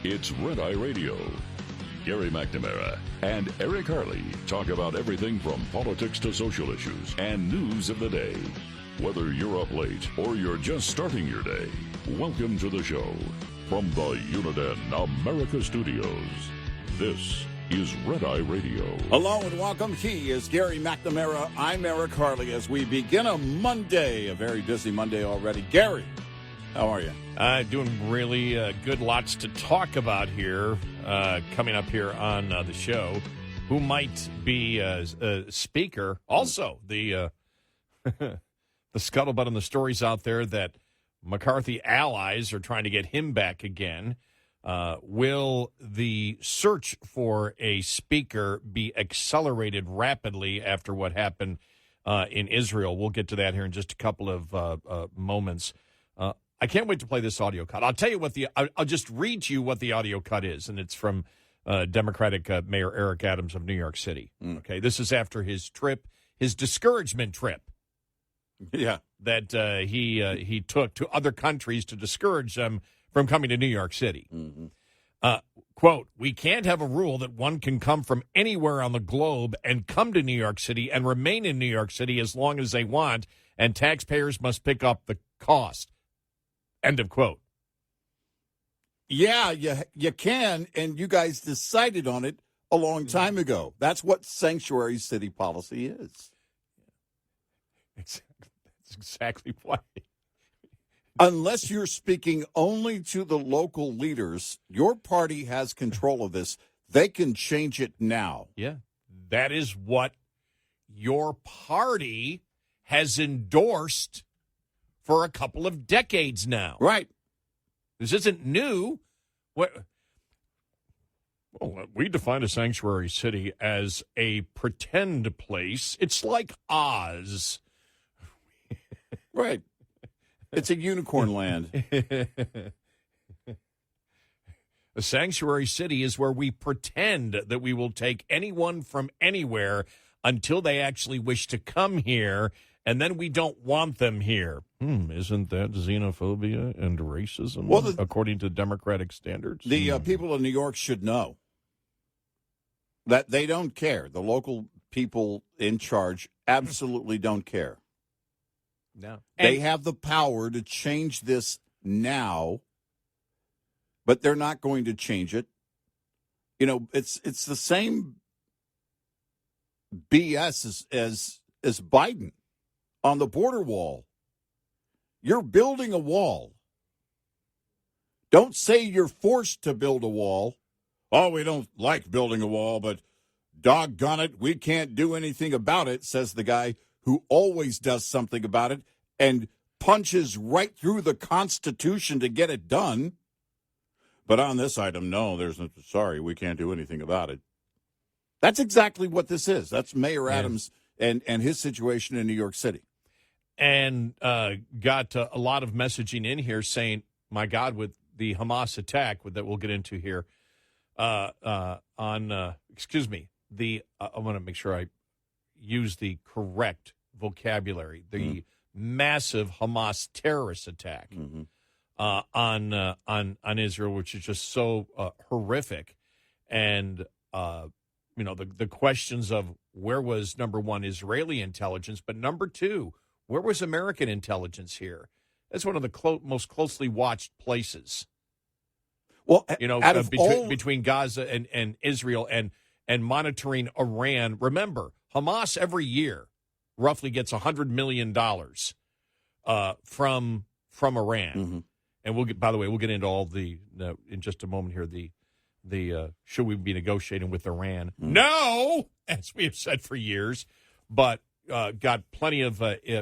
It's Red Eye Radio. Gary McNamara and Eric Harley talk about everything from politics to social issues and news of the day. Whether you're up late or you're just starting your day, welcome to the show. From the Uniden America Studios, this is Red Eye Radio. Hello and welcome. He is Gary McNamara. I'm Eric Harley as we begin a Monday, a very busy Monday already. Gary, how are you? Doing really good. Lots to talk about here coming up here on the show. Who might be a speaker? Also, the the scuttlebutt and the stories out there that McCarthy allies are trying to get him back again. Will the search for a speaker be accelerated rapidly after what happened in Israel? We'll get to that here in just a couple of moments. I can't wait to play this audio cut. I'll tell you what I'll just read to you what the audio cut is, and it's from Democratic Mayor Eric Adams of New York City. Okay, this is after his trip, his discouragement trip. Yeah, that he took to other countries to discourage them from coming to New York City. Mm-hmm. Quote, "We can't have a rule that one can come from anywhere on the globe and come to New York City and remain in New York City as long as they want, and taxpayers must pick up the cost." End of quote. Yeah, you can, and you guys decided on it a long time ago. That's what sanctuary city policy is. That's exactly why. Unless you're speaking only to the local leaders, your party has control of this. They can change it now. Yeah, that is what your party has endorsed for a couple of decades now. Right. This isn't new. Well, we define a sanctuary city as a pretend place. It's like Oz. Right. It's a unicorn land. A sanctuary city is where we pretend that we will take anyone from anywhere until they actually wish to come here, and then we don't want them here. Isn't that xenophobia and racism, according to Democratic standards? The people of New York should know that they don't care. The local people in charge absolutely don't care. No. They have the power to change this now, but they're not going to change it. You know, it's the same BS as Biden on the border wall. You're building a wall. Don't say you're forced to build a wall. Oh, we don't like building a wall, but doggone it, we can't do anything about it, says the guy who always does something about it and punches right through the Constitution to get it done. But on this item, no, sorry, we can't do anything about it. That's exactly what this is. That's Mayor Adams and his situation in New York City. And got a lot of messaging in here saying, my God, with the Hamas attack that we'll get into here I want to make sure I use the correct vocabulary. The massive Hamas terrorist attack on Israel, which is just so horrific. And, the questions of where was, number one, Israeli intelligence, but number two, where was American intelligence here? That's one of the most closely watched places. Well, between Gaza and Israel and monitoring Iran. Remember, Hamas every year roughly gets $100 million from Iran. Mm-hmm. And we'll get into all in just a moment here. The should we be negotiating with Iran? Mm-hmm. No, as we have said for years, but got plenty of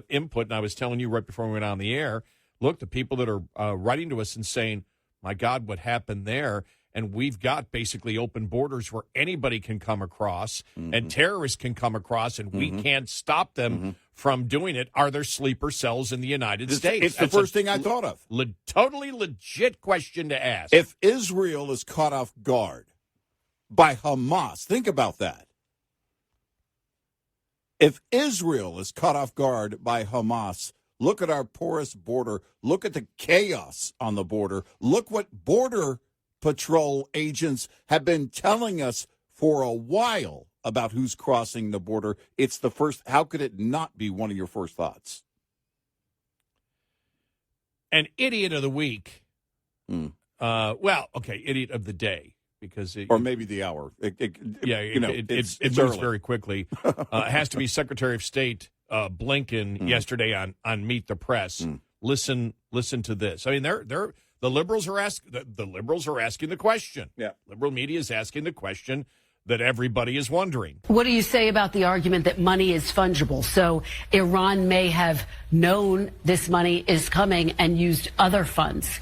input. And I was telling you right before we went on the air, look, the people that are writing to us and saying, my God, what happened there? And we've got basically open borders where anybody can come across and terrorists can come across, and we can't stop them from doing it. Are there sleeper cells in the United States? It's the first thing I thought of. Totally legit question to ask. If Israel is caught off guard by Hamas, think about that. If Israel is caught off guard by Hamas, look at our porous border. Look at the chaos on the border. Look what border Patrol agents have been telling us for a while about who's crossing the border. It's the first. How could it not be one of your first thoughts? An idiot of the week. Idiot of the day. Because or maybe the hour. It it's moves early. very quickly. It has to be Secretary of State Blinken yesterday on Meet the Press. Listen to this. I mean, the liberals are asking the question. Yeah, liberal media is asking the question that everybody is wondering. What do you say about the argument that money is fungible? So Iran may have known this money is coming and used other funds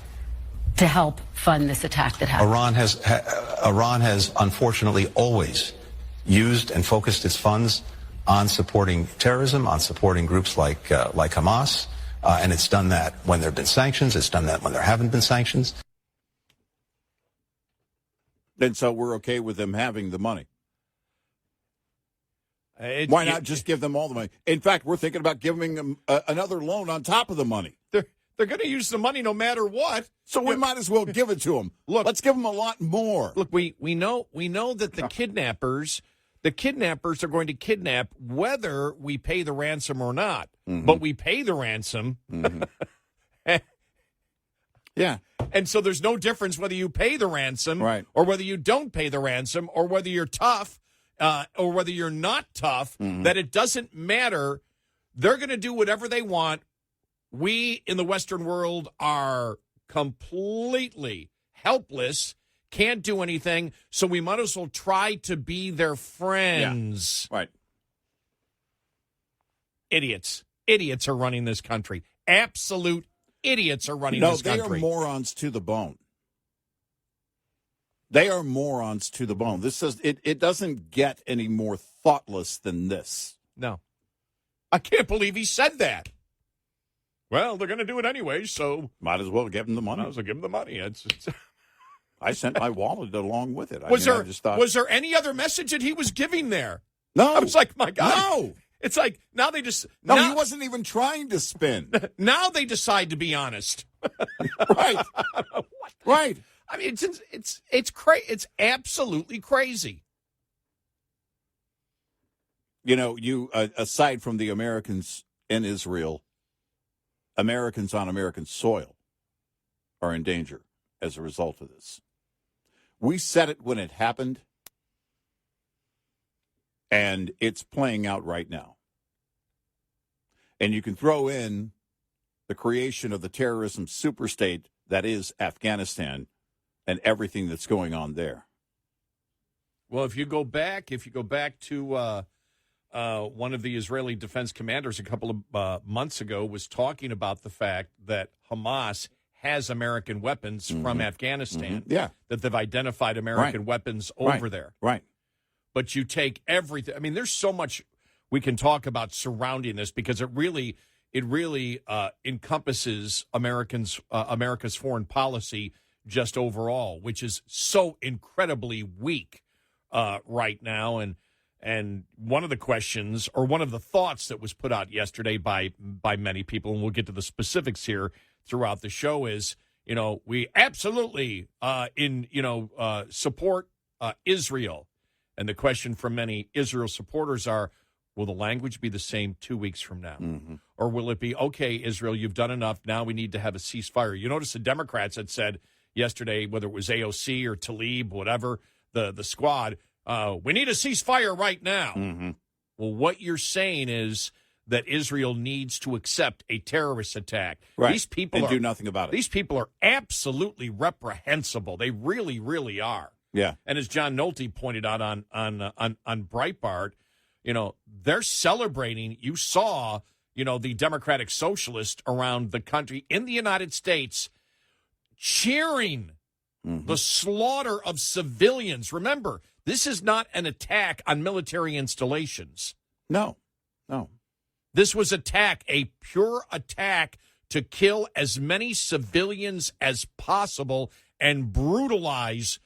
to help fund this attack that happened. Iran has unfortunately always used and focused its funds on supporting terrorism, on supporting groups like Hamas, and it's done that when there have been sanctions. It's done that when there haven't been sanctions. And so we're okay with them having the money. Why not just give them all the money? In fact, we're thinking about giving them another loan on top of the money. They're going to use the money no matter what. So we might as well give it to them. Look, let's give them a lot more. Look, we know that the kidnappers are going to kidnap whether we pay the ransom or not. Mm-hmm. But we pay the ransom. Mm-hmm. Yeah. And so there's no difference whether you pay the ransom or whether you don't pay the ransom or whether you're tough or whether you're not tough, that it doesn't matter. They're going to do whatever they want. We in the Western world are completely helpless, can't do anything, so we might as well try to be their friends. Yeah. Right. Idiots. Idiots are running this country. Absolute idiots are running this country. No, they are morons to the bone. They are morons to the bone. This is it doesn't get any more thoughtless than this. No. I can't believe he said that. Well, they're going to do it anyway, so might as well give them the money. Might as well give them the money. It's I sent my wallet along with it. Was there any other message that he was giving there? No. I was like, my God. No. It's like now they just he wasn't even trying to spin. Now they decide to be honest. Right. Right. I mean, it's crazy. It's absolutely crazy. You know, aside from the Americans in Israel, Americans on American soil are in danger as a result of this. We said it when it happened, and it's playing out right now. And you can throw in the creation of the terrorism superstate that is Afghanistan and everything that's going on there. Well, if you go back to one of the Israeli defense commanders a couple of months ago was talking about the fact that Hamas has American weapons from Afghanistan. Mm-hmm. Yeah. That they've identified American weapons over there. Right. But you take everything. I mean, there's so much we can talk about surrounding this because it really encompasses America's foreign policy just overall, which is so incredibly weak right now. And one of the questions or one of the thoughts that was put out yesterday by many people, and we'll get to the specifics here throughout the show, is, we absolutely support Israel. And the question from many Israel supporters are, will the language be the same 2 weeks from now? Mm-hmm. Or will it be, okay, Israel, you've done enough. Now we need to have a ceasefire. You notice the Democrats had said yesterday, whether it was AOC or Tlaib, whatever, the squad, we need a ceasefire right now. Mm-hmm. Well, what you're saying is that Israel needs to accept a terrorist attack. Right. These people and do nothing about it. These people are absolutely reprehensible. They really, really are. Yeah. And as John Nolte pointed out on Breitbart, they're celebrating. You saw, the Democratic Socialists around the country in the United States cheering the slaughter of civilians. Remember, this is not an attack on military installations. No. This was a pure attack to kill as many civilians as possible and brutalize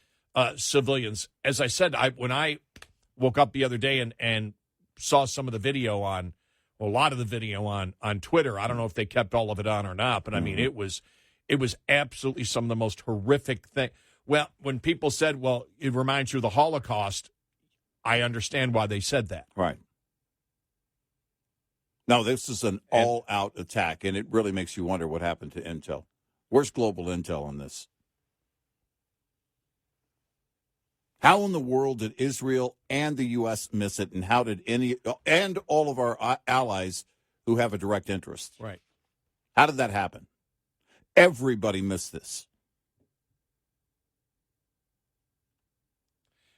civilians. As I said, when I woke up the other day and saw some of the video a lot of the video on Twitter, I don't know if they kept all of it on or not, but I mean, it was absolutely some of the most horrific thing. Well, when people said, well, it reminds you of the Holocaust, I understand why they said that. Right. No, this is an all-out attack, and it really makes you wonder what happened to Intel. Where's global intel on this? How in the world did Israel and the U.S. miss it, and how did and all of our allies who have a direct interest? Right. How did that happen? Everybody missed this.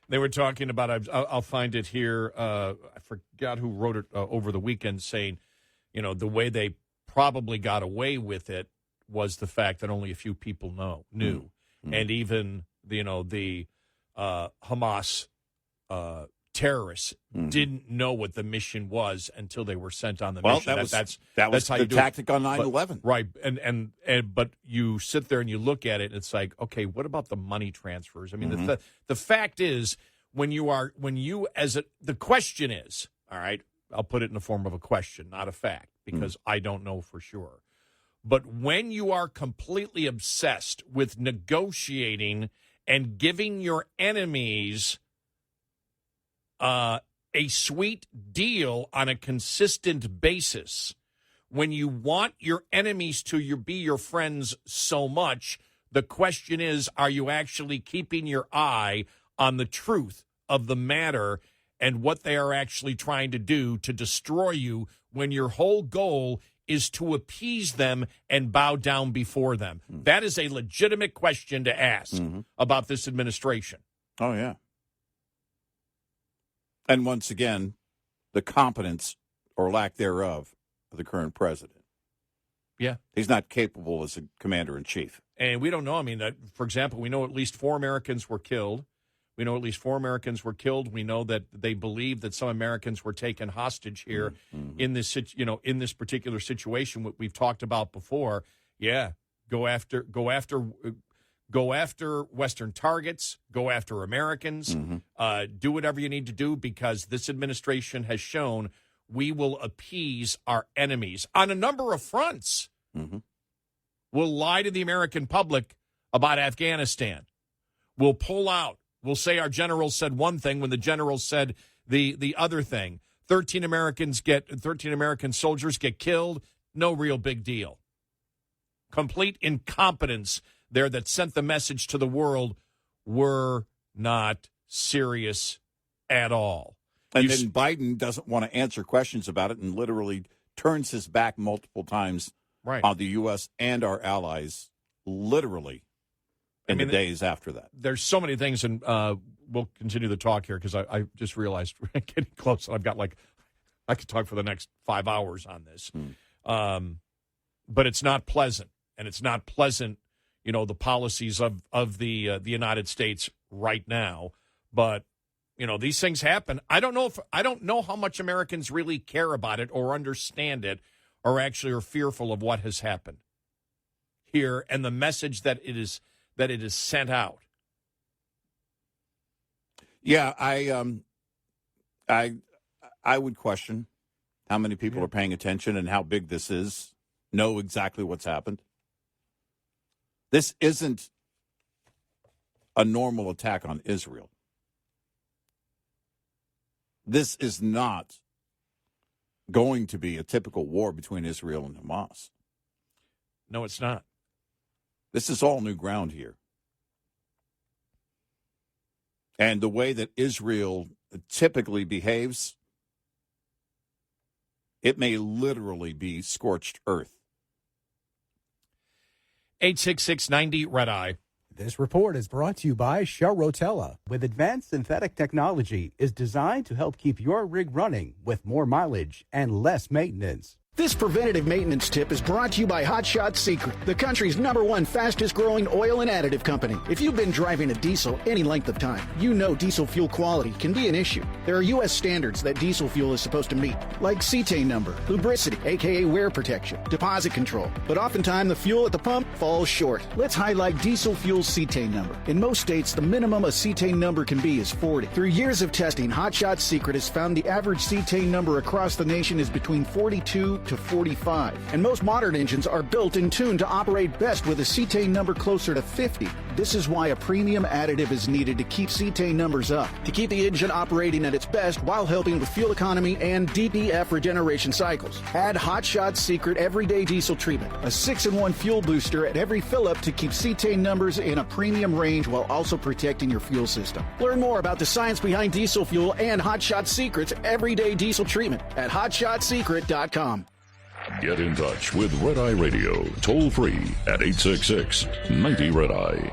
They were talking about, I'll find it here, I forgot who wrote it over the weekend, saying, the way they probably got away with it was the fact that only a few people knew. Mm-hmm. And even, the Hamas terrorists didn't know what the mission was until they were sent on the mission. That was how the you do tactic it. on 9/11. Right. But you sit there and you look at it, and it's like, okay, what about the money transfers? I mean, the fact is, the question is, all right, I'll put it in the form of a question, not a fact, because I don't know for sure. But when you are completely obsessed with negotiating and giving your enemies a sweet deal on a consistent basis, when you want your enemies to be your friends so much, the question is, are you actually keeping your eye on the truth of the matter and what they are actually trying to do to destroy you, when your whole goal is to appease them and bow down before them? That is a legitimate question to ask about this administration. Oh, yeah. And once again, the competence or lack thereof of the current president. Yeah. He's not capable as a commander-in-chief. And we don't know. I mean, for example, we know at least 4 Americans were killed. We know that they believe that some Americans were taken hostage here in this, in this particular situation. What we've talked about before. Yeah, go after Western targets. Go after Americans. Do whatever you need to do, because this administration has shown we will appease our enemies on a number of fronts. We'll lie to the American public about Afghanistan. We'll pull out. We'll say our generals said one thing when the generals said the other thing. 13 American soldiers get killed. No real big deal. Complete incompetence there that sent the message to the world, we're not serious at all. And then Biden doesn't want to answer questions about it and literally turns his back multiple times on the U.S. and our allies, literally. In the days after that. There's so many things, and we'll continue the talk here, because I just realized we're getting close. I've got I could talk for the next 5 hours on this. But it's not pleasant, and it's not pleasant, the policies of the United States right now. But, these things happen. I don't know how much Americans really care about it or understand it or actually are fearful of what has happened here and the message that it is sent out. Yeah, I would question how many people are paying attention and how big this is, know exactly what's happened. This isn't a normal attack on Israel. This is not going to be a typical war between Israel and Hamas. No, it's not. This is all new ground here. And the way that Israel typically behaves, it may literally be scorched earth. 866-90-RED-EYE. This report is brought to you by Shell Rotella. With advanced synthetic technology, is designed to help keep your rig running with more mileage and less maintenance. This preventative maintenance tip is brought to you by Hot Shot Secret, the country's #1 fastest growing oil and additive company. If you've been driving a diesel any length of time, you know diesel fuel quality can be an issue. There are U.S. standards that diesel fuel is supposed to meet, like cetane number, lubricity, aka wear protection, deposit control. But oftentimes the fuel at the pump falls short. Let's highlight diesel fuel's cetane number. In most states, the minimum a cetane number can be is 40. Through years of testing, Hot Shot Secret has found the average cetane number across the nation is between 42 to 45. And most modern engines are built and tuned to operate best with a cetane number closer to 50. This is why a premium additive is needed to keep cetane numbers up, to keep the engine operating at its best while helping with fuel economy and DPF regeneration cycles. Add Hot Shots Secret Everyday Diesel Treatment, a 6-in-1 fuel booster at every fill-up to keep cetane numbers in a premium range while also protecting your fuel system. Learn more about the science behind diesel fuel and Hot Shots Secret's Everyday Diesel Treatment at hotshotsecret.com. Get in touch with Red Eye Radio, toll free at 866-90-RED-EYE.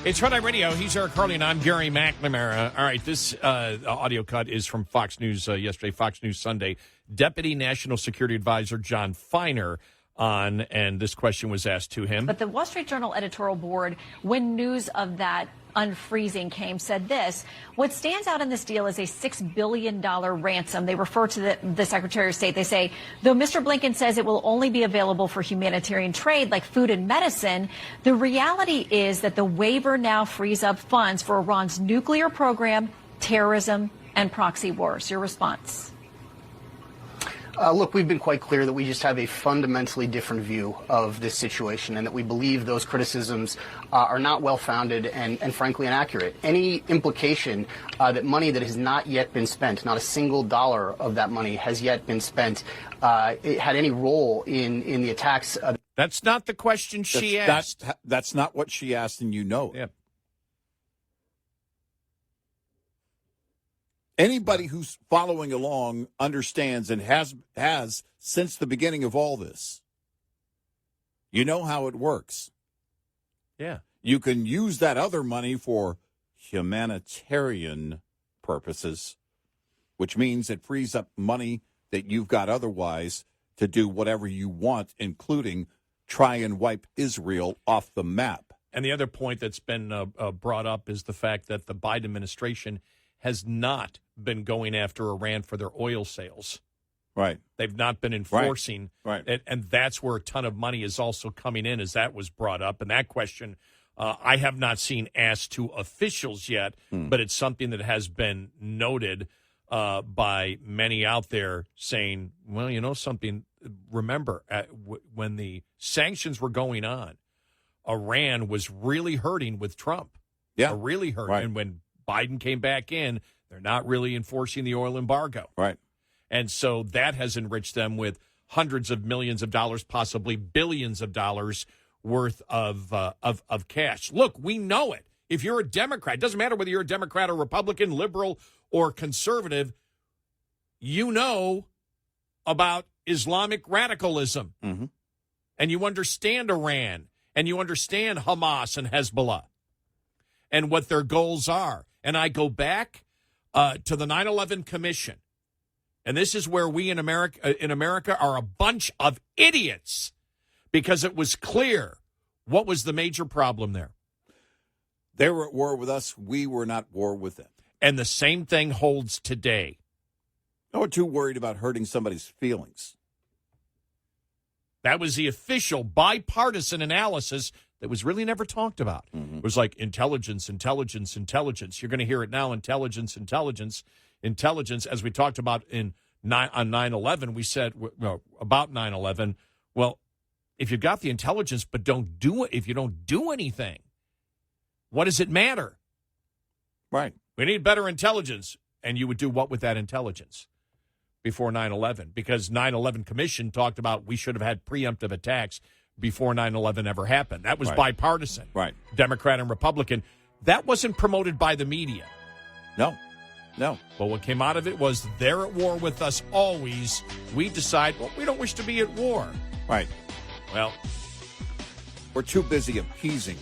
It's Red Eye Radio. He's Eric Carly, and I'm Gary McNamara. All right, this audio cut is from Fox News yesterday, Fox News Sunday. Deputy National Security Advisor John Feiner on, and this question was asked to him. But the Wall Street Journal editorial board, when news of that unfreezing came, said this: what stands out in this deal is a $6 billion ransom. They refer to the Secretary of State. They say, though Mr. Blinken says it will only be available for humanitarian trade like food and medicine, the reality is that the waiver now frees up funds for Iran's nuclear program, terrorism, and proxy wars. Your response? Look, we've been quite clear that we just have a fundamentally different view of this situation, and that we believe those criticisms are not well-founded and frankly inaccurate. Any implication that money that has not yet been spent, not a single dollar of that money has yet been spent, it had any role in the attacks. That's not the question she asked. That's not what she asked, and you know it. Yep. Anybody who's following along understands and has since the beginning of all this. You know how it works. Yeah. You can use that other money for humanitarian purposes, which means it frees up money that you've got otherwise to do whatever you want, including try and wipe Israel off the map. And the other point that's been brought up is the fact that the Biden administration has not been going after Iran for their oil sales. Right. They've not been enforcing. Right. And that's where a ton of money is also coming in, as that was brought up. And that question I have not seen asked to officials yet, but it's something that has been noted by many out there saying, well, you know something, remember, when the sanctions were going on, Iran was really hurting with Trump. Yeah. Really hurting. Right. And when Biden came back in, they're not really enforcing the oil embargo. Right. And so that has enriched them with hundreds of millions of dollars, possibly billions of dollars worth of cash. Look, we know it. If you're a Democrat, it doesn't matter whether you're a Democrat or Republican, liberal or conservative, you know about Islamic radicalism. Mm-hmm. And you understand Iran, and you understand Hamas and Hezbollah and what their goals are. And I go back to the 9/11 Commission, and this is where we in America are a bunch of idiots, because it was clear what was the major problem there. They were at war with us. We were not at war with them. And the same thing holds today. No, we're too worried about hurting somebody's feelings. That was the official bipartisan analysis that was really never talked about. Mm-hmm. It was like intelligence. You're going to hear it now, intelligence. As we talked about on 9/11, we said about 9/11, well, if you've got the intelligence but don't do it, if you don't do anything, what does it matter? Right. We need better intelligence. And you would do what with that intelligence before 9/11? Because 9/11 Commission talked about we should have had preemptive attacks before 9/11 ever happened. That was bipartisan. Right. Democrat and Republican. That wasn't promoted by the media. No. But what came out of it was they're at war with us always. We decide, well, we don't wish to be at war. Right. Well, we're too busy appeasing.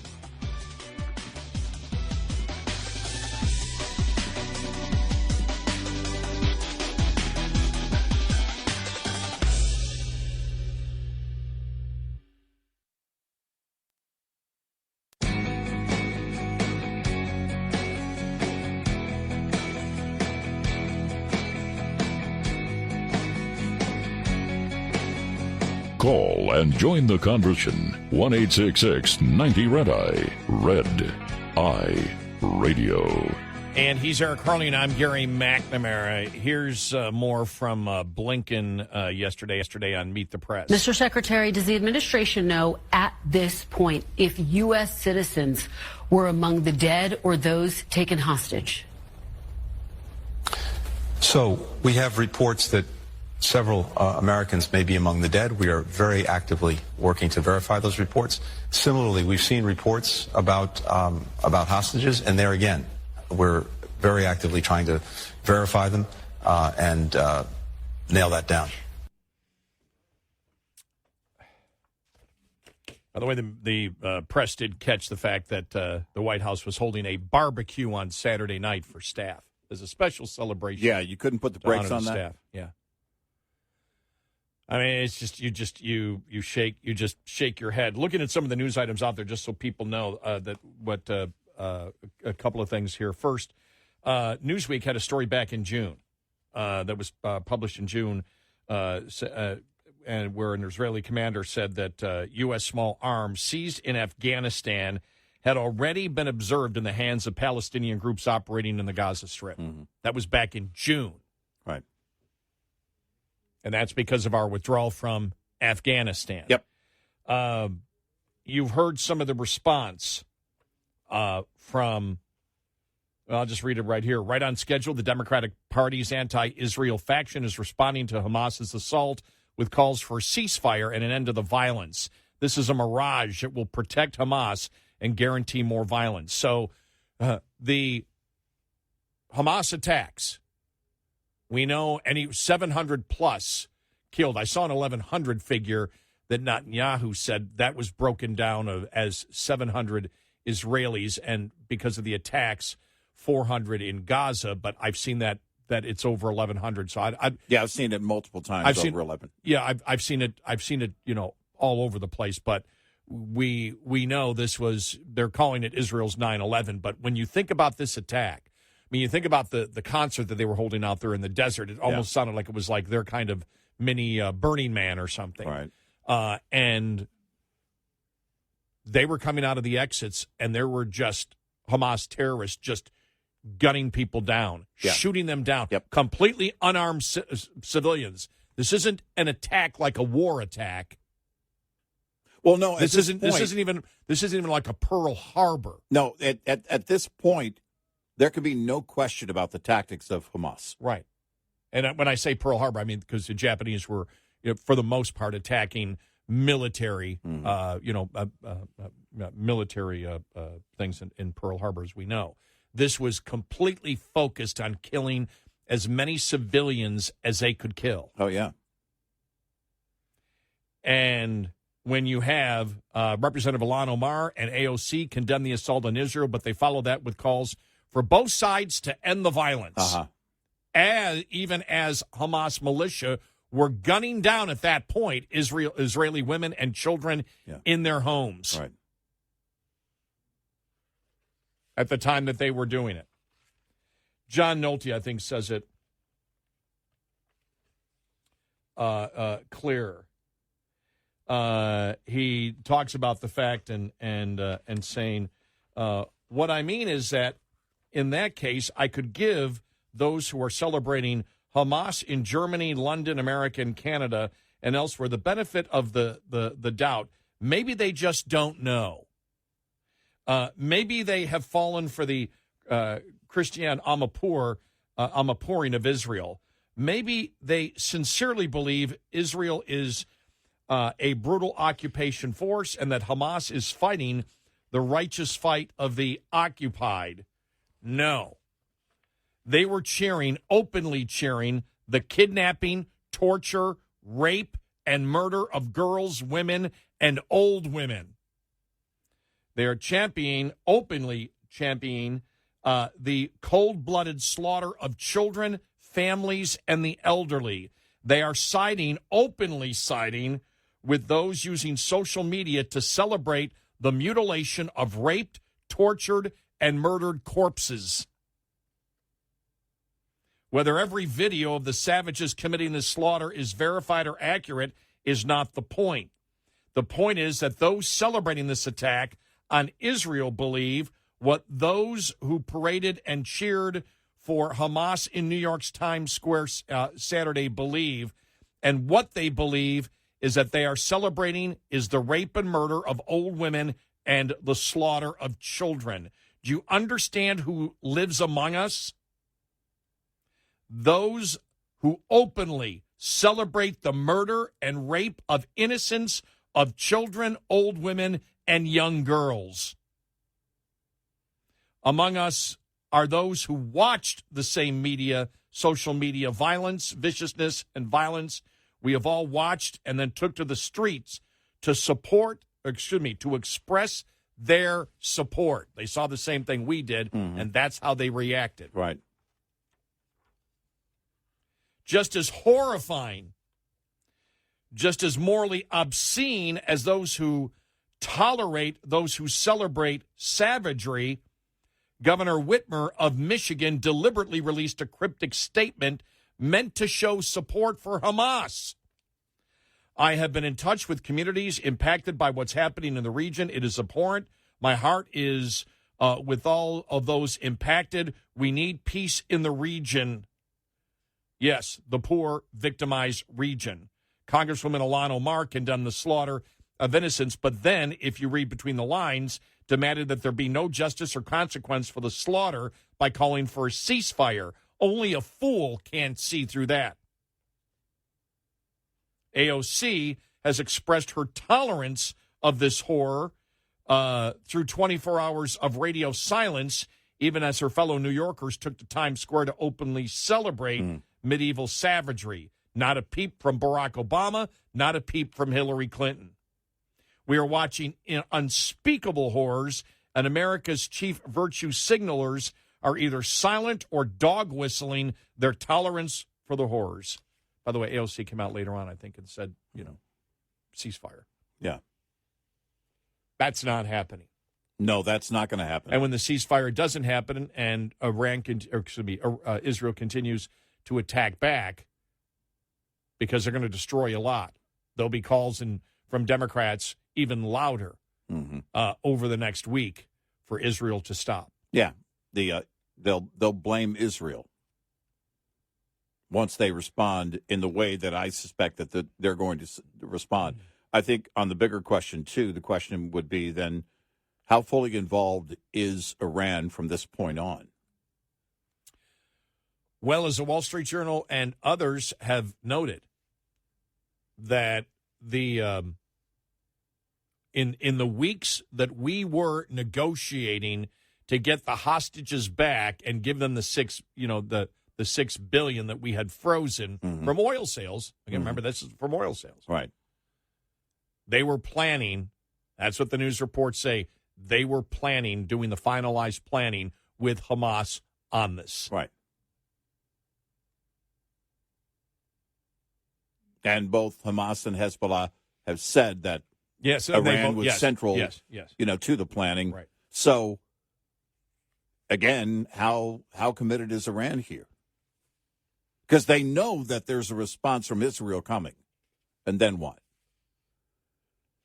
Call and join the conversation. 1-866-90-RED-EYE. Red Eye Radio. And he's Eric Harley, and I'm Gary McNamara. Here's more from Blinken yesterday on Meet the Press. Mr. Secretary, does the administration know at this point if U.S. citizens were among the dead or those taken hostage? So we have reports that several Americans may be among the dead. We are very actively working to verify those reports. Similarly, we've seen reports about hostages, and there again, we're very actively trying to verify them and nail that down. By the way, the press did catch the fact that the White House was holding a barbecue on Saturday night for staff as a special celebration. Yeah, you couldn't put the brakes on that. Staff. Yeah. I mean, it's just you shake your head. Looking at some of the news items out there, just so people know a couple of things here. First, Newsweek had a story back in June that was published in June, and where an Israeli commander said that U.S. small arms seized in Afghanistan had already been observed in the hands of Palestinian groups operating in the Gaza Strip. Mm-hmm. That was back in June. Right. And that's because of our withdrawal from Afghanistan. Yep. You've heard some of the response from, I'll just read it right here. Right on schedule, the Democratic Party's anti-Israel faction is responding to Hamas's assault with calls for a ceasefire and an end to the violence. This is a mirage that will protect Hamas and guarantee more violence. So the Hamas attacks, we know any 700 plus killed. I saw an 1,100 figure that Netanyahu said that was broken down as 700 Israelis, and because of the attacks, 400 in Gaza. But I've seen that it's over 1,100. So I've seen it multiple times. I've seen 11. Yeah, I've seen it. All over the place. But we know they're calling it Israel's 9/11. But when you think about this attack, I mean, you think about the concert that they were holding out there in the desert. It almost sounded like it was like their kind of mini Burning Man or something. Right. And they were coming out of the exits, and there were just Hamas terrorists just gunning people down, shooting them down, completely unarmed civilians. This isn't an attack like a war attack. Well, no, this isn't even like a Pearl Harbor. No, at this point, there can be no question about the tactics of Hamas. Right. And when I say Pearl Harbor, I mean because the Japanese were, for the most part, attacking military, military things in Pearl Harbor, as we know. This was completely focused on killing as many civilians as they could kill. Oh, yeah. And when you have Representative Ilhan Omar and AOC condemn the assault on Israel, but they follow that with calls for both sides to end the violence. Even as Hamas militia were gunning down at that point Israeli women and children in their homes. Right. At the time that they were doing it. John Nolte, I think, says it clearer. He talks about the fact and saying, what I mean is that in that case, I could give those who are celebrating Hamas in Germany, London, America, and Canada, and elsewhere the benefit of the doubt. Maybe they just don't know. Maybe they have fallen for the Christian Amaporing of Israel. Maybe they sincerely believe Israel is a brutal occupation force and that Hamas is fighting the righteous fight of the occupied. No. They were openly cheering the kidnapping, torture, rape, and murder of girls, women, and old women. They are openly championing the cold-blooded slaughter of children, families, and the elderly. They are openly siding with those using social media to celebrate the mutilation of raped, tortured, and murdered corpses. Whether every video of the savages committing this slaughter is verified or accurate is not the point. The point is that those celebrating this attack on Israel believe what those who paraded and cheered for Hamas in New York's Times Square Saturday believe. And what they believe is that they are celebrating is the rape and murder of old women and the slaughter of children. Do you understand who lives among us? Those who openly celebrate the murder and rape of innocents, of children, old women, and young girls. Among us are those who watched the same media, social media violence, viciousness, and violence. We have all watched and then took to the streets to to express their support. They saw the same thing we did, and that's how they reacted. Right. Just as horrifying, just as morally obscene as those who tolerate, those who celebrate savagery, Governor Whitmer of Michigan deliberately released a cryptic statement meant to show support for Hamas. I have been in touch with communities impacted by what's happening in the region. It is abhorrent. My heart is with all of those impacted. We need peace in the region. Yes, the poor, victimized region. Congresswoman Ilhan Omar condemned the slaughter of innocents, but then, if you read between the lines, demanded that there be no justice or consequence for the slaughter by calling for a ceasefire. Only a fool can't see through that. AOC has expressed her tolerance of this horror through 24 hours of radio silence, even as her fellow New Yorkers took to Times Square to openly celebrate medieval savagery. Not a peep from Barack Obama, not a peep from Hillary Clinton. We are watching unspeakable horrors, and America's chief virtue signalers are either silent or dog whistling their tolerance for the horrors. By the way, AOC came out later on, I think, and said, ceasefire. Yeah. That's not happening. No, that's not going to happen. And when the ceasefire doesn't happen and Israel continues to attack back, because they're going to destroy a lot, there'll be calls from Democrats even louder over the next week for Israel to stop. Yeah, they'll blame Israel once they respond in the way that I suspect that they're going to respond. I think on the bigger question, too, the question would be then, how fully involved is Iran from this point on? Well, as the Wall Street Journal and others have noted, that in the weeks that we were negotiating to get the hostages back and give them the $6 billion that we had frozen from oil sales. Again, remember, this is from oil sales. Right. They were planning, that's what the news reports say, they were planning, doing the finalized planning with Hamas on this. Right. And both Hamas and Hezbollah have said that Iran was central, to the planning. Right. So, again, how committed is Iran here? Because they know that there's a response from Israel coming. And then what?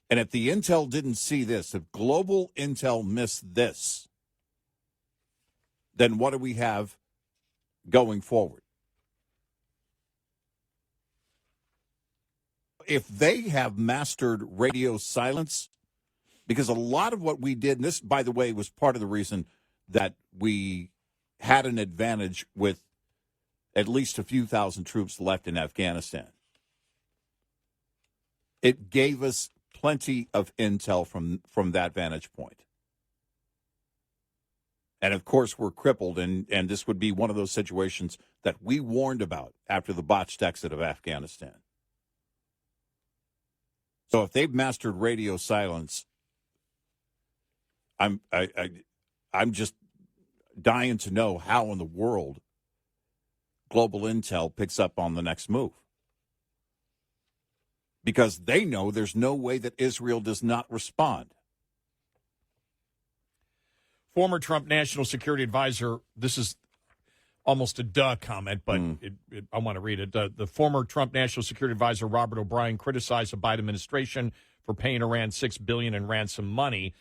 And if the intel didn't see this, if global intel missed this, then what do we have going forward? If they have mastered radio silence, because a lot of what we did, and this, by the way, was part of the reason that we had an advantage with at least a few thousand troops left in Afghanistan. It gave us plenty of intel from that vantage point. And, of course, we're crippled, and this would be one of those situations that we warned about after the botched exit of Afghanistan. So if they've mastered radio silence, I'm just dying to know how in the world global intel picks up on the next move. Because they know there's no way that Israel does not respond. Former Trump National Security Advisor, this is almost a duh comment, but I want to read it. The former Trump National Security Advisor Robert O'Brien criticized the Biden administration for paying Iran $6 billion in ransom money,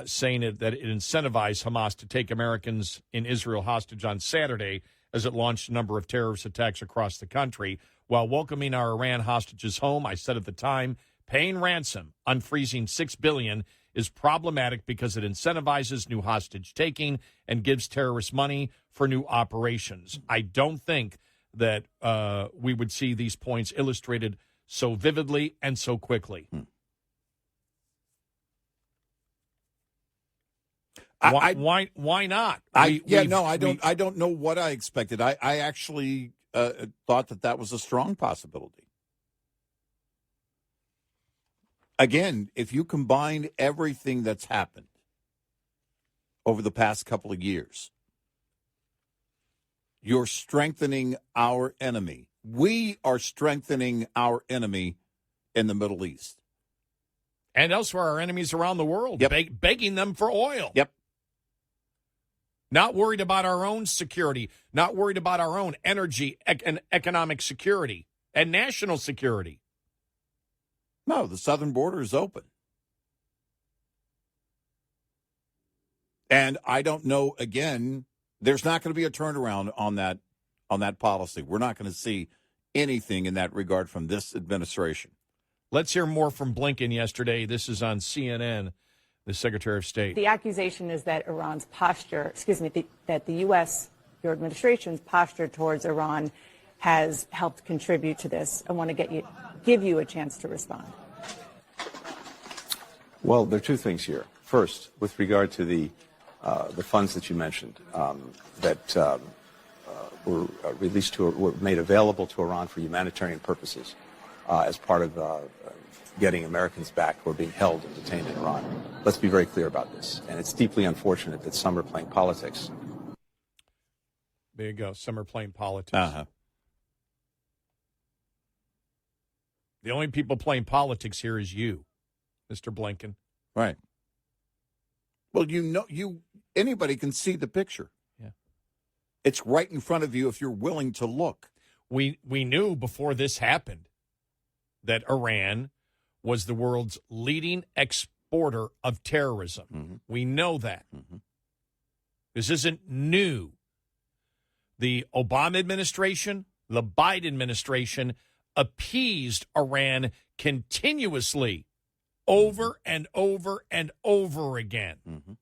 saying that it incentivized Hamas to take Americans in Israel hostage on Saturday as it launched a number of terrorist attacks across the country. While welcoming our Iran hostages home, I said at the time, paying ransom, unfreezing $6 billion is problematic because it incentivizes new hostage taking and gives terrorists money for new operations. I don't think that we would see these points illustrated so vividly and so quickly. Why not? I don't know what I expected. I actually thought that was a strong possibility. Again, if you combine everything that's happened over the past couple of years, you're strengthening our enemy. We are strengthening our enemy in the Middle East. And elsewhere, our enemies around the world, begging them for oil. Yep. Not worried about our own security, not worried about our own energy and economic security and national security. No, the southern border is open. And I don't know, again, there's not going to be a turnaround on that policy. We're not going to see anything in that regard from this administration. Let's hear more from Blinken yesterday. This is on CNN, the Secretary of State. The accusation is that Iran's posture, that the U.S., your administration's posture towards Iran has helped contribute to this. I want to give you a chance to respond. Well, there are two things here. First, with regard to the funds that you mentioned that were released were made available to Iran for humanitarian purposes as part of getting Americans back who are being held and detained in Iran. Let's be very clear about this. And it's deeply unfortunate that some are playing politics. There you go. Some are playing politics. Uh-huh. The only people playing politics here is you, Mr. Blinken. Right. Well, anybody can see the picture. Yeah. It's right in front of you if you're willing to look. We knew before this happened that Iran was the world's leading exporter of terrorism. Mm-hmm. We know that. Mm-hmm. This isn't new. The Obama administration, the Biden administration appeased Iran continuously over and over and over again. Mm-hmm.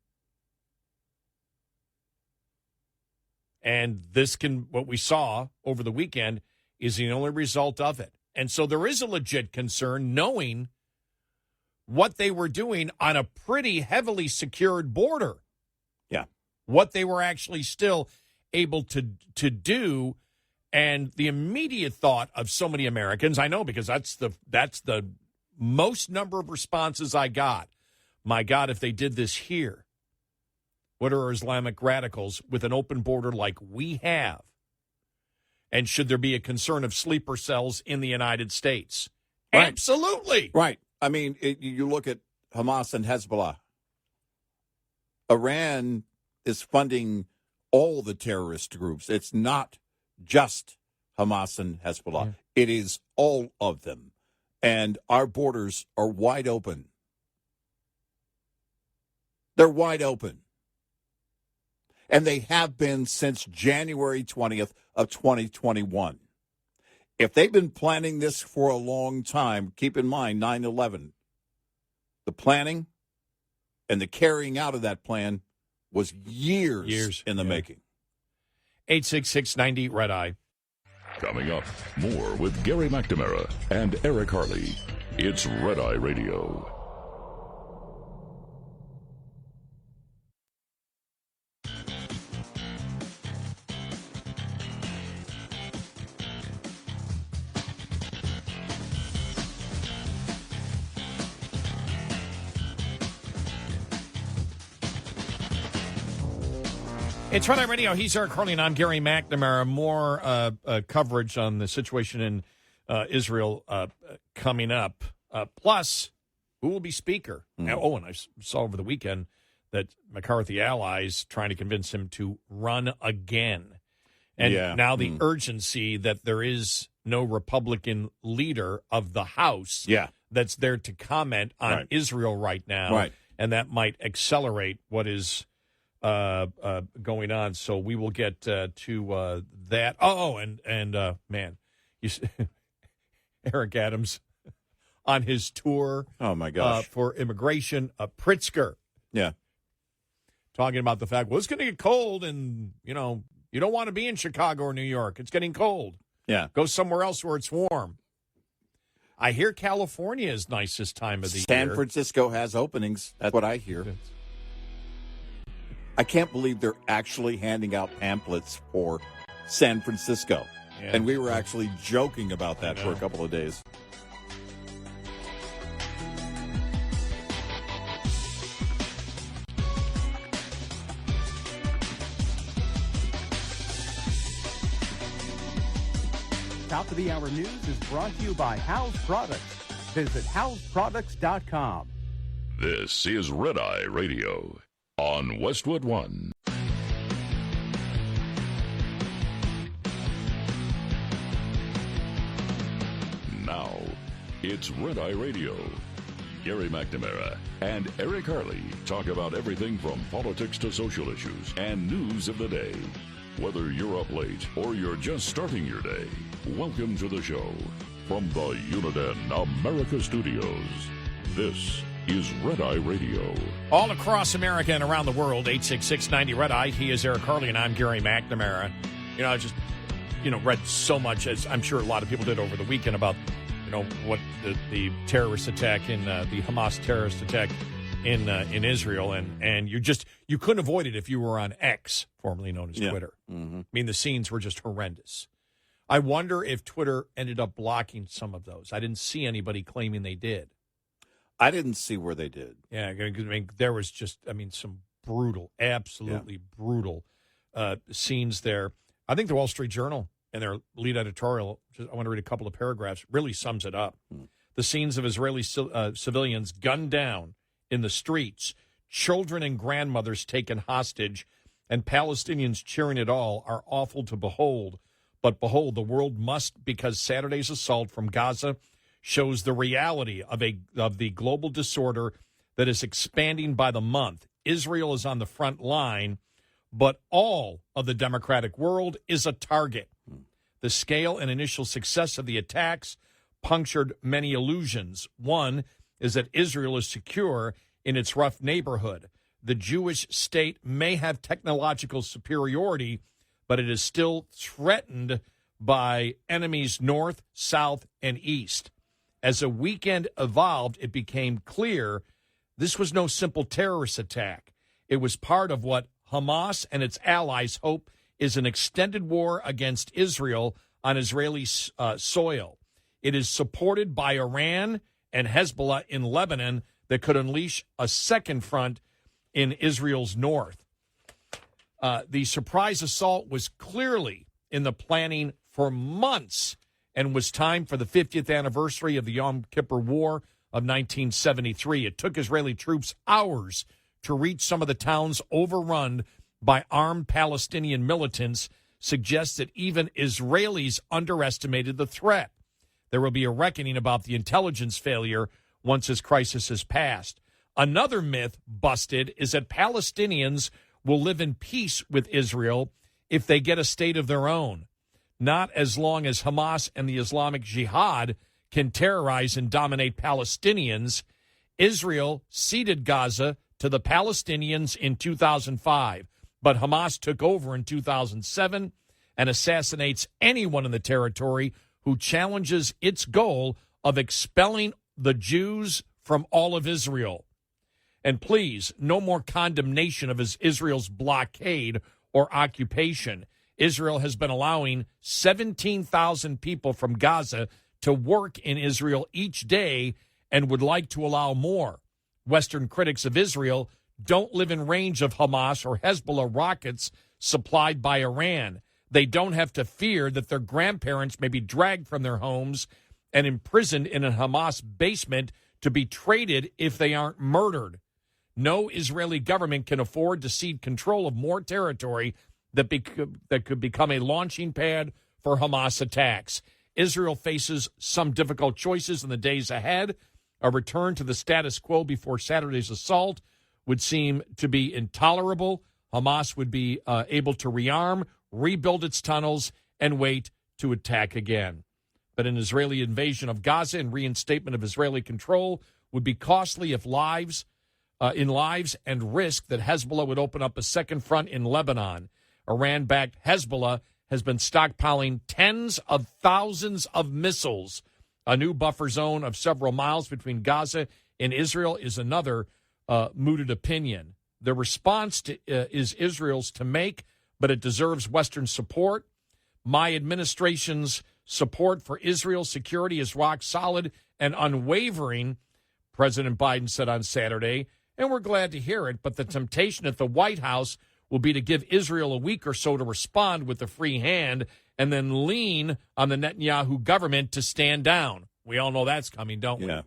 And what we saw over the weekend is the only result of it. And so there is a legit concern knowing what they were doing on a pretty heavily secured border. Yeah. What they were actually still able to do. And the immediate thought of so many Americans, I know because that's the most number of responses I got. My God, if they did this here, what are Islamic radicals with an open border like we have? And should there be a concern of sleeper cells in the United States? Right. Absolutely. Right. I mean, you look at Hamas and Hezbollah. Iran is funding all the terrorist groups. It's not just Hamas and Hezbollah. Yeah. It is all of them. And our borders are wide open. They're wide open. And they have been since January 20th of 2021. If they've been planning this for a long time, keep in mind 9/11. The planning and the carrying out of that plan was years in the making. 866-90 Red Eye. Coming up, more with Gary McNamara and Eric Harley. It's Red Eye Radio. It's Red Eye Radio. He's Eric Harley, and I'm Gary McNamara. More coverage on the situation in Israel coming up. Plus, who will be Speaker? And I saw over the weekend that McCarthy allies trying to convince him to run again. And now the urgency that there is no Republican leader of the House that's there to comment on Israel right now. Right. And that might accelerate what is going on. So we will get to that. Man, Eric Adams on his tour. Oh, my gosh. For immigration, Pritzker. Yeah. Talking about the fact, well, it's going to get cold and, you don't want to be in Chicago or New York. It's getting cold. Yeah. Go somewhere else where it's warm. I hear California is nice this time of the year. San Francisco has openings. That's what I hear. I can't believe they're actually handing out pamphlets for San Francisco. Yeah. And we were actually joking about that for a couple of days. Top of the Hour News is brought to you by House Products. Visit houseproducts.com. This is Red Eye Radio on Westwood One. Now, it's Red Eye Radio. Gary McNamara and Eric Harley talk about everything from politics to social issues and news of the day. Whether you're up late or you're just starting your day, welcome to the show. From the Uniden America Studios, this is Red Eye Radio. All across America and around the world, 866-90 Red Eye. He is Eric Harley, and I'm Gary McNamara. I just, read so much, as I'm sure a lot of people did over the weekend, about, what the terrorist attack the Hamas terrorist attack in Israel, and you couldn't avoid it if you were on X, formerly known as Twitter. Mm-hmm. I mean, the scenes were just horrendous. I wonder if Twitter ended up blocking some of those. I didn't see anybody claiming they did. I didn't see where they did. Yeah, I mean, there was just, some brutal, absolutely brutal scenes there. I think the Wall Street Journal and their lead editorial, I want to read a couple of paragraphs, really sums it up. The scenes of Israeli civilians gunned down in the streets, children and grandmothers taken hostage, and Palestinians cheering it all are awful to behold. But behold, the world must, because Saturday's assault from Gaza shows the reality of the global disorder that is expanding by the month. Israel is on the front line, but all of the democratic world is a target. The scale and initial success of the attacks punctured many illusions. One is that Israel is secure in its rough neighborhood. The Jewish state may have technological superiority, but it is still threatened by enemies north, south, and east. As the weekend evolved, it became clear this was no simple terrorist attack. It was part of what Hamas and its allies hope is an extended war against Israel on Israeli soil. It is supported by Iran and Hezbollah in Lebanon that could unleash a second front in Israel's north. The surprise assault was clearly in the planning for months and was timed for the 50th anniversary of the Yom Kippur War of 1973. It took Israeli troops hours to reach some of the towns overrun by armed Palestinian militants, suggests that even Israelis underestimated the threat. There will be a reckoning about the intelligence failure once this crisis has passed. Another myth busted is that Palestinians will live in peace with Israel if they get a state of their own. Not as long as Hamas and the Islamic Jihad can terrorize and dominate Palestinians. Israel ceded Gaza to the Palestinians in 2005, but Hamas took over in 2007 and assassinates anyone in the territory who challenges its goal of expelling the Jews from all of Israel. And please, no more condemnation of Israel's blockade or occupation. Israel has been allowing 17,000 people from Gaza to work in Israel each day and would like to allow more. Western critics of Israel don't live in range of Hamas or Hezbollah rockets supplied by Iran. They don't have to fear that their grandparents may be dragged from their homes and imprisoned in a Hamas basement to be traded if they aren't murdered. No Israeli government can afford to cede control of more territory that could become a launching pad for Hamas attacks. Israel faces some difficult choices in the days ahead. A return to the status quo before Saturday's assault would seem to be intolerable. Hamas would be able to rearm, rebuild its tunnels, and wait to attack again. But an Israeli invasion of Gaza and reinstatement of Israeli control would be costly if lives and risk that Hezbollah would open up a second front in Lebanon. Iran-backed Hezbollah has been stockpiling tens of thousands of missiles. A new buffer zone of several miles between Gaza and Israel is another mooted opinion. The response is Israel's to make, but it deserves Western support. My administration's support for Israel's security is rock solid and unwavering, President Biden said on Saturday, and we're glad to hear it, but the temptation at the White House will be to give Israel a week or so to respond with a free hand and then lean on the Netanyahu government to stand down. We all know that's coming, don't we? Yeah.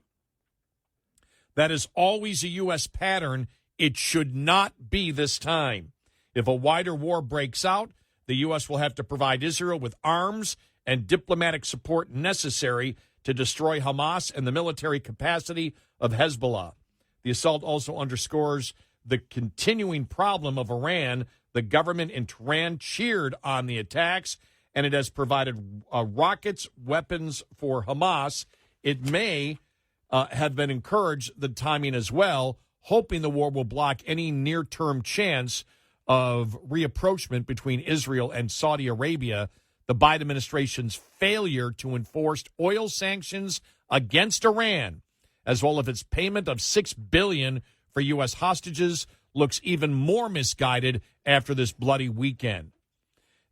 That is always a U.S. pattern. It should not be this time. If a wider war breaks out, the U.S. will have to provide Israel with arms and diplomatic support necessary to destroy Hamas and the military capacity of Hezbollah. The assault also underscores the continuing problem of Iran. The government in Tehran cheered on the attacks, and it has provided rockets, weapons for Hamas. It may have been encouraged, the timing as well, hoping the war will block any near-term chance of reapproachment between Israel and Saudi Arabia. The Biden administration's failure to enforce oil sanctions against Iran, as well as its payment of $6 billion for U.S. hostages, looks even more misguided after this bloody weekend.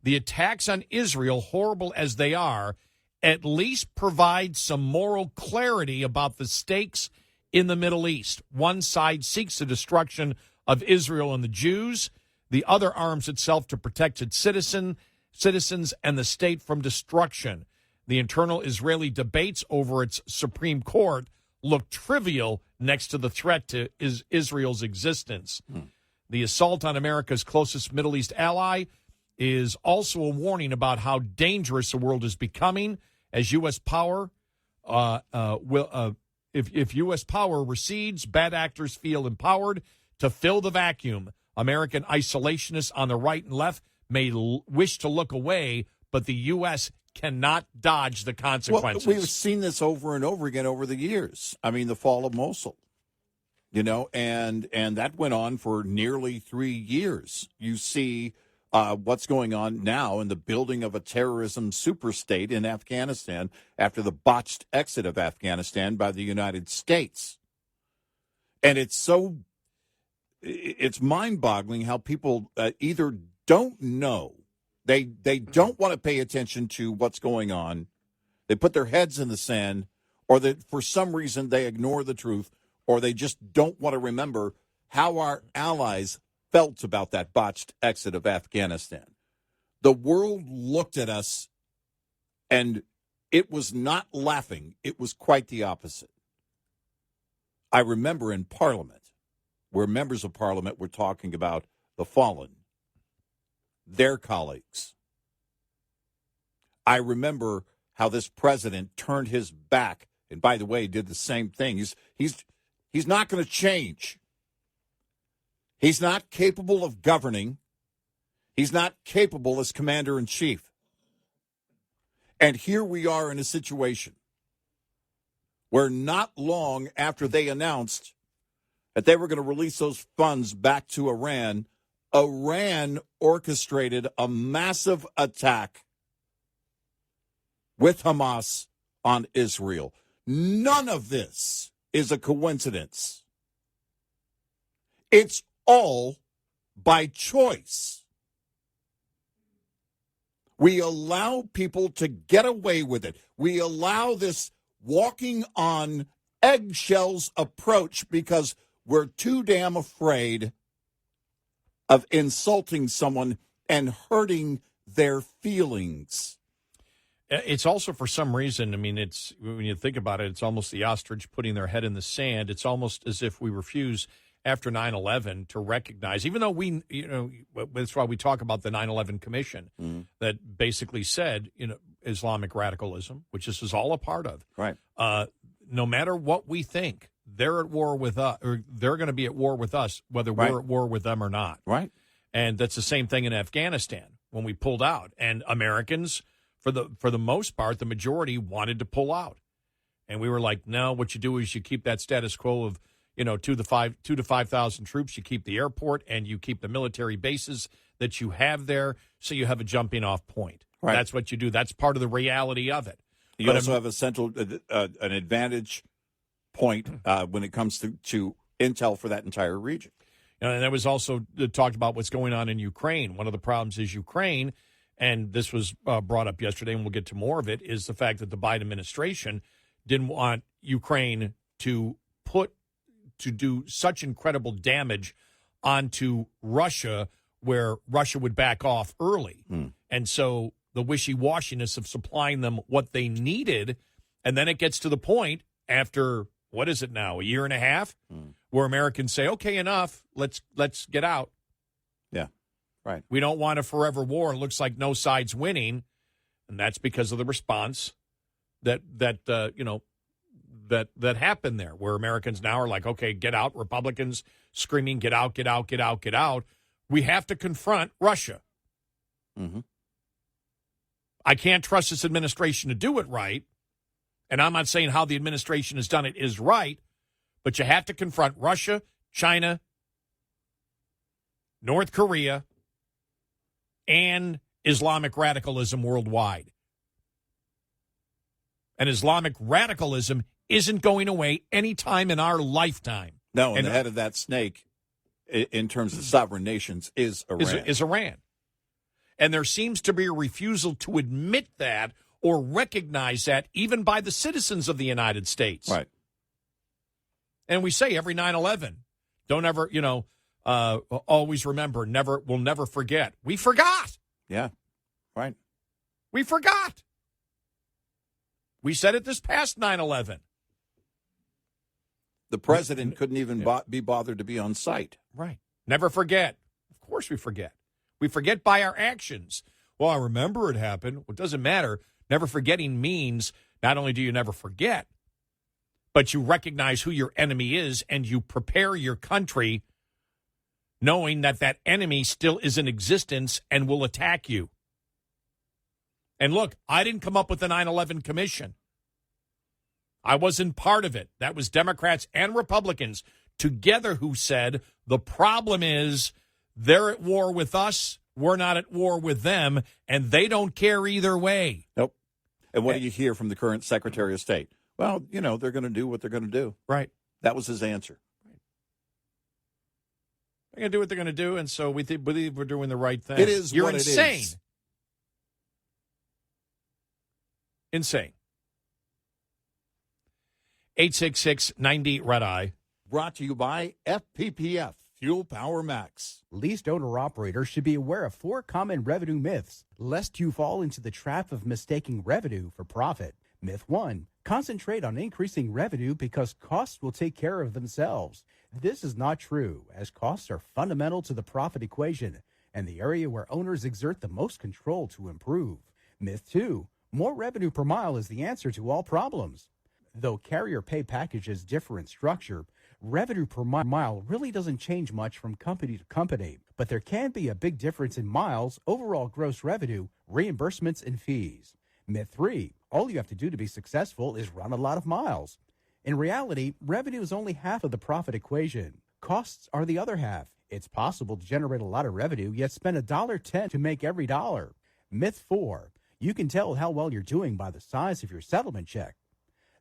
The attacks on Israel, horrible as they are, at least provide some moral clarity about the stakes in the Middle East. One side seeks the destruction of Israel and the Jews. The other arms itself to protect its citizens and the state from destruction. The internal Israeli debates over its Supreme Court look trivial next to the threat to Israel's existence. The assault on America's closest Middle East ally is also a warning about how dangerous the world is becoming as U.S. power if U.S. power recedes, bad actors feel empowered to fill the vacuum. American isolationists on the right and left may wish to look away, but the U.S. cannot dodge the consequences. Well, we've seen this over and over again over the years. I mean, the fall of Mosul, and that went on for nearly 3 years. You see what's going on now in the building of a terrorism superstate in Afghanistan after the botched exit of Afghanistan by the United States. And it's mind-boggling how people either don't know, they don't want to pay attention to what's going on, they put their heads in the sand, or that for some reason they ignore the truth, or they just don't want to remember how our allies felt about that botched exit of Afghanistan. The world looked at us, and it was not laughing. It was quite the opposite. I remember in Parliament, where members of Parliament were talking about the fallen, their colleagues. I remember how this president turned his back, and by the way, did the same thing. He's not going to change. He's not capable of governing. He's not capable as commander-in-chief. And here we are in a situation where not long after they announced that they were going to release those funds back to Iran, Iran orchestrated a massive attack with Hamas on Israel. None of this is a coincidence. It's all by choice. We allow people to get away with it. We allow this walking on eggshells approach because we're too damn afraid of insulting someone and hurting their feelings. It's also, for some reason, I mean, it's when you think about it, it's almost the ostrich putting their head in the sand. It's almost as if we refuse after 9/11 to recognize, even though that's why we talk about the 9/11 Commission that basically said, Islamic radicalism, which this is all a part of. Right. No matter what we think, they're at war with us, or they're going to be at war with us, whether we're at war with them or not. Right. And that's the same thing in Afghanistan when we pulled out. And Americans, for the most part, the majority wanted to pull out. And we were like, no, what you do is you keep that status quo of 2 to 5,000 troops. You keep the airport and you keep the military bases that you have there, so you have a jumping off point. Right. That's what you do. That's part of the reality of it. You also have an advantage point when it comes to intel for that entire region. And that was also talked about what's going on in Ukraine. One of the problems is Ukraine, and this was brought up yesterday, and we'll get to more of it, is the fact that the Biden administration didn't want Ukraine to do such incredible damage onto Russia where Russia would back off early. And so the wishy-washiness of supplying them what they needed, and then it gets to the point after, what is it now, a year and a half, where Americans say, okay, enough, let's get out. Yeah, right. We don't want a forever war. It looks like no side's winning, and that's because of the response that happened there, where Americans now are like, okay, get out. Republicans screaming, get out, get out, get out, get out. We have to confront Russia. Mm-hmm. I can't trust this administration to do it right, and I'm not saying how the administration has done it is right, but you have to confront Russia, China, North Korea, and Islamic radicalism worldwide. And Islamic radicalism isn't going away anytime in our lifetime. No, and the head of that snake, in terms of sovereign nations, is Iran. Is Iran. And there seems to be a refusal to admit that or recognize that even by the citizens of the United States. Right. And we say every 9/11, don't ever, always remember, we'll never forget. We forgot. Yeah, right. We forgot. We said it this past 9/11. The president couldn't even be bothered to be on site. Right. Never forget. Of course we forget. We forget by our actions. Well, I remember it happened. Well, it doesn't matter. Never forgetting means not only do you never forget, but you recognize who your enemy is and you prepare your country knowing that that enemy still is in existence and will attack you. And look, I didn't come up with the 9/11 Commission. I wasn't part of it. That was Democrats and Republicans together who said the problem is they're at war with us, we're not at war with them, and they don't care either way. Nope. And what do you hear from the current Secretary of State? Well, they're going to do what they're going to do. Right. That was his answer. They're going to do what they're going to do, and so we believe we're doing the right thing. It is You're what insane. It is. Insane. 866-90-RED-I. Brought to you by FPPF, Fuel Power Max. Leased owner-operators should be aware of 4 common revenue myths, lest you fall into the trap of mistaking revenue for profit. Myth 1, concentrate on increasing revenue because costs will take care of themselves. This is not true, as costs are fundamental to the profit equation and the area where owners exert the most control to improve. Myth 2, more revenue per mile is the answer to all problems. Though carrier pay packages differ in structure, revenue per mile really doesn't change much from company to company, but there can be a big difference in miles, overall gross revenue, reimbursements, and fees. Myth 3, all you have to do to be successful is run a lot of miles. In reality, revenue is only half of the profit equation. Costs are the other half. It's possible to generate a lot of revenue, yet spend $1.10 to make every dollar. Myth 4, you can tell how well you're doing by the size of your settlement check.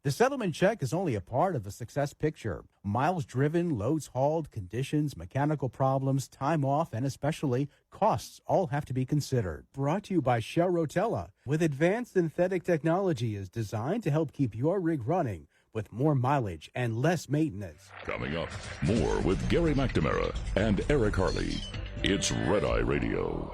The settlement check is only a part of the success picture. Miles driven, loads hauled, conditions, mechanical problems, time off, and especially costs all have to be considered. Brought to you by Shell Rotella. With advanced synthetic technology is designed to help keep your rig running with more mileage and less maintenance. Coming up, more with Gary McNamara and Eric Harley. It's Red Eye Radio.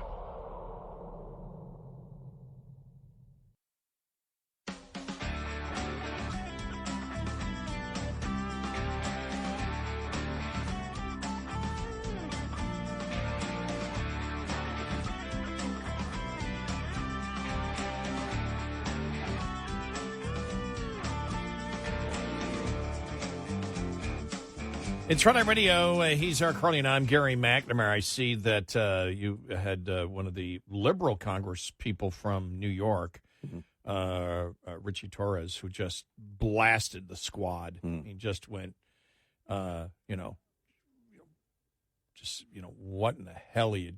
It's Friday Radio. He's Eric Carly, and I'm Gary McNamara. I see that you had one of the liberal Congress people from New York, Richie Torres, who just blasted the squad. He just went, what in the hell are you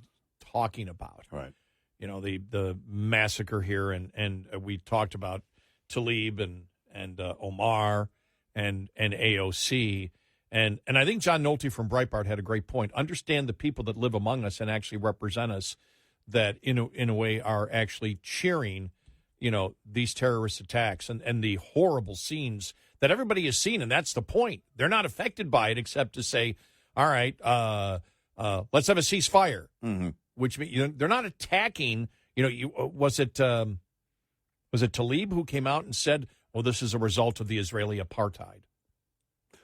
talking about? Right. The massacre here, and we talked about Tlaib and Omar and AOC. And I think John Nolte from Breitbart had a great point. Understand the people that live among us and actually represent us that, in a way, are actually cheering, these terrorist attacks and the horrible scenes that everybody has seen. And that's the point. They're not affected by it except to say, all right, let's have a ceasefire, which means they're not attacking. Was it Tlaib who came out and said, well, this is a result of the Israeli apartheid?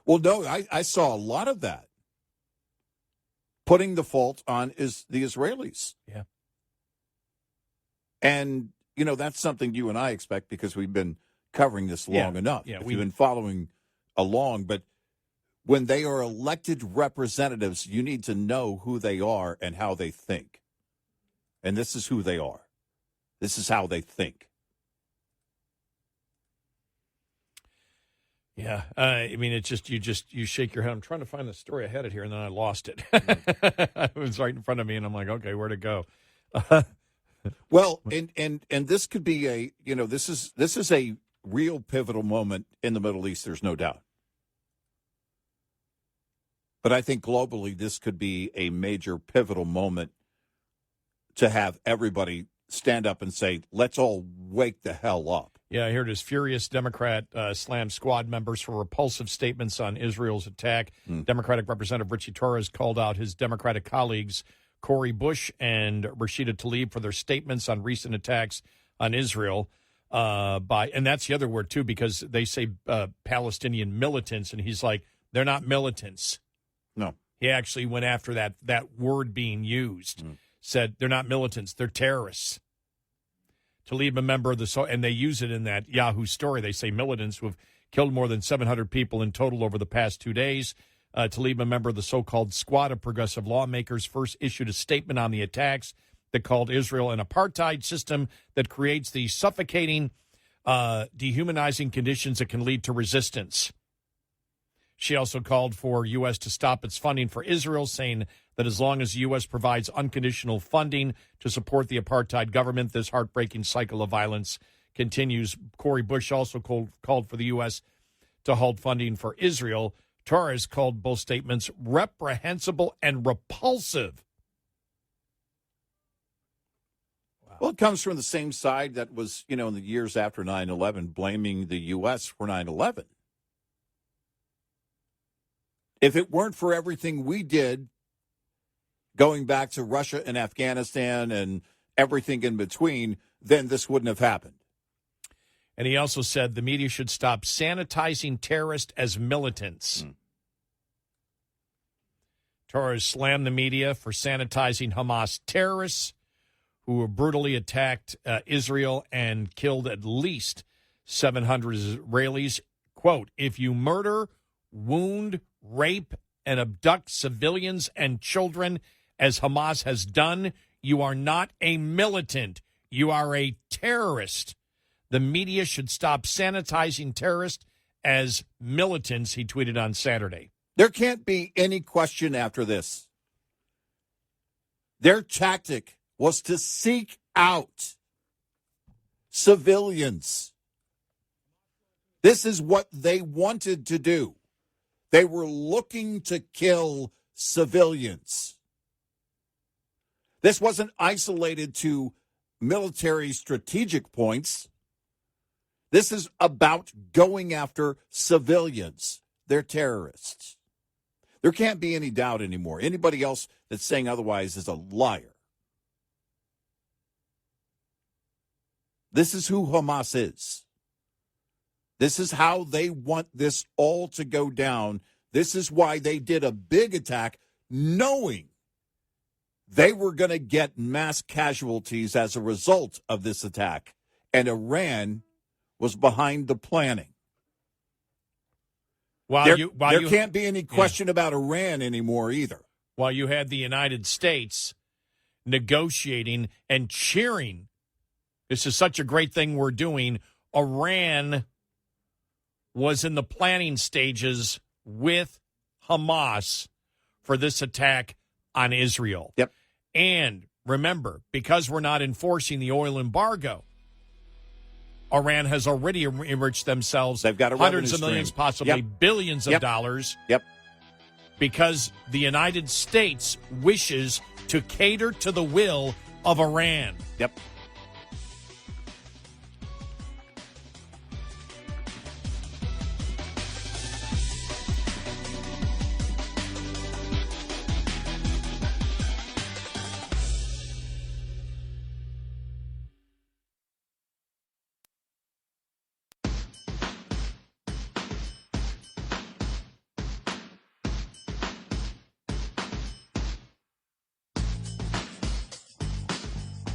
Well, no, I saw a lot of that. Putting the fault on the Israelis. Yeah. And, that's something you and I expect because we've been covering this long enough. Yeah, we've been following along. But when they are elected representatives, you need to know who they are and how they think. And this is who they are. This is how they think. Yeah, it's just you shake your head. I'm trying to find the story. I had it here, and then I lost it. It was right in front of me, and I'm like, okay, where'd it go? Well, and this could be this is a real pivotal moment in the Middle East. There's no doubt. But I think globally, this could be a major pivotal moment to have everybody stand up and say, let's all wake the hell up. Yeah, here it is. Furious Democrat slammed squad members for repulsive statements on Israel's attack. Democratic Representative Richie Torres called out his Democratic colleagues Cori Bush and Rashida Tlaib for their statements on recent attacks on Israel. And that's the other word, too, because they say Palestinian militants, and he's like, they're not militants. No. He actually went after that word being used, said they're not militants, they're terrorists. Tlaib, a member of and they use it in that Yahoo story. They say militants who have killed more than 700 people in total over the past 2 days. Tlaib, a member of the so-called Squad of Progressive Lawmakers, first issued a statement on the attacks that called Israel an apartheid system that creates the suffocating, dehumanizing conditions that can lead to resistance. She also called for U.S. to stop its funding for Israel, saying that as long as the U.S. provides unconditional funding to support the apartheid government, this heartbreaking cycle of violence continues. Cori Bush also called for the U.S. to halt funding for Israel. Torres called both statements reprehensible and repulsive. Wow. Well, it comes from the same side that was, in the years after 9/11, blaming the U.S. for 9/11. If it weren't for everything we did, going back to Russia and Afghanistan and everything in between, then this wouldn't have happened. And he also said the media should stop sanitizing terrorists as militants. Torres slammed the media for sanitizing Hamas terrorists who brutally attacked Israel and killed at least 700 Israelis. Quote, if you murder, wound, rape, and abduct civilians and children, as Hamas has done, you are not a militant. You are a terrorist. The media should stop sanitizing terrorists as militants, he tweeted on Saturday. There can't be any question after this. Their tactic was to seek out civilians. This is what they wanted to do. They were looking to kill civilians. This wasn't isolated to military strategic points. This is about going after civilians. They're terrorists. There can't be any doubt anymore. Anybody else that's saying otherwise is a liar. This is who Hamas is. This is how they want this all to go down. This is why they did a big attack, knowing they were going to get mass casualties as a result of this attack. And Iran was behind the planning. There can't be any question about Iran anymore either. While you had the United States negotiating and cheering, this is such a great thing we're doing, Iran was in the planning stages with Hamas for this attack on Israel. Yep. And remember, because we're not enforcing the oil embargo, Iran has already enriched themselves. They've got a hundreds of revenue millions, stream. possibly Yep. billions of Yep. dollars. Yep. Because the United States wishes to cater to the will of Iran. Yep.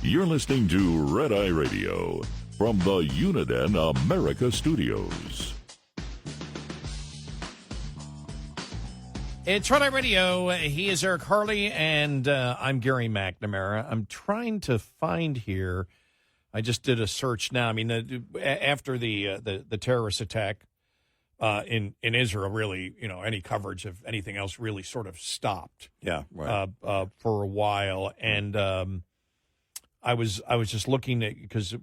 You're listening to Red Eye Radio from the Uniden America Studios. It's Red Eye Radio. He is Eric Harley, and I'm Gary McNamara. I'm trying to find here. I just did a search now. I mean, after the terrorist attack in Israel, really, any coverage of anything else really sort of stopped. Yeah, right. For a while, and I was just looking at, because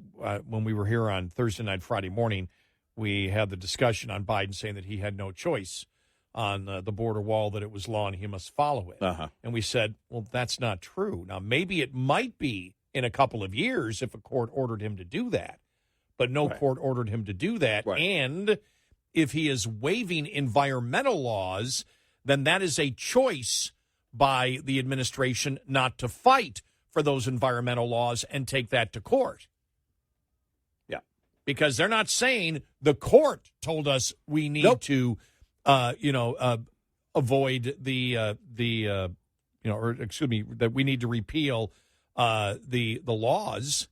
when we were here on Thursday night, Friday morning, we had the discussion on Biden saying that he had no choice on the border wall, that it was law and he must follow it. Uh-huh. And we said, well, that's not true. Now, maybe it might be in a couple of years if a court ordered him to do that, but no court ordered him to do that. Right. And if he is waiving environmental laws, then that is a choice by the administration not to fight for those environmental laws and take that to court. Yeah. Because they're not saying the court told us we need to, avoid that we need to repeal the laws,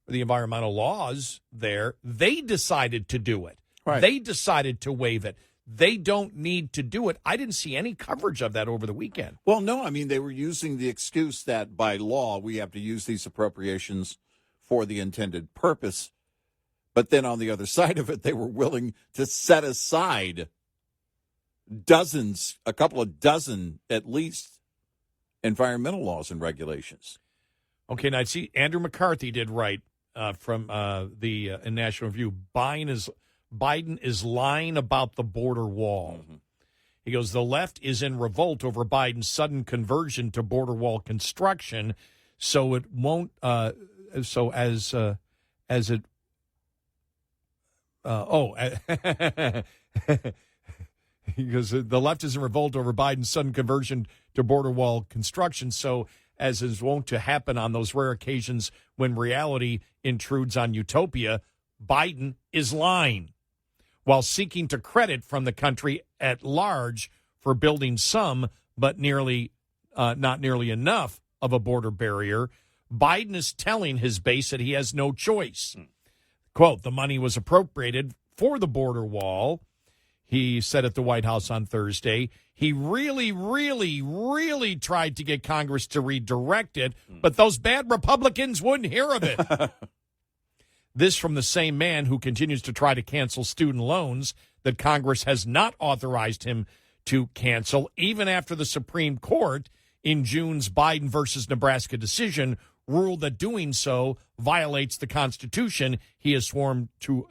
the environmental laws there. They decided to do it. Right. They decided to waive it. They don't need to do it. I didn't see any coverage of that over the weekend. Well, no, I mean, they were using the excuse that by law we have to use these appropriations for the intended purpose. But then on the other side of it, they were willing to set aside a couple of dozen at least, environmental laws and regulations. Okay, now I see Andrew McCarthy did write from the National Review. Biden is lying about the border wall. Mm-hmm. He goes, the left is in revolt over Biden's sudden conversion to border wall construction, so it won't. He goes, the left is in revolt over Biden's sudden conversion to border wall construction, so as is wont to happen on those rare occasions when reality intrudes on utopia, Biden is lying, while seeking to credit from the country at large for building some, but not nearly enough of a border barrier. Biden is telling his base that he has no choice. Quote, the money was appropriated for the border wall, he said at the White House on Thursday. He really, really, really tried to get Congress to redirect it, but those bad Republicans wouldn't hear of it. This from the same man who continues to try to cancel student loans that Congress has not authorized him to cancel, even after the Supreme Court in June's Biden versus Nebraska decision ruled that doing so violates the Constitution he has sworn to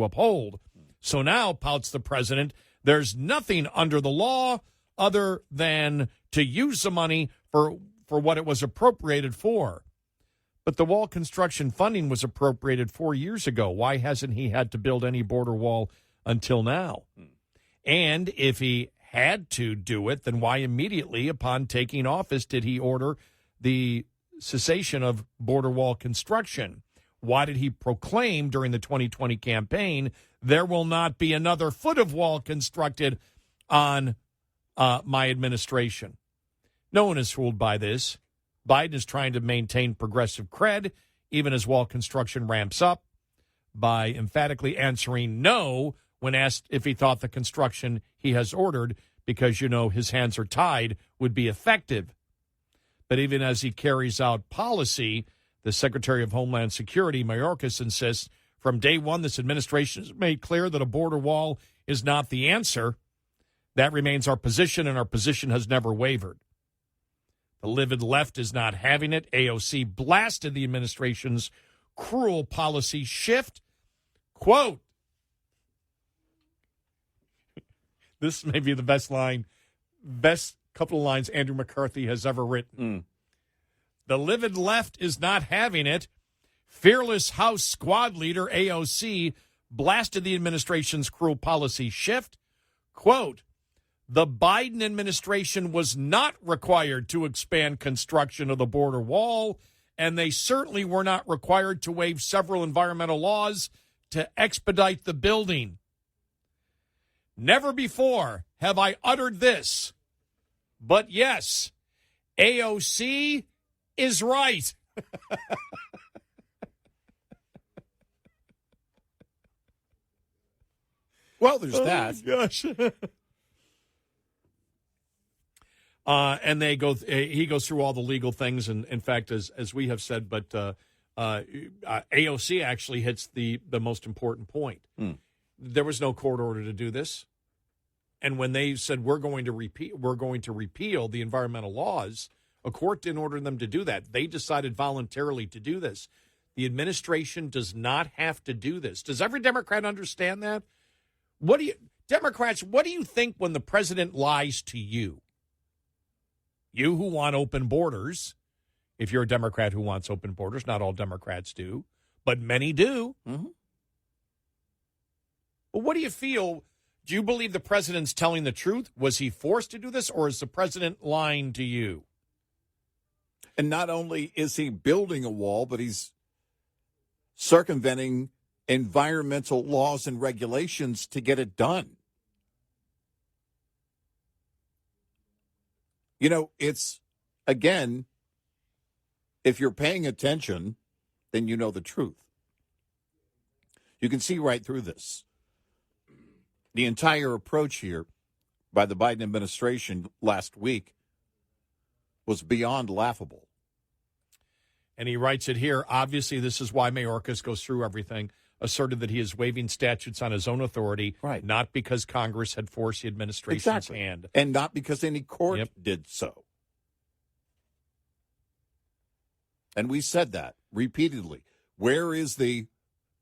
uphold. So now, pouts the president, there's nothing under the law other than to use the money for what it was appropriated for. But the wall construction funding was appropriated 4 years ago. Why hasn't he had to build any border wall until now? And if he had to do it, then why immediately upon taking office did he order the cessation of border wall construction? Why did he proclaim during the 2020 campaign, there will not be another foot of wall constructed on my administration? No one is fooled by this. Biden is trying to maintain progressive cred, even as wall construction ramps up, by emphatically answering no when asked if he thought the construction he has ordered, because, his hands are tied, would be effective. But even as he carries out policy, the Secretary of Homeland Security, Mayorkas, insists from day one this administration has made clear that a border wall is not the answer. That remains our position, and our position has never wavered. The livid left is not having it. AOC blasted the administration's cruel policy shift. Quote, this may be the best couple of lines Andrew McCarthy has ever written. The livid left is not having it. Fearless House Squad Leader AOC blasted the administration's cruel policy shift. Quote, the Biden administration was not required to expand construction of the border wall, and they certainly were not required to waive several environmental laws to expedite the building. Never before have I uttered this, but yes, AOC is right. Well, there's that. Gosh. And he goes through all the legal things, and in fact, as we have said, but AOC actually hits the most important point. There was no court order to do this, and when they said we're going to repeal the environmental laws, a court didn't order them to do that. They decided voluntarily to do this. The administration does not have to do this. Does every Democrat understand that? Democrats, what do you think when the president lies to you? You who want open borders, if you're a Democrat who wants open borders, not all Democrats do, but many do. Mm-hmm. Well, what do you feel? Do you believe the president's telling the truth? Was he forced to do this, or is the president lying to you? And not only is he building a wall, but he's circumventing environmental laws and regulations to get it done. It's, again, if you're paying attention, then you know the truth. You can see right through this. The entire approach here by the Biden administration last week was beyond laughable. And he writes it here. Obviously, this is why Mayorkas goes through everything, asserted that he is waiving statutes on his own authority, right, not because Congress had forced the administration's hand. And not because any court did so. And we said that repeatedly. Where is the...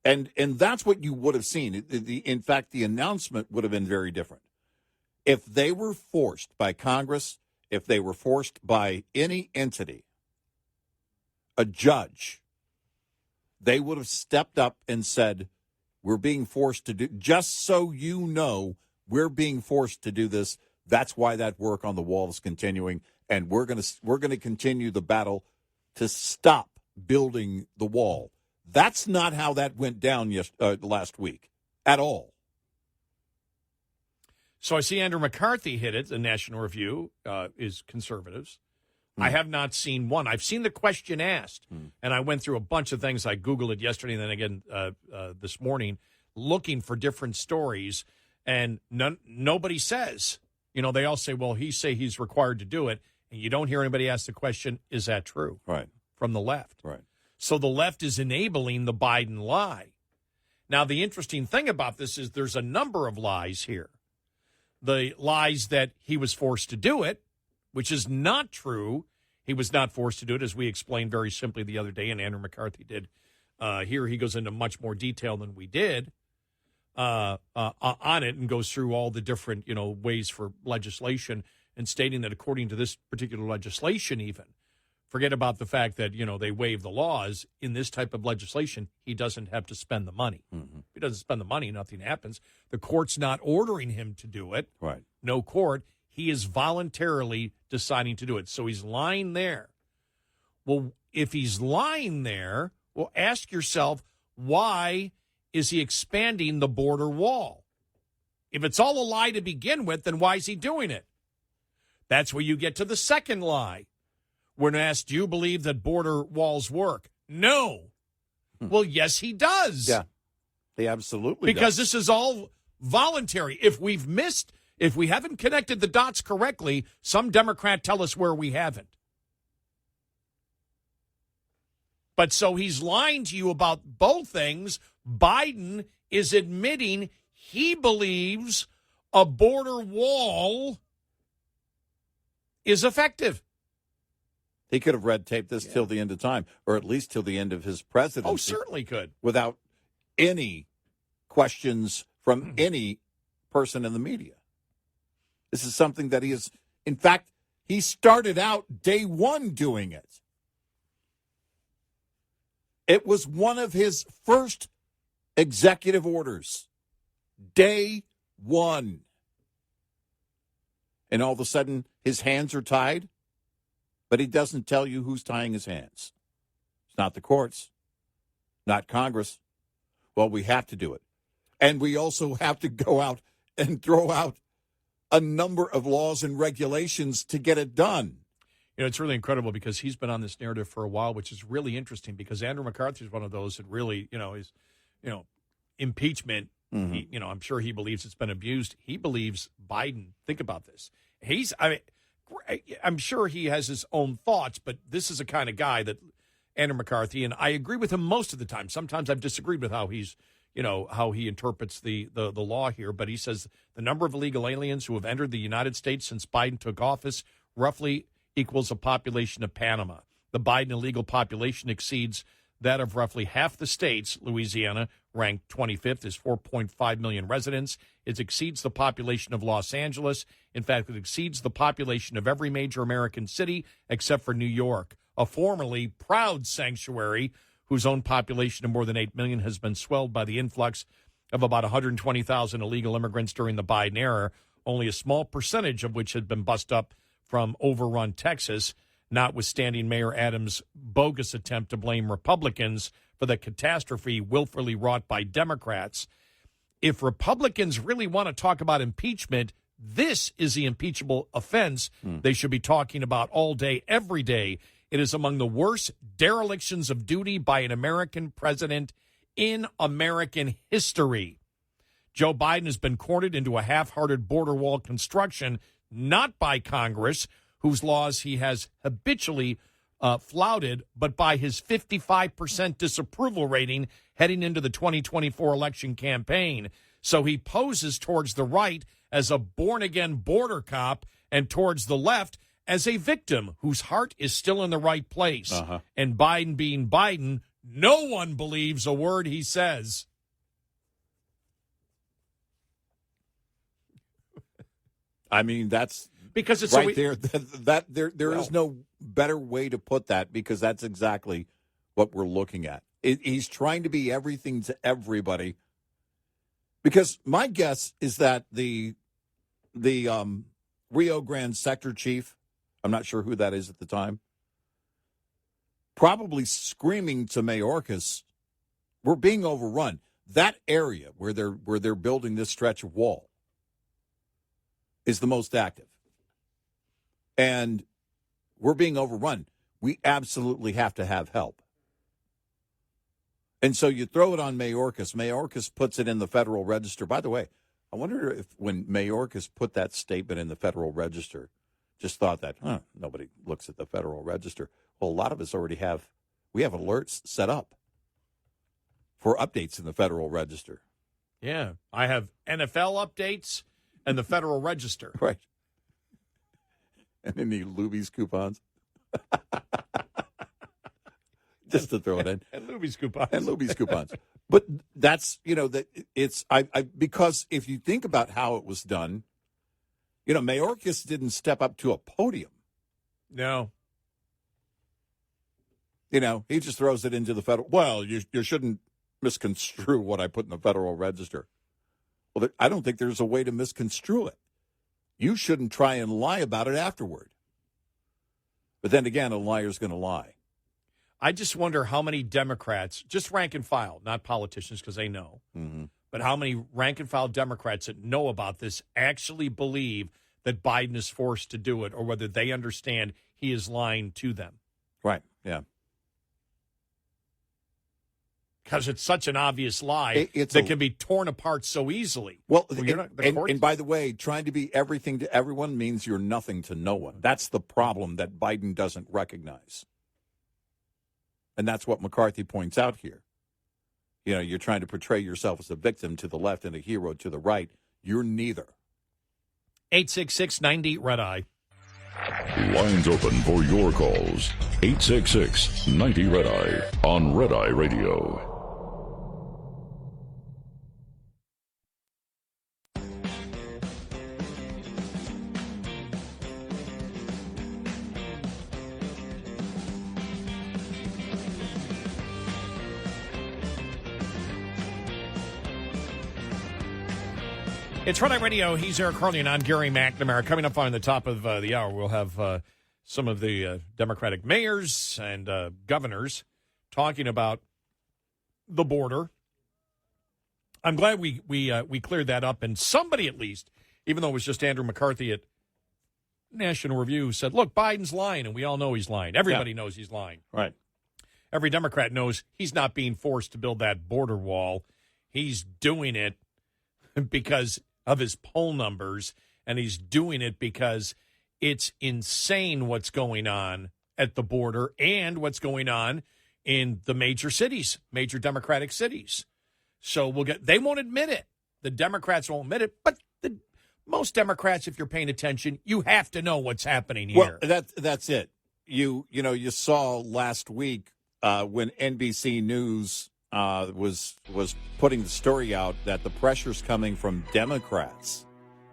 And that's what you would have seen. In fact, the announcement would have been very different. If they were forced by Congress, if they were forced by any entity, a judge, they would have stepped up and said, we're being forced to do, just so you know, we're being forced to do this. That's why that work on the wall is continuing, and we're going to continue the battle to stop building the wall. That's not how that went down last week at all. So I see Andrew McCarthy hit it. The National Review is conservatives. I have not seen one. I've seen the question asked, and I went through a bunch of things. I Googled it yesterday and then again this morning, looking for different stories, and nobody says. They all say, well, he's required to do it, and you don't hear anybody ask the question, is that true? Right. From the left. Right. So the left is enabling the Biden lie. Now, the interesting thing about this is there's a number of lies here. The lies that he was forced to do it, which is not true. He was not forced to do it, as we explained very simply the other day, and Andrew McCarthy did. Here he goes into much more detail than we did on it, and goes through all the different ways for legislation, and stating that according to this particular legislation even, forget about the fact that, they waive the laws. In this type of legislation, he doesn't have to spend the money. Mm-hmm. If he doesn't spend the money, nothing happens. The court's not ordering him to do it. Right. No court. He is voluntarily deciding to do it. So he's lying there. Well, if he's lying there, well, ask yourself, why is he expanding the border wall? If it's all a lie to begin with, then why is he doing it? That's where you get to the second lie. When asked, do you believe that border walls work? No. Well, yes, he does. Yeah, he absolutely because does. This is all voluntary. If we haven't connected the dots correctly, some Democrat tell us where we haven't. But so he's lying to you about both things. Biden is admitting he believes a border wall is effective. He could have red taped this till the end of time, or at least till the end of his presidency. Oh, certainly could. Without any questions from any person in the media. This is something that he is, in fact, he started out day one doing it. It was one of his first executive orders. Day one. And all of a sudden, his hands are tied, but he doesn't tell you who's tying his hands. It's not the courts, not Congress. Well, we have to do it. And we also have to go out and throw out a number of laws and regulations to get it done. You know, it's really incredible because he's been on this narrative for a while, which is really interesting because Andrew McCarthy is one of those that really, is, impeachment. Mm-hmm. I'm sure he believes it's been abused. He believes Biden. Think about this. I'm sure he has his own thoughts, but this is the kind of guy that Andrew McCarthy, and I agree with him most of the time. Sometimes I've disagreed with how he's, how he interprets the law here, but he says the number of illegal aliens who have entered the United States since Biden took office roughly equals the population of Panama. The Biden illegal population exceeds that of roughly half the states. Louisiana, ranked 25th, is 4.5 million residents. It exceeds the population of Los Angeles. In fact, it exceeds the population of every major American city except for New York, a formerly proud sanctuary whose own population of more than 8 million has been swelled by the influx of about 120,000 illegal immigrants during the Biden era, only a small percentage of which had been bussed up from overrun Texas, notwithstanding Mayor Adams' bogus attempt to blame Republicans for the catastrophe willfully wrought by Democrats. If Republicans really want to talk about impeachment, this is the impeachable offense they should be talking about all day, every day. It is among the worst derelictions of duty by an American president in American history. Joe Biden has been courted into a half-hearted border wall construction, not by Congress, whose laws he has habitually flouted, but by his 55% disapproval rating heading into the 2024 election campaign. So he poses towards the right as a born-again border cop and towards the left as a victim whose heart is still in the right place. And Biden being Biden, no one believes a word he says. I mean, that's because it's right there. There is no better way to put that because that's exactly what we're looking at. He's trying to be everything to everybody. Because my guess is that the Rio Grande sector chief, I'm not sure who that is at the time, probably screaming to Mayorkas, "We're being overrun." That area where they're building this stretch of wall is the most active. And we're being overrun. We absolutely have to have help. And so you throw it on Mayorkas. Mayorkas puts it in the Federal Register. By the way, I wonder if when Mayorkas put that statement in the Federal Register, just thought that, nobody looks at the Federal Register. Well, a lot of us already have alerts set up for updates in the Federal Register. Yeah, I have NFL updates and the Federal Register. Right. And any Luby's coupons. Just to throw it in. And Luby's coupons. And Luby's coupons. But that's, that it's, because if you think about how it was done, Mayorkas didn't step up to a podium. No. He just throws it into the Federal. Well, you shouldn't misconstrue what I put in the Federal Register. Well, I don't think there's a way to misconstrue it. You shouldn't try and lie about it afterward. But then again, a liar's going to lie. I just wonder how many Democrats, just rank and file, not politicians because they know, but how many rank and file Democrats that know about this actually believe that Biden is forced to do it or whether they understand he is lying to them. Right, yeah. because it's such an obvious lie that can be torn apart so easily. Well, and by the way, trying to be everything to everyone means you're nothing to no one. That's the problem that Biden doesn't recognize. And that's what McCarthy points out here. You know, you're trying to portray yourself as a victim to the left and a hero to the right. You're neither. 866-90-RED-EYE. Lines open for your calls. 866-90-RED-EYE on Red Eye Radio. It's Red Eye Radio. He's Eric Harley, and I'm Gary McNamara. Coming up on the top of the hour, we'll have some of the Democratic mayors and governors talking about the border. I'm glad we cleared that up, and somebody at least, even though it was just Andrew McCarthy at National Review, said, look, Biden's lying, and we all know he's lying. Everybody knows he's lying. Right. Every Democrat knows he's not being forced to build that border wall. He's doing it because of his poll numbers, and he's doing it because it's insane what's going on at the border and what's going on in the major cities, major Democratic cities. So they won't admit it. The Democrats won't admit it, but most Democrats, if you're paying attention, you have to know what's happening here. Well, that's it. You saw last week when NBC News was putting the story out that the pressure's coming from Democrats,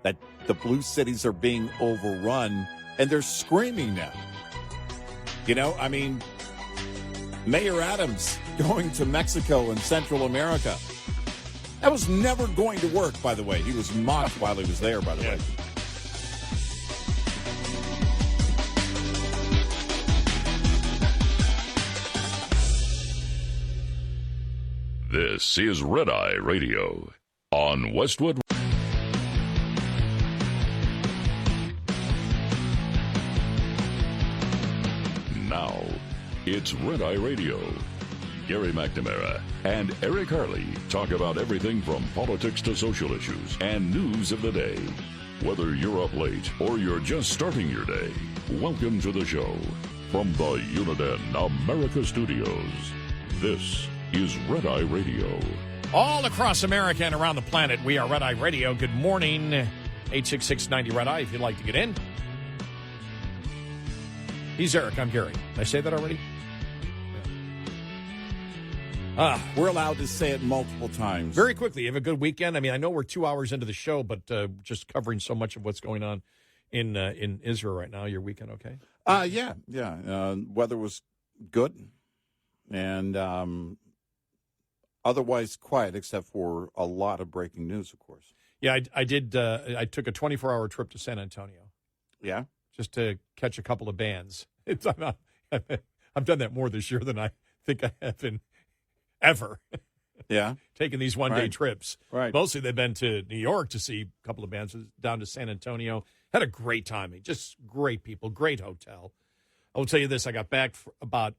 that the blue cities are being overrun, and they're screaming now. You know, I mean, Mayor Adams going to Mexico and Central America. That was never going to work, by the way. He was mocked while he was there, by the way. This is Red Eye Radio on Westwood. Now, it's Red Eye Radio. Gary McNamara and Eric Harley talk about everything from politics to social issues and news of the day. Whether you're up late or you're just starting your day, welcome to the show. From the Uniden America Studios, this is Red Eye Radio. All across America and around the planet, we are Red Eye Radio. Good morning. 866-90-RED-EYE if you'd like to get in. He's Eric. I'm Gary. Did I say that already? We're allowed to say it multiple times. Very quickly, you have a good weekend. I mean, I know we're 2 hours into the show, but just covering so much of what's going on in Israel right now. Your weekend okay? Yeah. Weather was good. And otherwise quiet, except for a lot of breaking news, of course. Yeah, I did. I took a 24-hour trip to San Antonio. Yeah? Just to catch a couple of bands. I've done that more this year than I think I have been ever. Yeah. Taking these one-day trips. Right. Mostly they've been to New York to see a couple of bands, down to San Antonio. Had a great time. Just great people, great hotel. I will tell you this. I got back for about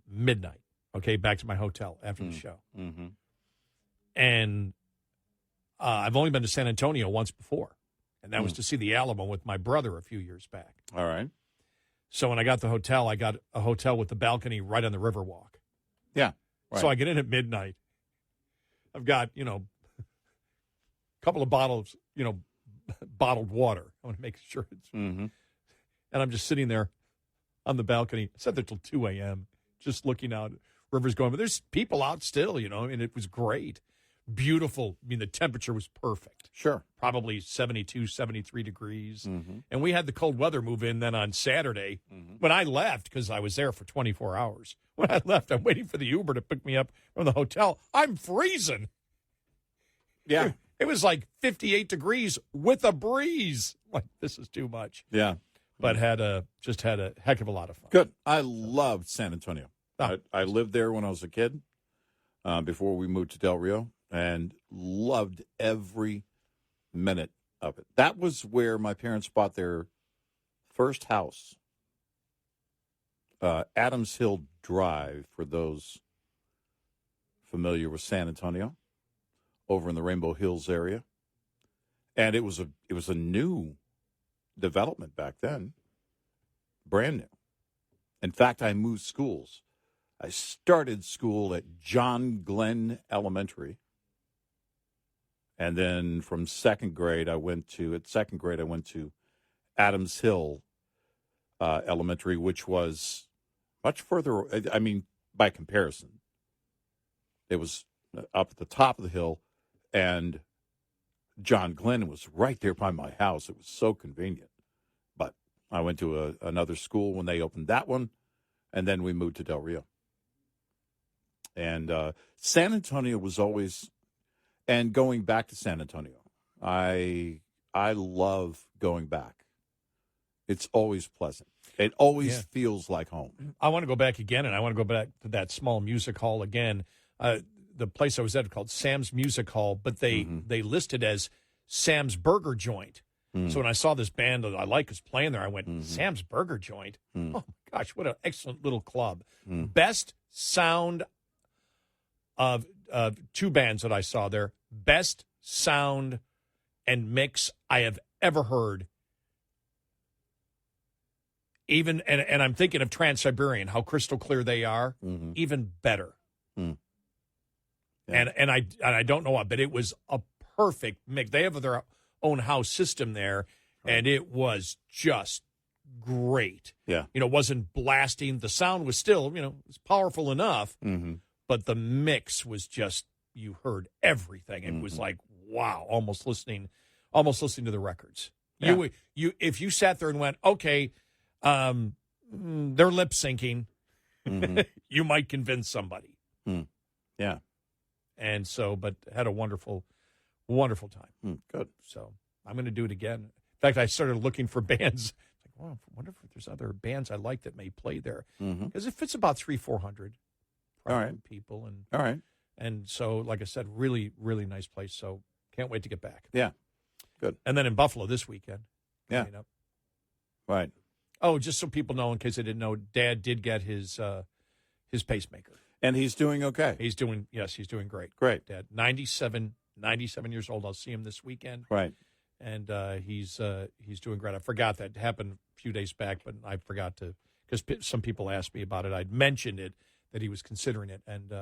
midnight, back to my hotel after the show. Mm-hmm. And I've only been to San Antonio once before, and that was to see the Alamo with my brother a few years back. All right. So when I got the hotel, I got a hotel with the balcony right on the Riverwalk. Yeah. Right. So I get in at midnight. I've got, a couple of bottles, bottled water. I want to make sure it's... Mm-hmm. And I'm just sitting there on the balcony. I sat there till 2 a.m., just looking out. River's going, but there's people out still, and it was great. Beautiful. I mean, the temperature was perfect. Sure. Probably 72, 73 degrees. Mm-hmm. And we had the cold weather move in then on Saturday. Mm-hmm. When When I left, because I was there for 24 hours, when I left, I'm waiting for the Uber to pick me up from the hotel. I'm freezing. Yeah. It was like 58 degrees with a breeze. Like, this is too much. Yeah. But just had a heck of a lot of fun. Good. I loved San Antonio. Oh. I lived there when I was a kid, before we moved to Del Rio, and loved every minute of it. That was where my parents bought their first house. Adams Hill Drive, for those familiar with San Antonio, over in the Rainbow Hills area. And it was a new development back then, brand new. In fact, I moved schools. I started school at John Glenn Elementary. And then from second grade, I went to Adams Hill Elementary, which was much further, I mean, by comparison. It was up at the top of the hill, and John Glenn was right there by my house. It was so convenient. But I went to another school when they opened that one, and then we moved to Del Rio. And San Antonio was always, and going back to San Antonio, I love going back. It's always pleasant. It always feels like home. I want to go back again, and I want to go back to that small music hall again. The place I was at called Sam's Music Hall, but they listed as Sam's Burger Joint. So when I saw this band that I like was playing there, I went, Sam's Burger Joint? Oh, my gosh, what an excellent little club. Best sound of two bands that I saw there. Best sound and mix I have ever heard. Even and I'm thinking of Trans-Siberian, how crystal clear they are. Even better. Yeah. And I don't know what, but it was a perfect mix. They have their own house system there, and it was just great. Yeah. You know, it wasn't blasting. The sound was still, it was powerful enough, but the mix was just, you heard everything. It was like, wow, almost listening to the records. Yeah. If you sat there and went, okay, they're lip syncing, you might convince somebody. Yeah. And so, but had a wonderful, wonderful time. Good. So I'm going to do it again. In fact, I started looking for bands. Like, well, I wonder if there's other bands I like that may play there. Because it fits about 300-400 people. And all right. And so, like I said, really, really nice place. So can't wait to get back. Yeah. Good. And then in Buffalo this weekend. Yeah. Up. Right. Oh, just so people know, in case they didn't know, Dad did get his pacemaker. And he's doing okay. He's doing great. Great. Dad, 97 years old. I'll see him this weekend. Right. And he's doing great. I forgot that happened a few days back, but I forgot to, because some people asked me about it. I'd mentioned it, that he was considering it, and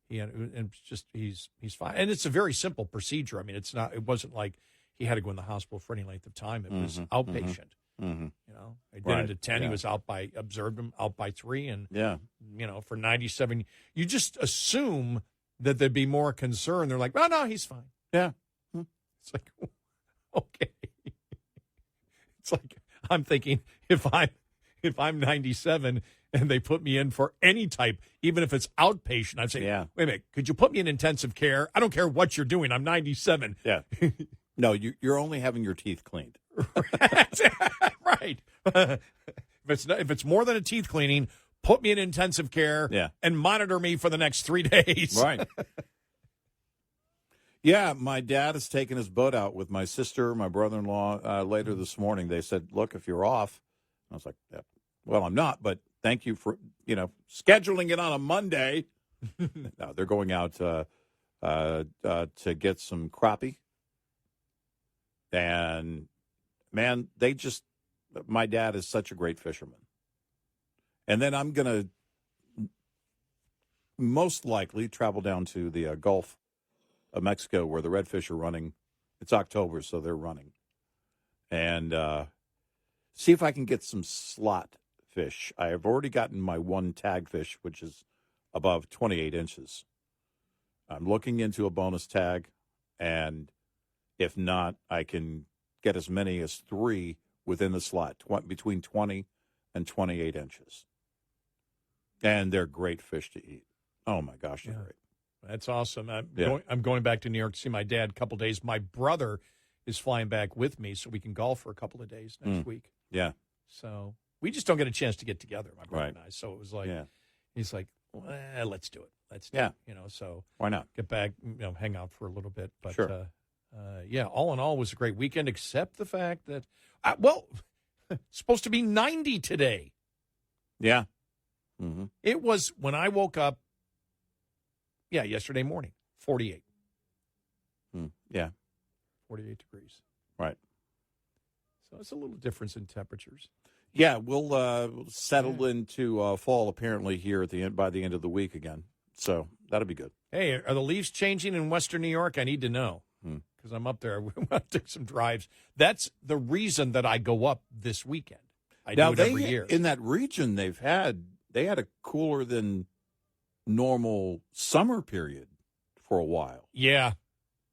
he's fine. And it's a very simple procedure. I mean, it wasn't like he had to go in the hospital for any length of time. It was outpatient. I did it at 10. He was observed him out by 3. And, for 97, you just assume that there'd be more concern. They're like, oh, no, he's fine. Yeah. It's like, okay. It's like, I'm thinking if I'm 97 and they put me in for any type, even if it's outpatient, I'd say, wait a minute, could you put me in intensive care? I don't care what you're doing. I'm 97. Yeah. No, you're only having your teeth cleaned. Right. If it's more than a teeth cleaning, put me in intensive care and monitor me for the next 3 days. Right. Yeah, my dad has taken his boat out with my sister, my brother-in-law, later this morning. They said, look, if you're off. I was like, well, I'm not, but thank you for, scheduling it on a Monday. No, they're going out to get some crappie. And, man, my dad is such a great fisherman. And then I'm going to most likely travel down to the Gulf of Mexico where the redfish are running. It's October, so they're running. And see if I can get some slot fish. I have already gotten my one tag fish, which is above 28 inches. I'm looking into a bonus tag, and if not, I can get as many as 3 within the slot, between 20 and 28 inches. And they're great fish to eat. Oh, my gosh, they're great. That's awesome. I'm going back to New York to see my dad a couple of days. My brother is flying back with me so we can golf for a couple of days next week. Yeah. So we just don't get a chance to get together, my brother and I. So it was like, he's like, well, let's do it. Let's do it. So why not? Get back, hang out for a little bit. But, sure. All in all, it was a great weekend, except the fact that, it's supposed to be 90 today. Yeah. It was, when I woke up Yeah, yesterday morning, 48. Yeah, 48 degrees. right. So it's a little difference in temperatures. Yeah, we'll settle into fall apparently here at the end by the end of the week again. So that'll be good. Hey, are the leaves changing in Western New York? I need to know because I'm up there. We want to take some drives. That's the reason that I go up this weekend. I do it every year. In that region, they had a cooler than normal summer period for a while. Yeah,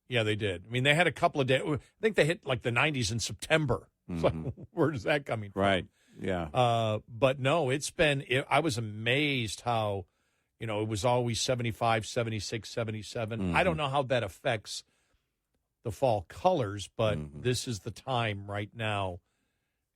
they did. I mean, they had a couple of days. I think they hit like the 90s in September. It's like, where is that coming from? Right. Yeah. But no, I was amazed how, it was always 75, 76, 77. I don't know how that affects the fall colors, but this is the time right now,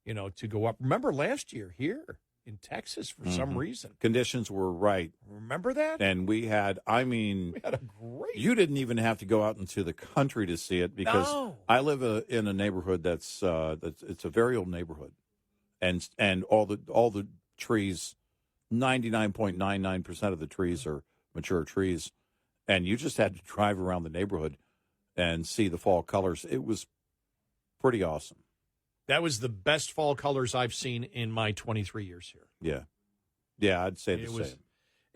to go up. Remember last year here in Texas for some reason. Conditions were right. Remember that? And we had a great. You didn't even have to go out into the country to see it because I live in a neighborhood that's it's a very old neighborhood, and all the trees, 99.99% of the trees are mature trees, and you just had to drive around the neighborhood and see the fall colors. It was pretty awesome. That was the best fall colors I've seen in my 23 years here. Yeah, I'd say the same.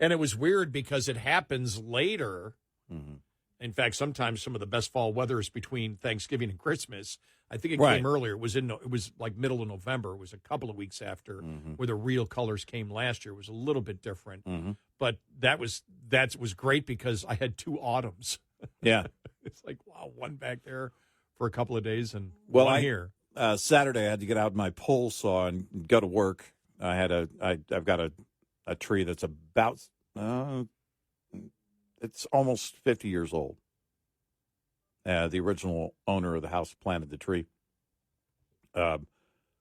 And it was weird because it happens later. In fact, sometimes some of the best fall weather is between Thanksgiving and Christmas. I think it came earlier. It was like middle of November. It was a couple of weeks after where the real colors came last year. It was a little bit different. But that was great because I had two autumns. Yeah. It's like, wow, one back there for a couple of days and one here. Saturday, I had to get out my pole saw and go to work. I've got a tree that's about it's almost 50 years old. The original owner of the house planted the tree.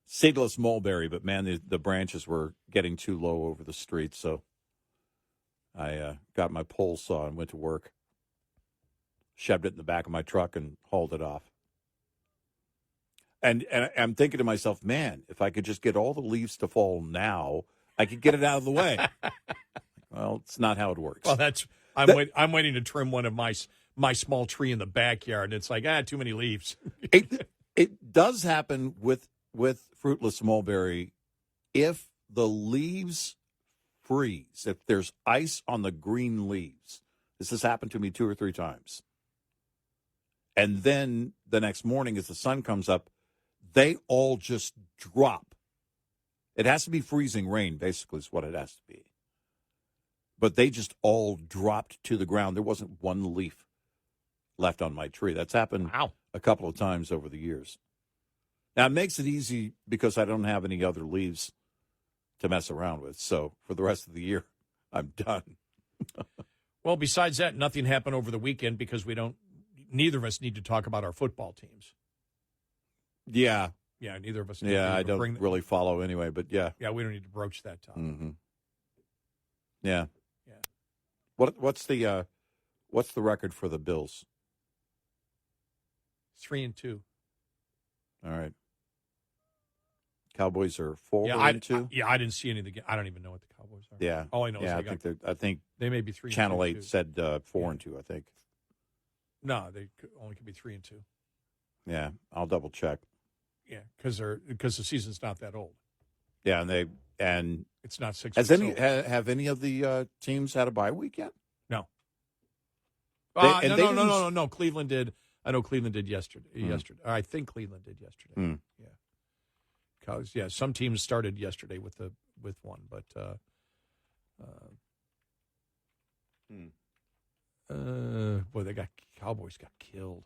Seedless mulberry, but man, the branches were getting too low over the street, so I got my pole saw and went to work. Shoved it in the back of my truck and hauled it off. And I'm thinking to myself, man, if I could just get all the leaves to fall now, I could get it out of the way. Well, it's not how it works. Well, I'm waiting to trim one of my small tree in the backyard, and it's like, too many leaves. It does happen with fruitless mulberry if the leaves freeze, if there's ice on the green leaves. This has happened to me 2 or 3 times. And then the next morning as the sun comes up, they all just drop. It has to be freezing rain, basically, is what it has to be. But they just all dropped to the ground. There wasn't one leaf left on my tree. That's happened a couple of times over the years. Now, it makes it easy because I don't have any other leaves to mess around with. So for the rest of the year, I'm done. Well, besides that, nothing happened over the weekend because neither of us need to talk about our football teams. Yeah. Yeah, neither of us. I don't really follow anyway, but yeah. Yeah, we don't need to broach that topic. Yeah. What's the record for the Bills? 3-2. All right. Cowboys are 4-2. Yeah, I didn't see any of the game. I don't even know what the Cowboys are. Yeah. All I know is I think they may be 3-2. Channel 8 said 4-2, I think. No, they only could be 3-2. Yeah, I'll double check. Yeah, because the season's not that old. Yeah, and it's not 6 weeks old. Have any of the teams had a bye week yet? No. No. Cleveland did. I know Cleveland did yesterday. I think Cleveland did yesterday. Yeah. Because some teams started yesterday with one, but boy, Cowboys got killed.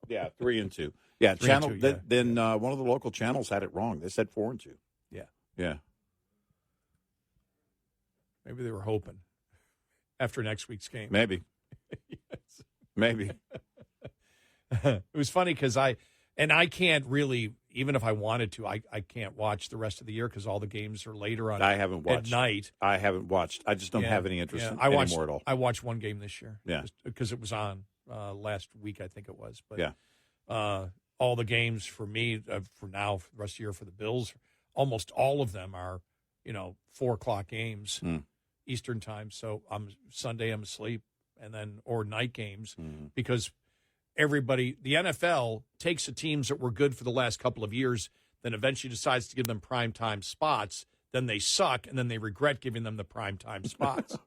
Yeah, 3-2. Yeah, 3-2, Then one of the local channels had it wrong. They said 4-2. Yeah. Maybe they were hoping after next week's game. Maybe. Yes. Maybe. It was funny because I can't really, even if I wanted to, I can't watch the rest of the year because all the games are later on. I haven't watched at night. I haven't watched. I just don't have any interest in anymore at all. I watched one game this year. Yeah, because it was on last week, I think it was. But yeah, all the games for me for now, for the rest of the year for the Bills, almost all of them are 4:00 games Eastern time. So Sunday I'm asleep. and then or night games because everybody, the NFL takes the teams that were good for the last couple of years, then eventually decides to give them primetime spots. Then they suck, and then they regret giving them the primetime spots.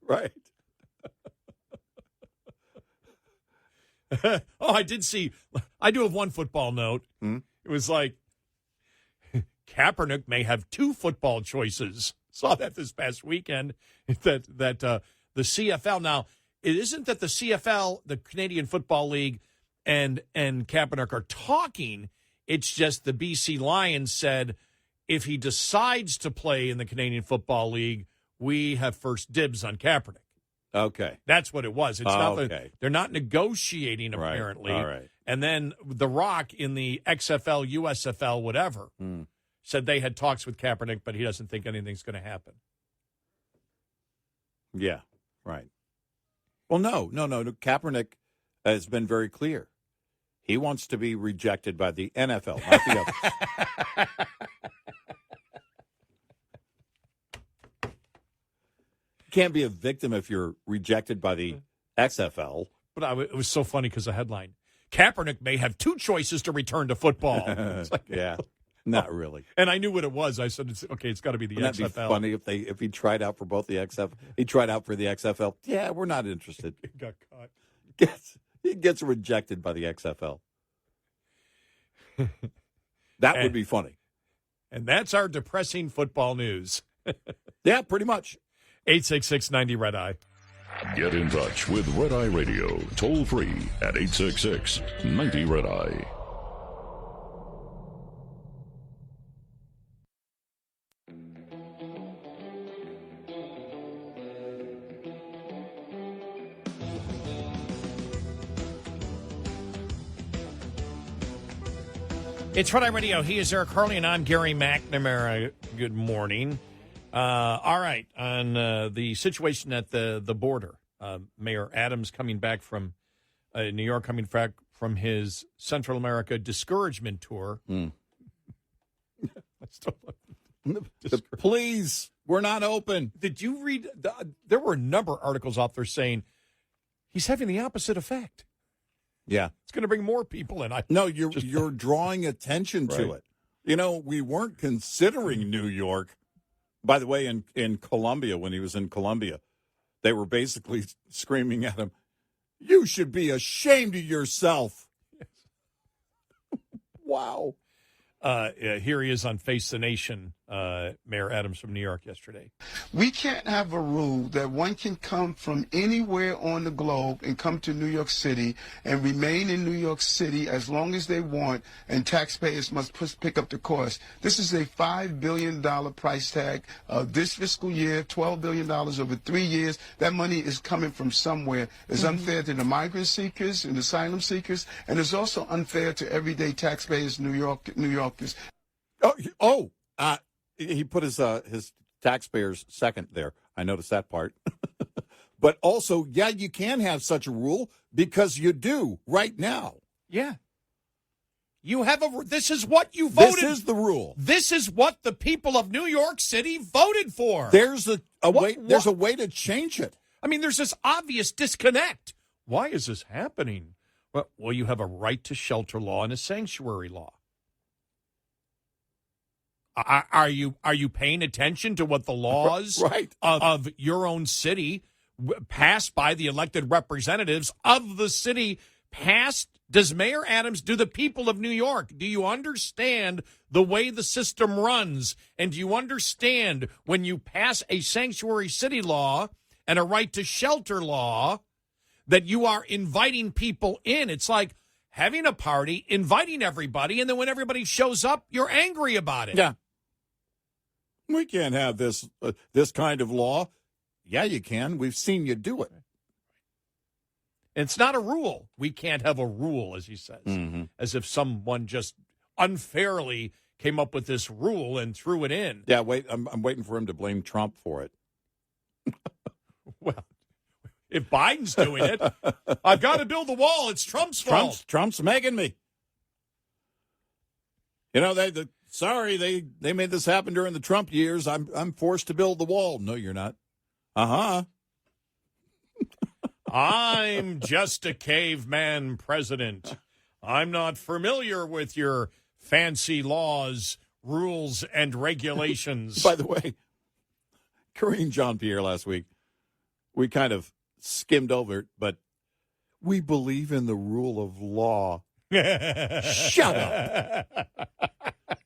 Right. Oh, I did see. I do have one football note. It was like Kaepernick may have two football choices. Saw that this past weekend. That the CFL now. It isn't that the CFL, the Canadian Football League, and Kaepernick are talking. It's just the BC Lions said if he decides to play in the Canadian Football League, we have first dibs on Kaepernick. Okay. That's what it was. It's not okay. They're not negotiating, apparently. All right. And then The Rock in the XFL, USFL, whatever, said they had talks with Kaepernick, but he doesn't think anything's going to happen. Yeah, right. Well, no. Kaepernick has been very clear. He wants to be rejected by the NFL, not the others. Can't be a victim if you're rejected by the XFL. But it was so funny because the headline, Kaepernick may have two choices to return to football. It's like, yeah, not really. And I knew what it was. I said, it's got to be the Wouldn't XFL. that be funny if he tried out for both the XFL? He tried out for the XFL. Yeah, we're not interested. He got caught. He gets rejected by the XFL. That would be funny. And that's our depressing football news. Yeah, pretty much. 866-90-RED-EYE. Get in touch with Red Eye Radio, toll free at 866-90-RED-EYE. It's Red Eye Radio. He is Eric Harley, and I'm Gary McNamara. Good morning. All right, on the situation at the border, Mayor Adams coming back from New York, coming back from his Central America discouragement tour. Please, we're not open. Did you read? There were a number of articles out there saying he's having the opposite effect. Yeah, it's going to bring more people in. You're drawing attention to it. You know, we weren't considering New York. By the way, in Colombia, when he was in Colombia, they were basically screaming at him, "You should be ashamed of yourself." Wow. Here he is on Face the Nation, Mayor Adams from New York yesterday. We can't have a rule that one can come from anywhere on the globe and come to New York City and remain in New York City as long as they want, and taxpayers must pick up the cost. This is a $5 billion price tag. This fiscal year, $12 billion over 3 years. That money is coming from somewhere. It's unfair to the migrant seekers and asylum seekers, and it's also unfair to everyday taxpayers, New Yorkers. He put his taxpayers second there. I noticed that part. But also, yeah, you can have such a rule because you do right now. Yeah. You have this is what you voted. This is the rule. This is what the people of New York City voted for. There's a way. There's a way to change it. I mean, there's this obvious disconnect. Why is this happening? Well, you have a right to shelter law and a sanctuary law. Are you paying attention to what the laws of your own city passed by the elected representatives of the city passed? Does Mayor Adams, do the people of New York, do you understand the way the system runs? And do you understand when you pass a sanctuary city law and a right to shelter law that you are inviting people in? It's like having a party, inviting everybody, and then when everybody shows up, you're angry about it. Yeah. We can't have this kind of law. Yeah, you can. We've seen you do it. It's not a rule. We can't have a rule, as he says, as if someone just unfairly came up with this rule and threw it in. Yeah, wait. I'm waiting for him to blame Trump for it. Well, if Biden's doing it, I've got to build the wall. It's Trump's fault. Trump's making me. You know, they made this happen during the Trump years. I'm forced to build the wall. No, you're not. I'm just a caveman president. I'm not familiar with your fancy laws, rules, and regulations. By the way, Karine Jean-Pierre last week, we kind of skimmed over it, but we believe in the rule of law. Shut up.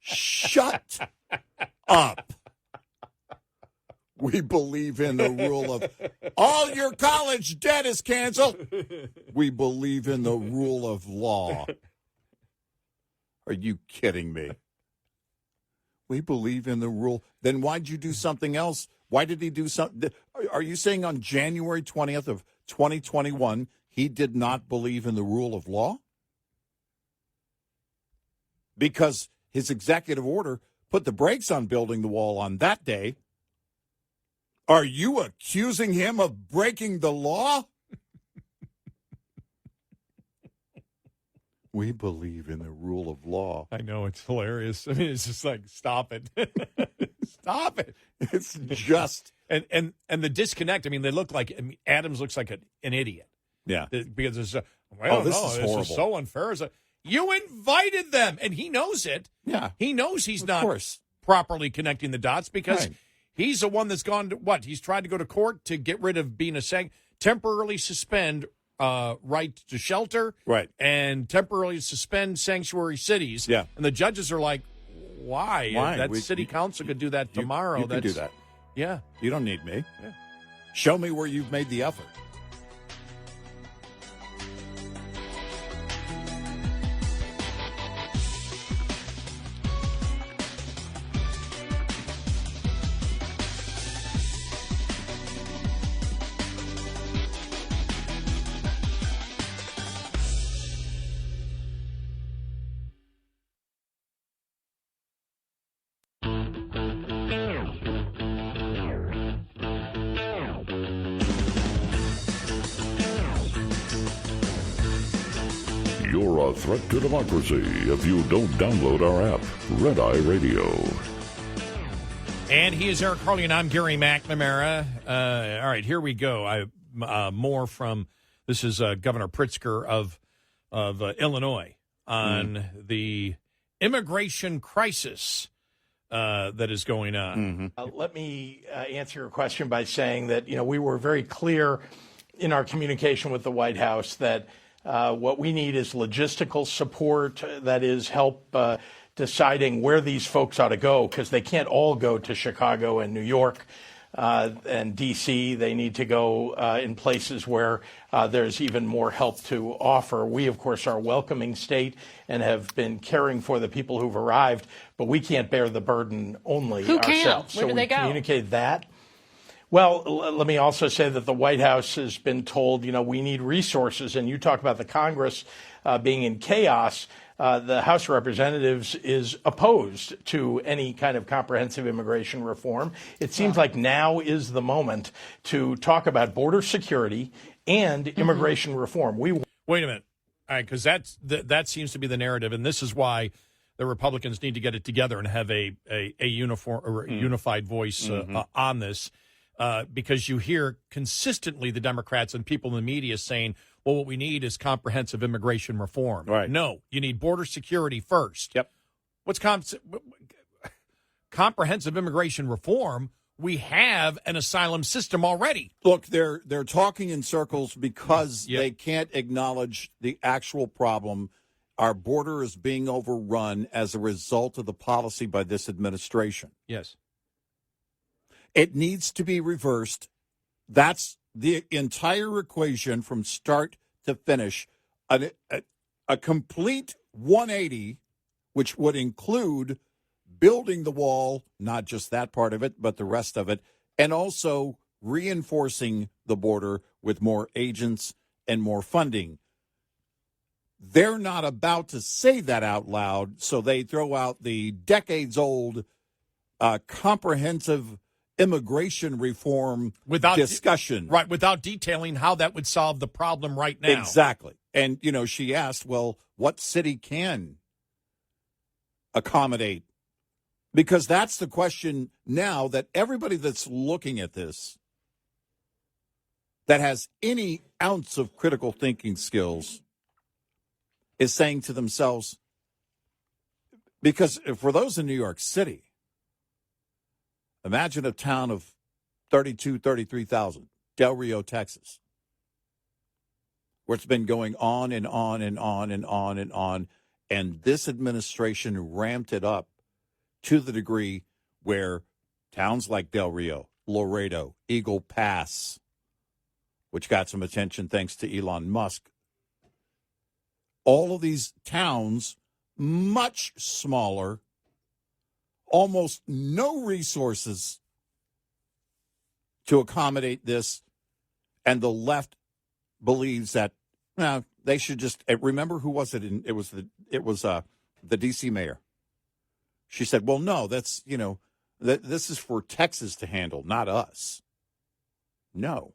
Shut up. We believe in the rule of all your college debt is canceled. We believe in the rule of law. Are you kidding me? We believe in the rule. Then why'd you do something else? Why did he do something? Are you saying on January 20th of 2021, he did not believe in the rule of law? Because his executive order put the brakes on building the wall on that day. Are you accusing him of breaking the law? We believe in the rule of law. I know, it's hilarious. I mean, it's just like, stop it. Stop it. It's just. And the disconnect, I mean, they look like, Adams looks like an idiot. Yeah. Because it's, this is horrible. This is so unfair. You invited them, and he knows it. Yeah. He knows he's not properly connecting the dots because he's the one that's gone to what? He's tried to go to court to get rid of being temporarily suspend right to shelter, right, and temporarily suspend sanctuary cities. Yeah. And the judges are like, why? That city council could do that tomorrow. You can do that. Yeah. You don't need me. Yeah. Show me where you've made the effort. You're a threat to democracy if you don't download our app, Red Eye Radio. And he is Eric Harley, and I'm Gary McNamara. All right, here we go. More from, this is Governor Pritzker of Illinois on the immigration crisis that is going on. Let me answer your question by saying that, we were very clear in our communication with the White House that what we need is logistical support, that is help deciding where these folks ought to go, because they can't all go to Chicago and New York and D.C. They need to go in places where there's even more help to offer. We, of course, are a welcoming state and have been caring for the people who've arrived, but we can't bear the burden only ourselves. Where do they go? So we communicate that. Well, let me also say that the White House has been told, we need resources. And you talk about the Congress being in chaos. The House of Representatives is opposed to any kind of comprehensive immigration reform. It seems like now is the moment to talk about border security and immigration reform. Wait a minute. All right, because that seems to be the narrative. And this is why the Republicans need to get it together and have a unified voice on this. Because you hear consistently the Democrats and people in the media saying, well, what we need is comprehensive immigration reform. Right. No, you need border security first. Yep. What's comprehensive immigration reform? We have an asylum system already. Look, they're talking in circles because they can't acknowledge the actual problem. Our border is being overrun as a result of the policy by this administration. Yes. It needs to be reversed. That's the entire equation from start to finish. A complete 180, which would include building the wall, not just that part of it, but the rest of it, and also reinforcing the border with more agents and more funding. They're not about to say that out loud, so they throw out the decades-old comprehensive immigration reform discussion. Right, without detailing how that would solve the problem right now. Exactly. And, she asked, well, what city can accommodate? Because that's the question now that everybody that's looking at this that has any ounce of critical thinking skills is saying to themselves, because for those in New York City, imagine a town of 33,000, Del Rio, Texas, where it's been going on and on and on and on and on, and this administration ramped it up to the degree where towns like Del Rio, Laredo, Eagle Pass, which got some attention thanks to Elon Musk, all of these towns, much smaller, almost no resources to accommodate this, and the left believes that they should just remember who was it? It was the D.C. mayor. She said, "Well, no, that's this is for Texas to handle, not us." No,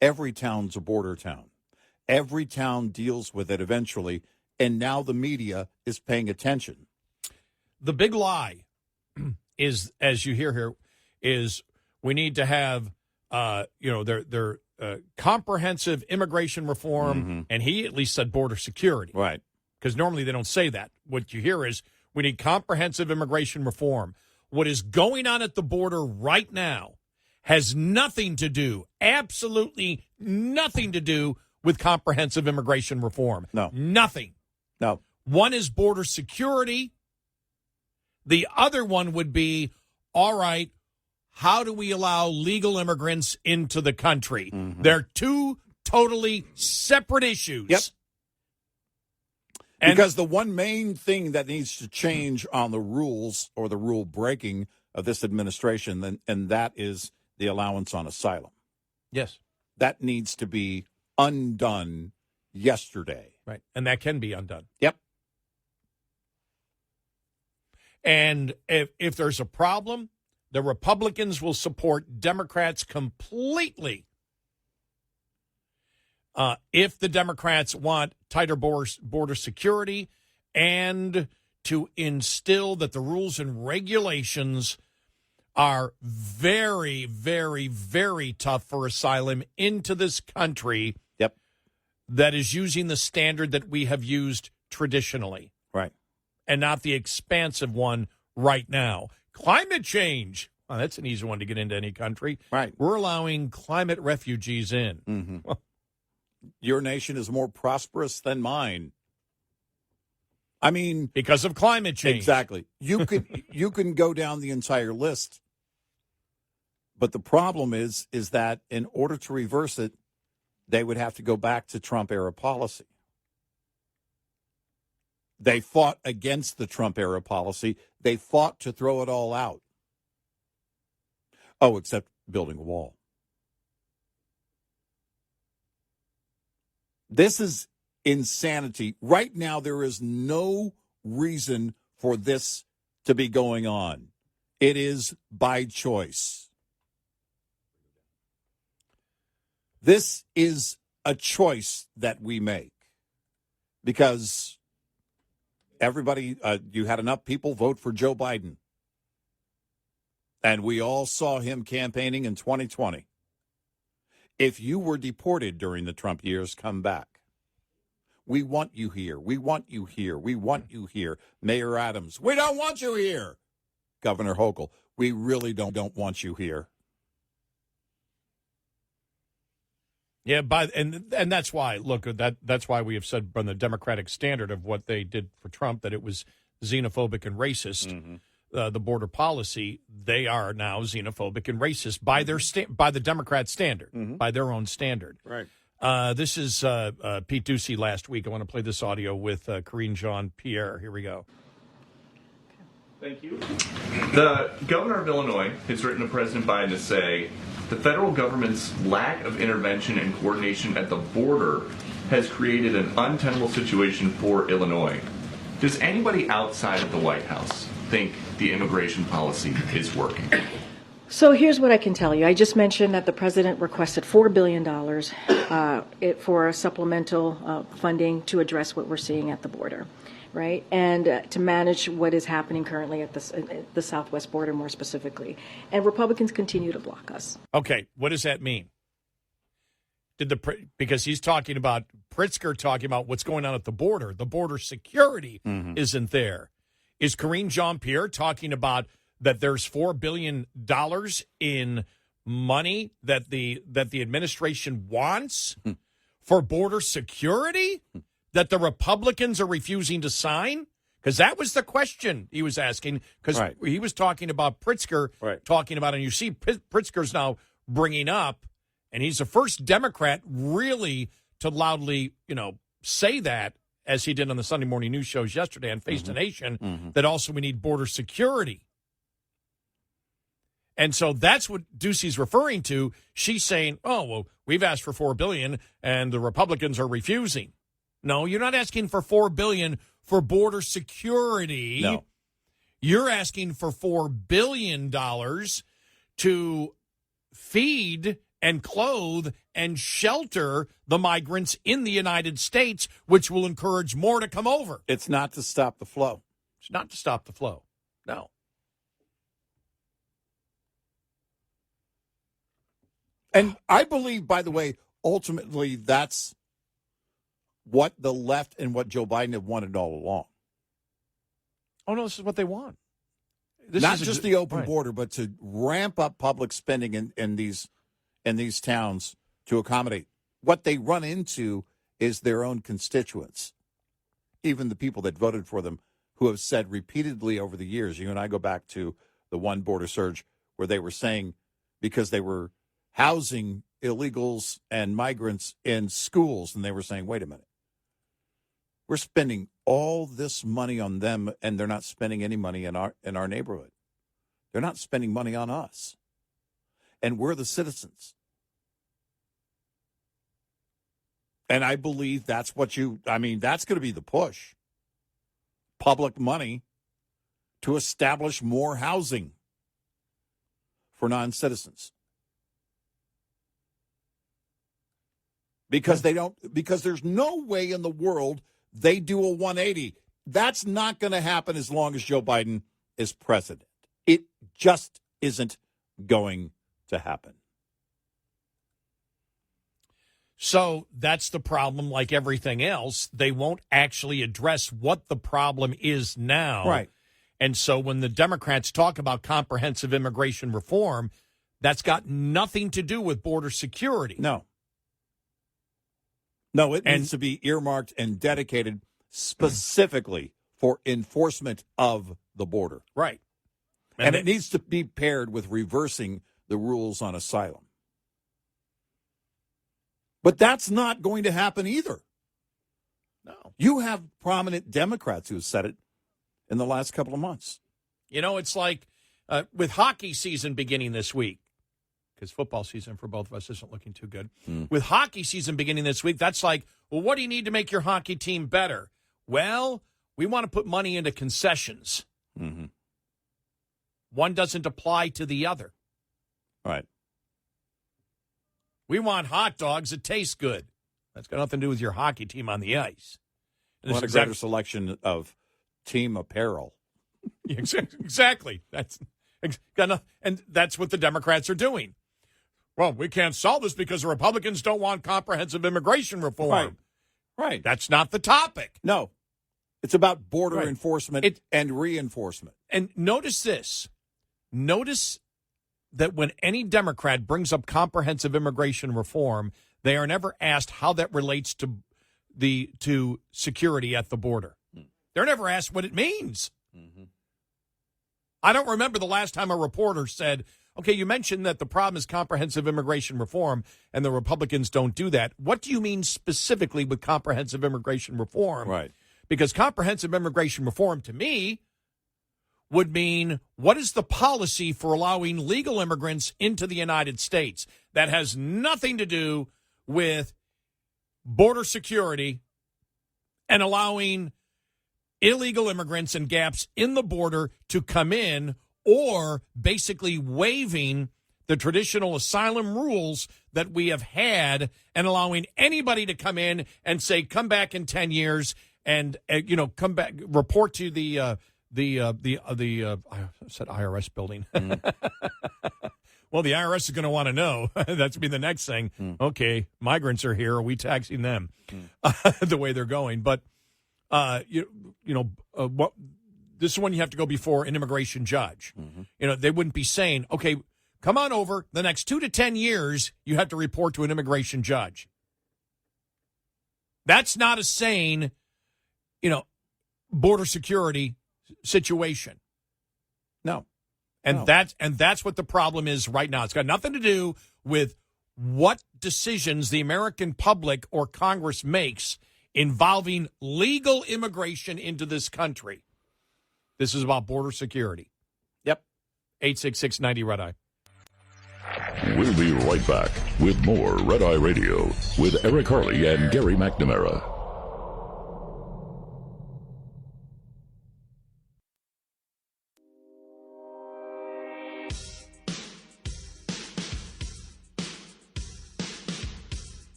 every town's a border town. Every town deals with it eventually, and now the media is paying attention. The big lie is, as you hear here, is we need to have, their comprehensive immigration reform, and he at least said border security. Right. Because normally they don't say that. What you hear is we need comprehensive immigration reform. What is going on at the border right now has nothing to do, absolutely nothing to do with comprehensive immigration reform. No. Nothing. No. One is border security. The other one would be, all right, how do we allow legal immigrants into the country? They're two totally separate issues. Yep. Because the one main thing that needs to change on the rules or the rule breaking of this administration, and that is the allowance on asylum. Yes. That needs to be undone yesterday. Right. And that can be undone. Yep. And if there's a problem, the Republicans will support Democrats completely. If the Democrats want tighter border security and to instill that the rules and regulations are very, very, very tough for asylum into this country. Yep. That is using the standard that we have used traditionally. Right. And not the expansive one right now. Climate change. Well, that's an easy one to get into any country. Right. We're allowing climate refugees in. Well, your nation is more prosperous than mine. I mean, because of climate change. Exactly. You can go down the entire list. But the problem is that in order to reverse it, they would have to go back to Trump-era policy. They fought against the Trump-era policy. They fought to throw it all out. Oh, except building a wall. This is insanity. Right now, there is no reason for this to be going on. It is by choice. This is a choice that we make because everybody, you had enough people vote for Joe Biden. And we all saw him campaigning in 2020. If you were deported during the Trump years, come back. We want you here. We want you here. We want you here. Mayor Adams, we don't want you here. Governor Hochul, we really don't want you here. Yeah, and that's why, look, that's why we have said from the Democratic standard of what they did for Trump that it was xenophobic and racist. The border policy, they are now xenophobic and racist by their by the Democrat standard, by their own standard. Right. This is Pete Ducey last week. I want to play this audio with Karine Jean-Pierre. Here we go. Thank you. The governor of Illinois has written to President Biden to say the federal government's lack of intervention and coordination at the border has created an untenable situation for Illinois. Does anybody outside of the White House think the immigration policy is working? So here's what I can tell you. I just mentioned that the president requested $4 billion for supplemental funding to address what we're seeing at the border, right? And to manage what is happening currently at the southwest border more specifically. And Republicans continue to block us. Okay, what does that mean? because he's talking about Pritzker talking about what's going on at the border. The border security isn't there. Is Karine Jean-Pierre talking about that there's $4 billion in money that the administration wants for border security that the Republicans are refusing to sign? Because that was the question he was asking. Because he was talking about Pritzker talking about, and you see Pritzker's now bringing up, and he's the first Democrat really to loudly, say that, as he did on the Sunday morning news shows yesterday on Face the Nation, that also we need border security. And so that's what Ducey's referring to. She's saying, oh, well, we've asked for $4 billion and the Republicans are refusing. No, you're not asking for $4 billion for border security. No. You're asking for $4 billion to feed and clothe and shelter the migrants in the United States, which will encourage more to come over. It's not to stop the flow. It's not to stop the flow. No. And I believe, by the way, ultimately that's what the left and what Joe Biden have wanted all along. Oh, no, this is what they want. Not just the open border, but to ramp up public spending in these towns to accommodate. What they run into is their own constituents, even the people that voted for them, who have said repeatedly over the years, you and I go back to the one border surge where they were saying because they were housing illegals and migrants in schools, and they were saying, wait a minute, we're spending all this money on them, and they're not spending any money in our neighborhood. They're not spending money on us, and we're the citizens. And I believe that's that's going to be the push. Public money to establish more housing for non-citizens. Because there's no way in the world they do a 180. That's not going to happen as long as Joe Biden is president. It just isn't going to happen. So that's the problem. Like everything else, they won't actually address what the problem is now. Right. And so when the Democrats talk about comprehensive immigration reform, that's got nothing to do with border security. No, it needs to be earmarked and dedicated specifically for enforcement of the border. Right. And it needs to be paired with reversing the rules on asylum. But that's not going to happen either. No. You have prominent Democrats who have said it in the last couple of months. It's like with hockey season beginning this week, because football season for both of us isn't looking too good. With hockey season beginning this week, that's like, well, what do you need to make your hockey team better? Well, we want to put money into concessions. Mm-hmm. One doesn't apply to the other. Right. We want hot dogs that taste good. That's got nothing to do with your hockey team on the ice. What a greater selection of team apparel. Exactly. And that's what the Democrats are doing. Well, we can't solve this because the Republicans don't want comprehensive immigration reform. Right. That's not the topic. No. It's about border enforcement and reinforcement. And notice this. Notice that when any Democrat brings up comprehensive immigration reform, they are never asked how that relates to security at the border. They're never asked what it means. Mm-hmm. I don't remember the last time a reporter said, okay, you mentioned that the problem is comprehensive immigration reform and the Republicans don't do that. What do you mean specifically with comprehensive immigration reform? Right. Because comprehensive immigration reform to me would mean what is the policy for allowing legal immigrants into the United States? That has nothing to do with border security and allowing illegal immigrants and gaps in the border to come in, or basically waiving the traditional asylum rules that we have had and allowing anybody to come in and say, come back in 10 years and, come back, report to the I said IRS building. Well, the IRS is going to want to know. That's going to be the next thing. Okay, migrants are here. Are we taxing them the way they're going? But, what this is when you have to go before an immigration judge. They wouldn't be saying, okay, come on over. The next 2 to 10 years, you have to report to an immigration judge. That's not a sane, border security situation. No. And that's what the problem is right now. It's got nothing to do with what decisions the American public or Congress makes involving legal immigration into this country. This is about border security. Yep. 866-90-RED-EYE. We'll be right back with more Red Eye Radio with Eric Harley and Gary McNamara.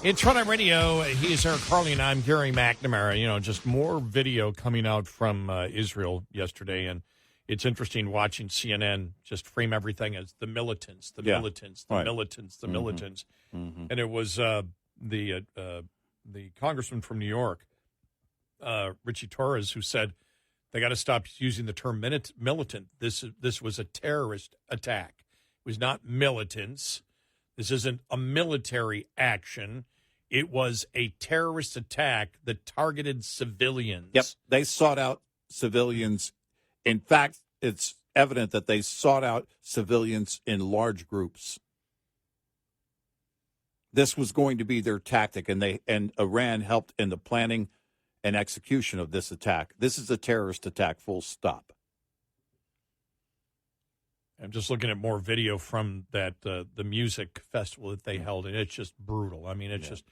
It's Red Eye Radio. He's Eric Harley, and I'm Gary McNamara. Just more video coming out from Israel yesterday, and it's interesting watching CNN just frame everything as the militants, the militants, the militants, the militants. And it was the congressman from New York, Richie Torres, who said they got to stop using the term militant. This was a terrorist attack. It was not militants. This isn't a military action. It was a terrorist attack that targeted civilians. Yep, they sought out civilians. In fact, it's evident that they sought out civilians in large groups. This was going to be their tactic, and Iran helped in the planning and execution of this attack. This is a terrorist attack, full stop. I'm just looking at more video from that the music festival that they held, and it's just brutal. I mean, it's just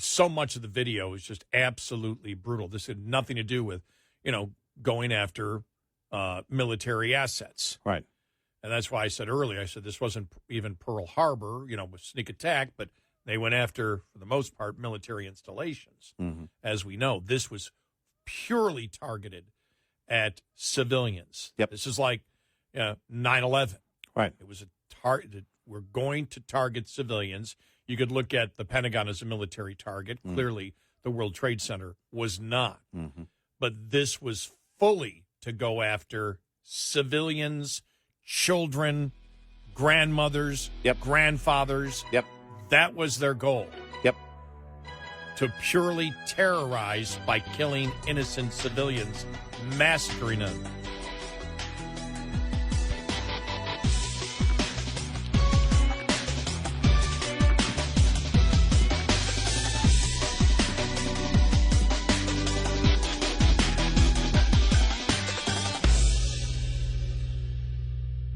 so much of the video is just absolutely brutal. This had nothing to do with, going after military assets. Right. And that's why I said earlier, this wasn't even Pearl Harbor, with sneak attack, but they went after, for the most part, military installations. As we know, this was purely targeted at civilians. Yep. This is like 9/11. Right. It was a target. We're going to target civilians. You could look at the Pentagon as a military target. Clearly, the World Trade Center was not. But this was fully to go after civilians, children, grandmothers, grandfathers. Yep. That was their goal. Yep. To purely terrorize by killing innocent civilians, massacring them.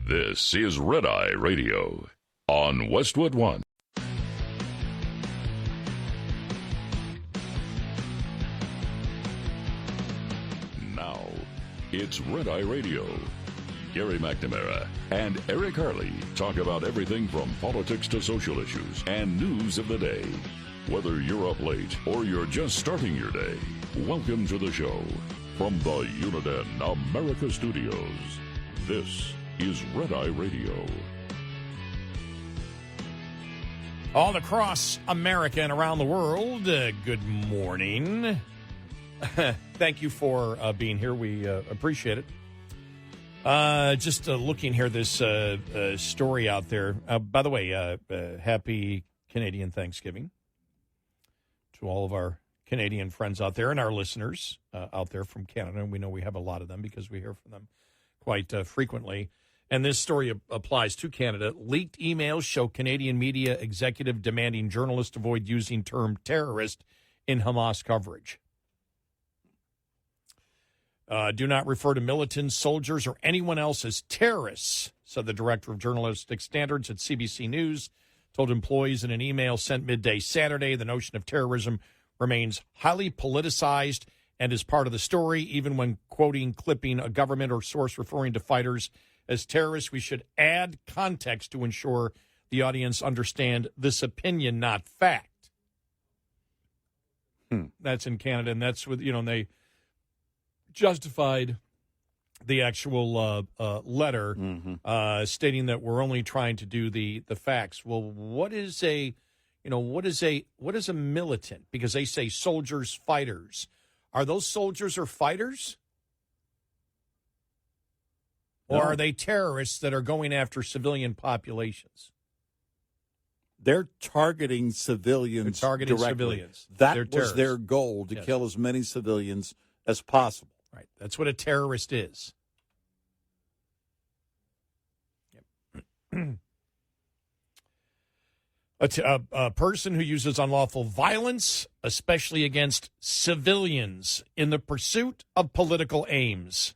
This is Red Eye Radio on Westwood One. Now, it's Red Eye Radio. Gary McNamara and Eric Harley talk about everything from politics to social issues and news of the day. Whether you're up late or you're just starting your day, welcome to the show. From the Uniden America Studios, this is Red Eye Radio. All across America and around the world, good morning. Thank you for being here. We appreciate it. Just looking here, this story out there. By the way, happy Canadian Thanksgiving to all of our Canadian friends out there and our listeners out there from Canada. And we know we have a lot of them because we hear from them quite frequently. And this story applies to Canada. Leaked emails show Canadian media executive demanding journalists avoid using term terrorist in Hamas coverage. Do not refer to militants, soldiers, or anyone else as terrorists, said the director of journalistic standards at CBC News, told employees in an email sent midday Saturday. The notion of terrorism remains highly politicized and is part of the story, even when clipping a government or source referring to fighters as terrorists. We should add context to ensure the audience understand this opinion, not fact. That's in Canada, and that's with, and they justified the actual letter stating that we're only trying to do the facts. Well, what is a militant? Because they say soldiers, fighters. Are those soldiers or fighters? Or are they terrorists that are going after civilian populations? They're targeting civilians. They're targeting directly. civilians. That They're was terrorists. their goal, to kill as many civilians as possible. Right. That's what a terrorist is. Yep. A person who uses unlawful violence, especially against civilians, in the pursuit of political aims.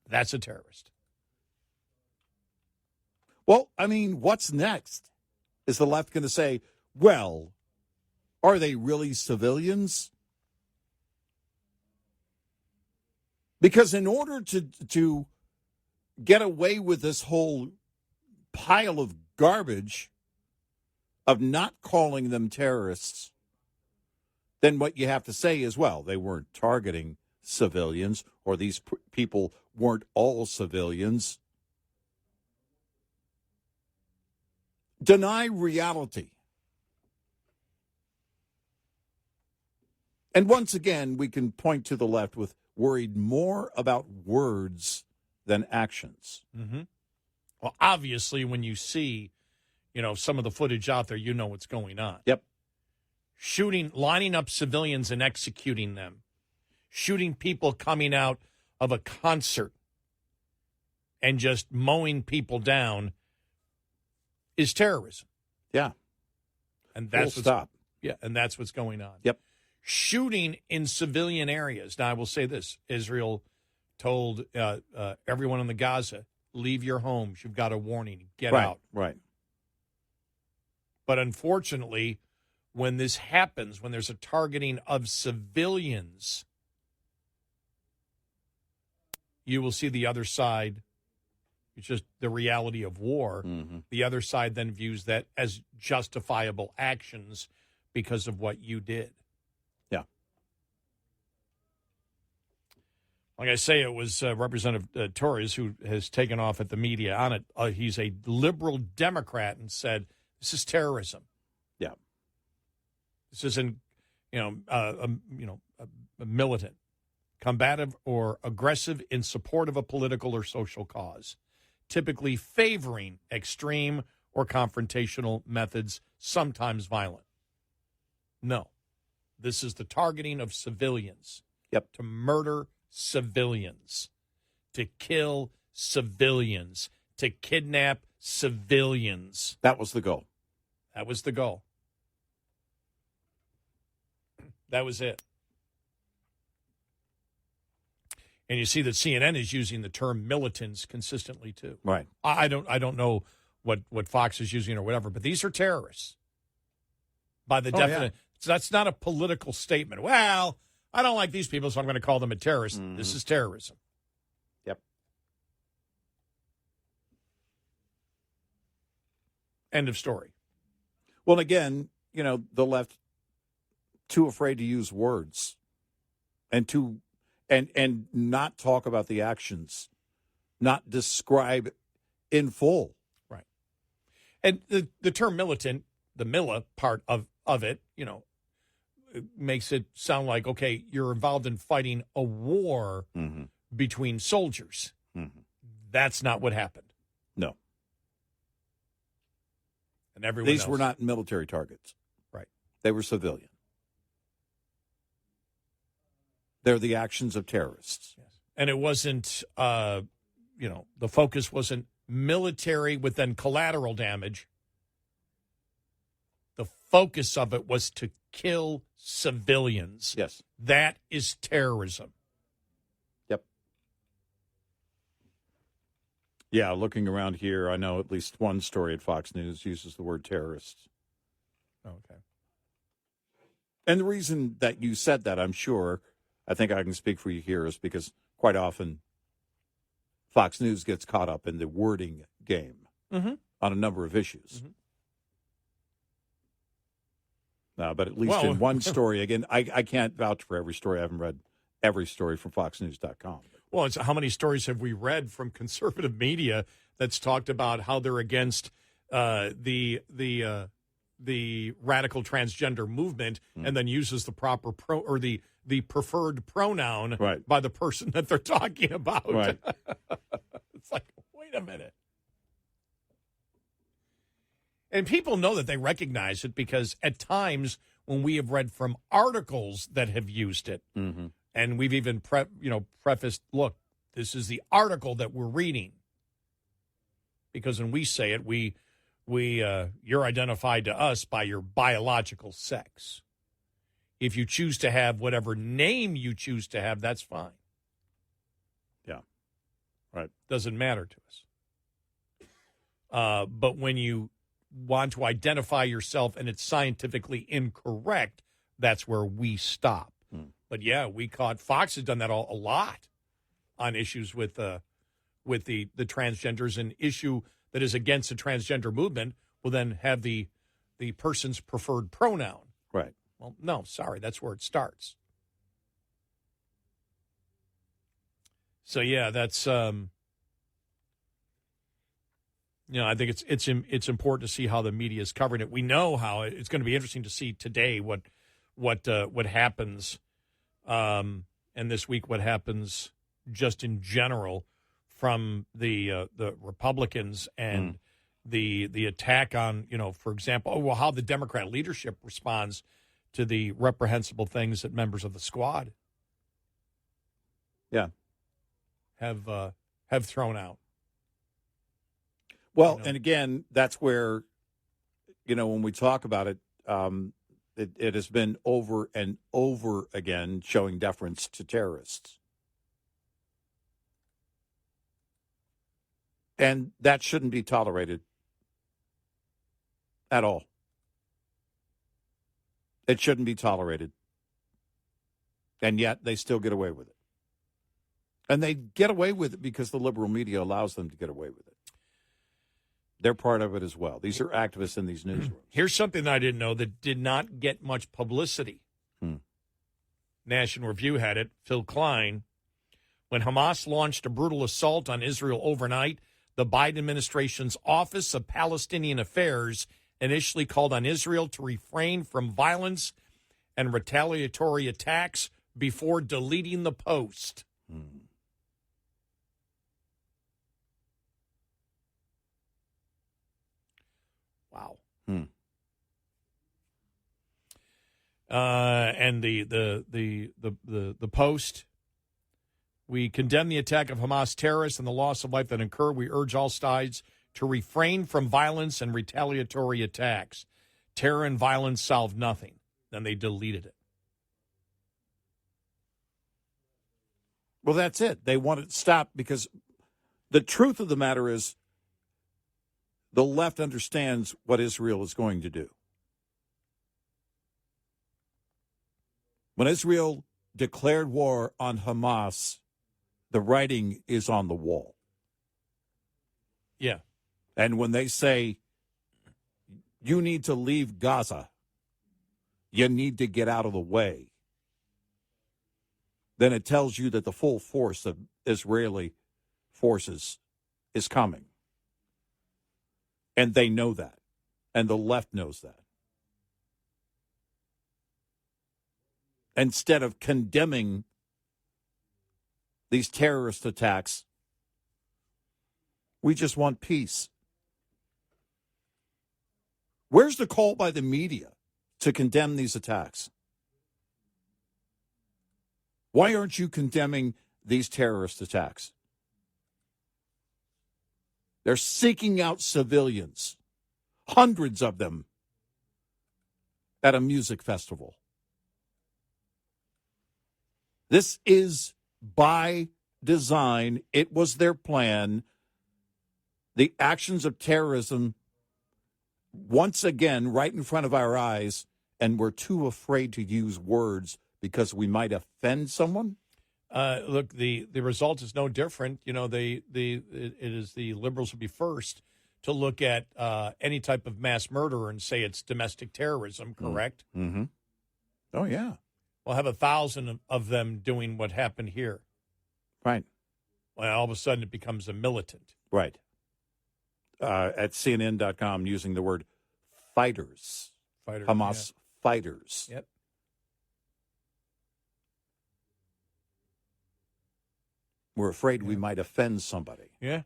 That's a terrorist. Well, I mean, what's next? Is the left going to say, well, are they really civilians? Because in order to get away with this whole pile of garbage of not calling them terrorists, then what you have to say is, well, they weren't targeting civilians, or these people weren't all civilians. Deny reality. And once again, we can point to the left with worried more about words than actions. Mm-hmm. Well, obviously, when you see, some of the footage out there, you know what's going on. Yep. Lining up civilians and executing them. Shooting people coming out of a concert and just mowing people down is terrorism. Yeah. And that's stop. Yeah, and that's what's going on. Yep. Shooting in civilian areas. Now, I will say this. Israel told everyone in the Gaza, leave your homes. You've got a warning. Get out. Right. But unfortunately, when this happens, when there's a targeting of civilians, you will see the other side. It's just the reality of war. Mm-hmm. The other side then views that as justifiable actions because of what you did. Yeah. Like I say, it was Representative Torres who has taken off at the media on it. He's a liberal Democrat and said, this is terrorism. Yeah. This isn't, a militant, combative, or aggressive in support of a political or social cause, typically favoring extreme or confrontational methods, sometimes violent. No. This is the targeting of civilians. Yep. To murder civilians, to kill civilians, to kidnap civilians. That was the goal. That was the goal. That was it. And you see that CNN is using the term militants consistently too. Right. I don't know what Fox is using or whatever, but these are terrorists. By the definition. Yeah. So that's not a political statement. Well, I don't like these people, so I'm going to call them a terrorist. Mm-hmm. This is terrorism. Yep. End of story. Well, again, the left too afraid to use words and and not talk about the actions, not describe in full. Right. And the term militant, the Milla part of it, it makes it sound like, okay, you're involved in fighting a war between soldiers. Mm-hmm. That's not what happened. No. And everyone These else. were not military targets. Right. They were civilian. They're the actions of terrorists. Yes. And it wasn't, the focus wasn't military with then collateral damage. The focus of it was to kill civilians. Yes. That is terrorism. Yep. Yeah, looking around here, I know at least one story at Fox News uses the word terrorists. Okay. And the reason that you said that, I'm sure, I think I can speak for you here, is because quite often Fox News gets caught up in the wording game on a number of issues. But at least in one story, again, I can't vouch for every story. I haven't read every story from FoxNews.com. Well, it's how many stories have we read from conservative media that's talked about how they're against the radical transgender movement and then uses the proper the preferred pronoun by the person that they're talking about. Right. It's like, wait a minute. And people know that they recognize it because at times when we have read from articles that have used it, and we've even prefaced, look, this is the article that we're reading. Because when we say it, you're identified to us by your biological sex. If you choose to have whatever name you choose to have, that's fine. Yeah. Right. Doesn't matter to us. But when you want to identify yourself and it's scientifically incorrect, that's where we stop. But yeah, Fox has done that a lot on issues with the transgenders. An issue that is against the transgender movement will then have the person's preferred pronoun. Right. Well, no, sorry, that's where it starts. So yeah, that's I think it's important to see how the media is covering it. We know how it's going to be interesting to see today what happens, and this week what happens just in general from the Republicans and the attack on for example, how the Democrat leadership responds to the reprehensible things that members of the squad have thrown out. Well, and again, that's where, when we talk about it, it has been over and over again showing deference to terrorists. And that shouldn't be tolerated at all. It shouldn't be tolerated. And yet they still get away with it. And they get away with it because the liberal media allows them to get away with it. They're part of it as well. These are activists in these newsrooms. Here's something I didn't know that did not get much publicity. National Review had it. Phil Klein. When Hamas launched a brutal assault on Israel overnight, the Biden administration's Office of Palestinian Affairs initially called on Israel to refrain from violence and retaliatory attacks before deleting the post. Wow. And the post. We condemn the attack of Hamas terrorists and the loss of life that occurred. We urge all sides to refrain from violence and retaliatory attacks. Terror and violence solve nothing. Then they deleted it. Well, that's it. They want it stopped because the truth of the matter is the left understands what Israel is going to do. When Israel declared war on Hamas, the writing is on the wall. Yeah. And when they say, you need to leave Gaza, you need to get out of the way, then it tells you that the full force of Israeli forces is coming. And they know that. And the left knows that. Instead of condemning these terrorist attacks, we just want peace. Where's the call by the media to condemn these attacks? Why aren't you condemning these terrorist attacks? They're seeking out civilians, hundreds of them, at a music festival. This is by design. It was their plan. The actions of terrorism, once again, right in front of our eyes, and we're too afraid to use words because we might offend someone? Look, the result is no different. It is the liberals will be first to look at any type of mass murder and say it's domestic terrorism, correct? Mm-hmm. Oh, yeah. We'll have 1,000 of them doing what happened here. Right. Well, all of a sudden it becomes a militant. Right. At CNN.com, using the word fighters. Hamas fighters. Yep. We're afraid we might offend somebody. Yeah.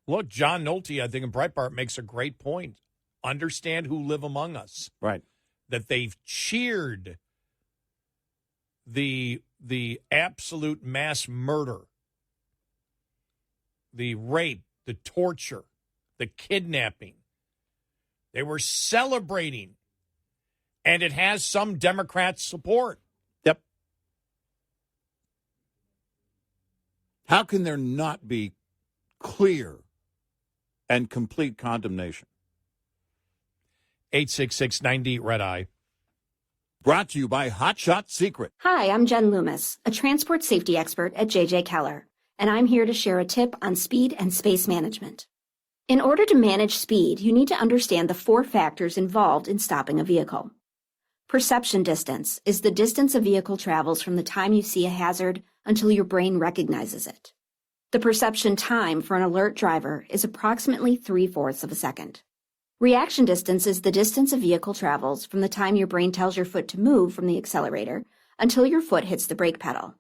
Look, John Nolte, I think in Breitbart, makes a great point. Understand who live among us. Right. That they've cheered the absolute mass murder, the rape, the torture, the kidnapping. They were celebrating, and it has some Democrats' support. Yep. How can there not be clear and complete condemnation? 866-90-RED-EYE. Brought to you by Hot Shot Secret. Hi, I'm Jen Loomis, a transport safety expert at JJ Keller, and I'm here to share a tip on speed and space management. In order to manage speed, you need to understand the 4 factors involved in stopping a vehicle. Perception distance is the distance a vehicle travels from the time you see a hazard until your brain recognizes it. The perception time for an alert driver is approximately 3/4 of a second. Reaction distance is the distance a vehicle travels from the time your brain tells your foot to move from the accelerator until your foot hits the brake pedal.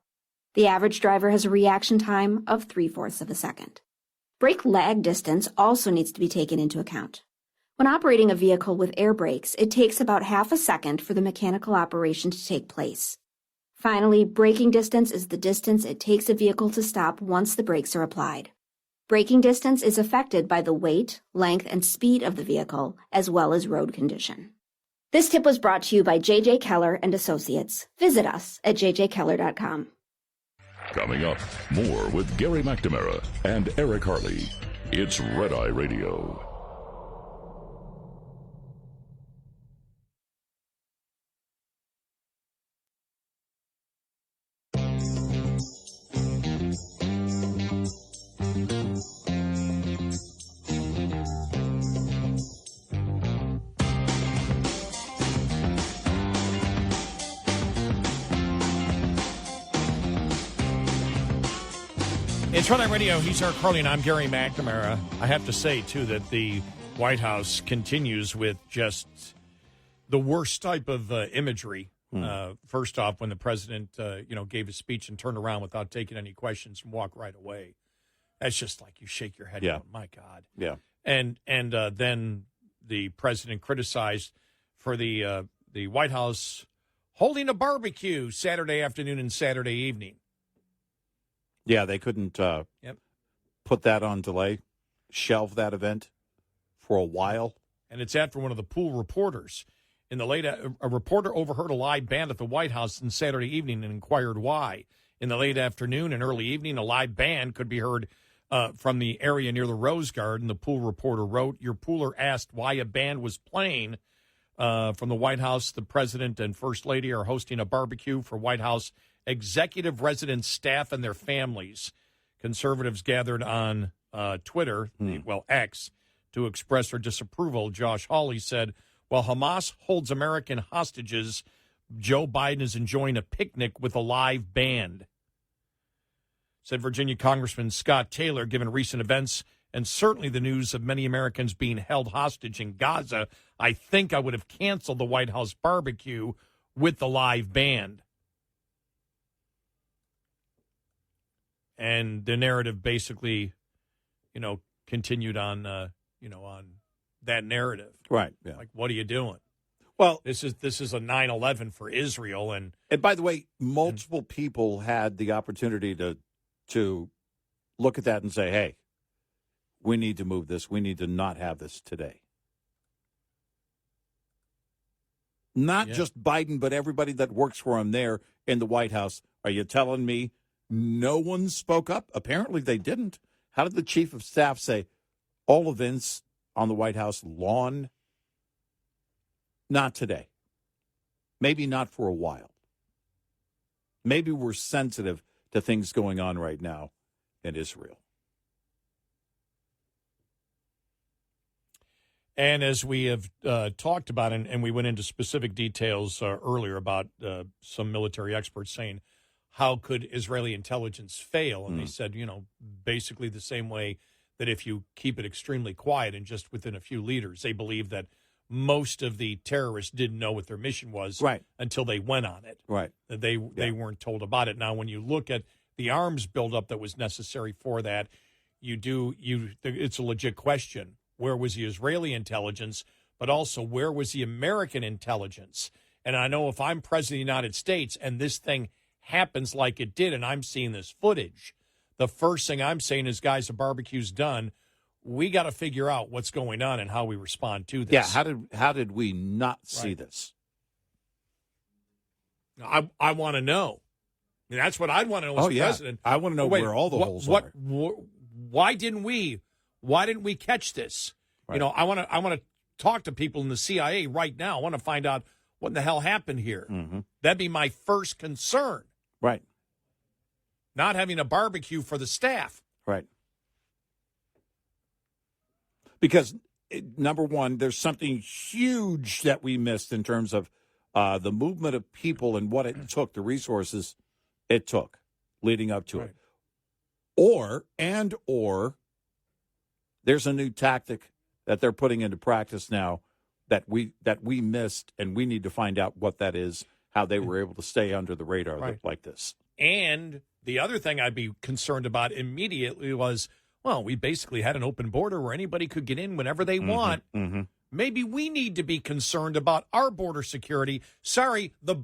The average driver has a reaction time of 3/4 of a second. Brake lag distance also needs to be taken into account. When operating a vehicle with air brakes, it takes about half a second for the mechanical operation to take place. Finally, braking distance is the distance it takes a vehicle to stop once the brakes are applied. Braking distance is affected by the weight, length, and speed of the vehicle, as well as road condition. This tip was brought to you by J.J. Keller and Associates. Visit us at jjkeller.com. Coming up, more with Gary McNamara and Eric Harley. It's Red Eye Radio. It's Red Eye Radio. He's Eric Harley, and I'm Gary McNamara. I have to say, too, that the White House continues with just the worst type of imagery. First off, when the president, gave his speech and turned around without taking any questions and walked right away. That's just like you shake your head. Yeah. Going, my God. Yeah. And then the president criticized for the White House holding a barbecue Saturday afternoon and Saturday evening. Yeah, they couldn't put that on delay, shelve that event for a while. And it's after one of the pool reporters. In the late, a reporter overheard a live band at the White House on Saturday evening and inquired why. In the late afternoon and early evening, a live band could be heard from the area near the Rose Garden. The pool reporter wrote, "Your pooler asked why a band was playing from the White House. The president and first lady are hosting a barbecue for White House executive resident staff and their families." Conservatives gathered on Twitter, X, to express their disapproval. Josh Hawley said, "While Hamas holds American hostages, Joe Biden is enjoying a picnic with a live band." Said Virginia Congressman Scott Taylor, "Given recent events and certainly the news of many Americans being held hostage in Gaza, I think I would have canceled the White House barbecue with the live band." And the narrative basically, continued on, on that narrative. Right. Yeah. Like, what are you doing? Well, this is a 9/11 for Israel, and by the way, multiple people had the opportunity to look at that and say, "Hey, we need to move this. We need to not have this today." Not just Biden, but everybody that works for him there in the White House. Are you telling me no one spoke up? Apparently they didn't. How did the chief of staff say all events on the White House lawn? Not today. Maybe not for a while. Maybe we're sensitive to things going on right now in Israel. And as we have talked about, and we went into specific details earlier about some military experts saying, how could Israeli intelligence fail? And they said, basically the same way that if you keep it extremely quiet and just within a few leaders, they believe that most of the terrorists didn't know what their mission was until they went on it. Right. They weren't told about it. Now, when you look at the arms buildup that was necessary for that, it's a legit question. Where was the Israeli intelligence, but also where was the American intelligence? And I know if I'm president of the United States and this thing happens like it did and I'm seeing this footage, the first thing I'm saying is, guys, the barbecue's done. We got to figure out what's going on and how we respond to this. Yeah, how did we not see this? I want to know. I mean, that's what I'd want to know as president. I want to know where all the holes are. Why didn't we catch this? Right. I want to talk to people in the CIA right now. I want to find out what in the hell happened here. Mm-hmm. That'd be my first concern. Right. Not having a barbecue for the staff. Right. Because, number one, there's something huge that we missed in terms of the movement of people and what it took, the resources it took leading up to it. Or there's a new tactic that they're putting into practice now that we missed, and we need to find out what that is, how they were able to stay under the radar like this. And the other thing I'd be concerned about immediately was, well, we basically had an open border where anybody could get in whenever they want. Mm-hmm. Maybe we need to be concerned about our border security. Sorry, the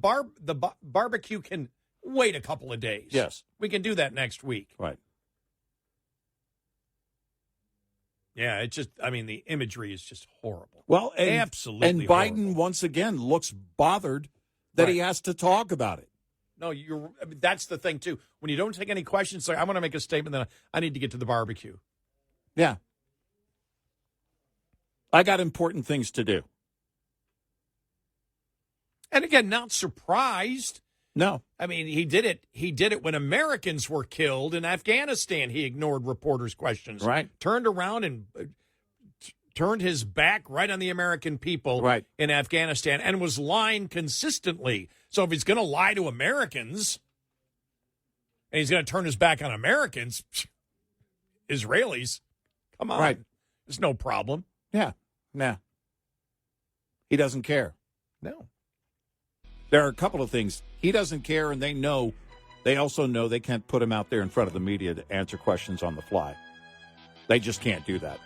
barbecue can wait a couple of days. Yes. We can do that next week. Right. Yeah, the imagery is just horrible. Well, absolutely. And Biden, horrible. once again, looks bothered that he has to talk about it. No, that's the thing, too. When you don't take any questions, I want to make a statement that I need to get to the barbecue. Yeah. I got important things to do. And again, not surprised. No. I mean, he did it. He did it when Americans were killed in Afghanistan. He ignored reporters' questions. Right. Turned around and turned his back right on the American people in Afghanistan and was lying consistently. So if he's going to lie to Americans and he's going to turn his back on Americans, Israelis, come on. Right. There's no problem. Yeah. Nah. He doesn't care. No. There are a couple of things. He doesn't care, and they also know they can't put him out there in front of the media to answer questions on the fly. They just can't do that.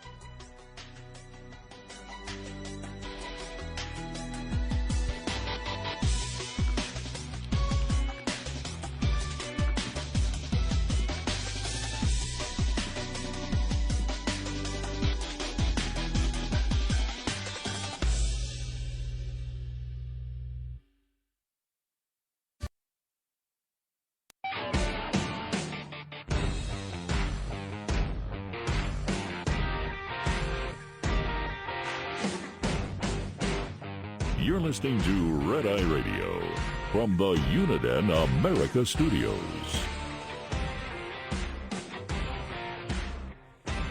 You're listening to Red Eye Radio from the Uniden America Studios.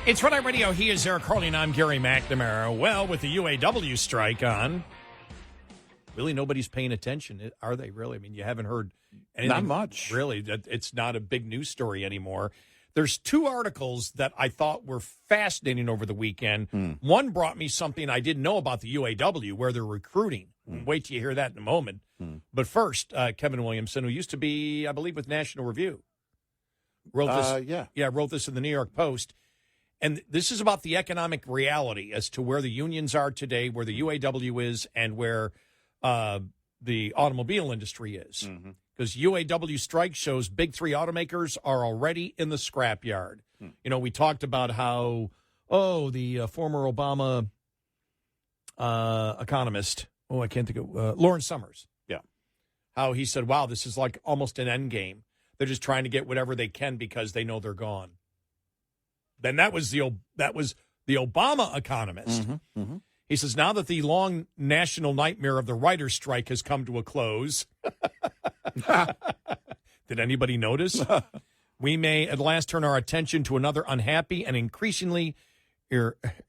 It's Red Eye Radio. He is Eric Carly, and I'm Gary McNamara. Well, with the UAW strike on, really nobody's paying attention, are they really? I mean, you haven't heard anything. Not much. Really, it's not a big news story anymore. There's two articles that I thought were fascinating over the weekend. One brought me something I didn't know about the UAW, where they're recruiting. Wait till you hear that in a moment. But first, Kevin Williamson, who used to be, I believe, with National Review, wrote this. Wrote this in the New York Post. And this is about the economic reality as to where the unions are today, where the UAW is, and where the automobile industry is. Because UAW strike shows big three automakers are already in the scrapyard. We talked about how, the former Obama economist, I can't think of, Lawrence Summers. Yeah. How he said, wow, this is like almost an end game. They're just trying to get whatever they can because they know they're gone. Then that was the Obama economist. He says, now that the long national nightmare of the writer's strike has come to a close, did anybody notice? We may at last turn our attention to another unhappy and increasingly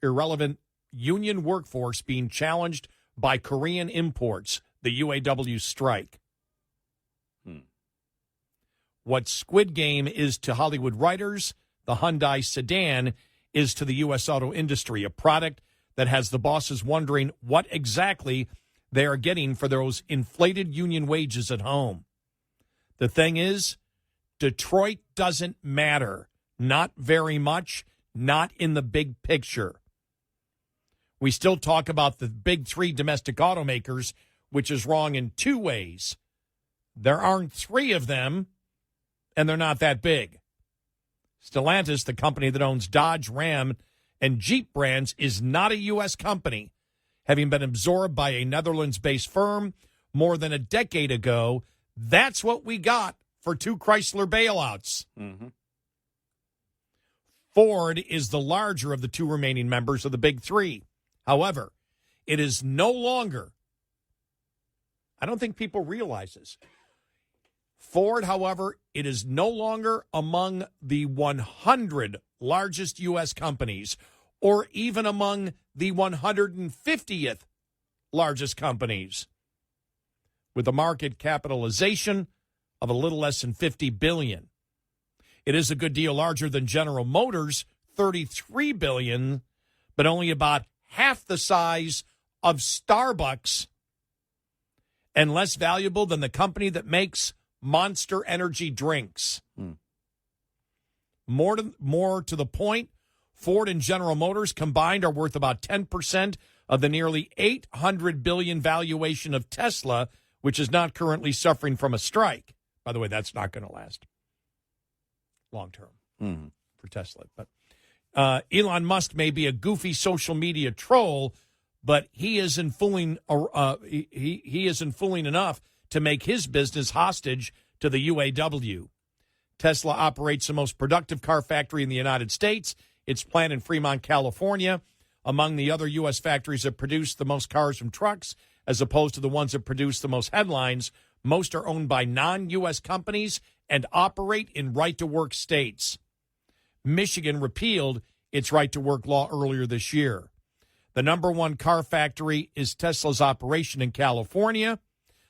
irrelevant union workforce being challenged by Korean imports, the UAW strike. What Squid Game is to Hollywood writers, the Hyundai sedan is to the U.S. auto industry, a product that has the bosses wondering what exactly they are getting for those inflated union wages at home. The thing is, Detroit doesn't matter. Not very much, not in the big picture. We still talk about the big three domestic automakers, which is wrong in two ways. There aren't three of them, and they're not that big. Stellantis, the company that owns Dodge, Ram, and Jeep brands, is not a U.S. company, having been absorbed by a Netherlands-based firm more than a decade ago. That's what we got for two Chrysler bailouts. Ford is the larger of the two remaining members of the big three. However, it is no longer, I don't think people realize this, Ford, however, it is no longer among the 100 largest U.S. companies or even among the 150th largest companies, with a market capitalization of a little less than $50 billion. It is a good deal larger than General Motors, $33 billion, but only about half the size of Starbucks and less valuable than the company that makes Monster Energy drinks. More to the point, Ford and General Motors combined are worth about 10% of the nearly $800 billion valuation of Tesla, which is not currently suffering from a strike. By the way, that's not going to last long term for Tesla. But Elon Musk may be a goofy social media troll, but he isn't fooling. He isn't fooling enough to make his business hostage to the UAW. Tesla operates the most productive car factory in the United States. Its plant in Fremont, California, among the other U.S. factories that produce the most cars from trucks, as opposed to the ones that produce the most headlines. Most are owned by non-U.S. companies and operate in right-to-work states. Michigan repealed its right-to-work law earlier this year. The number one car factory is Tesla's operation in California.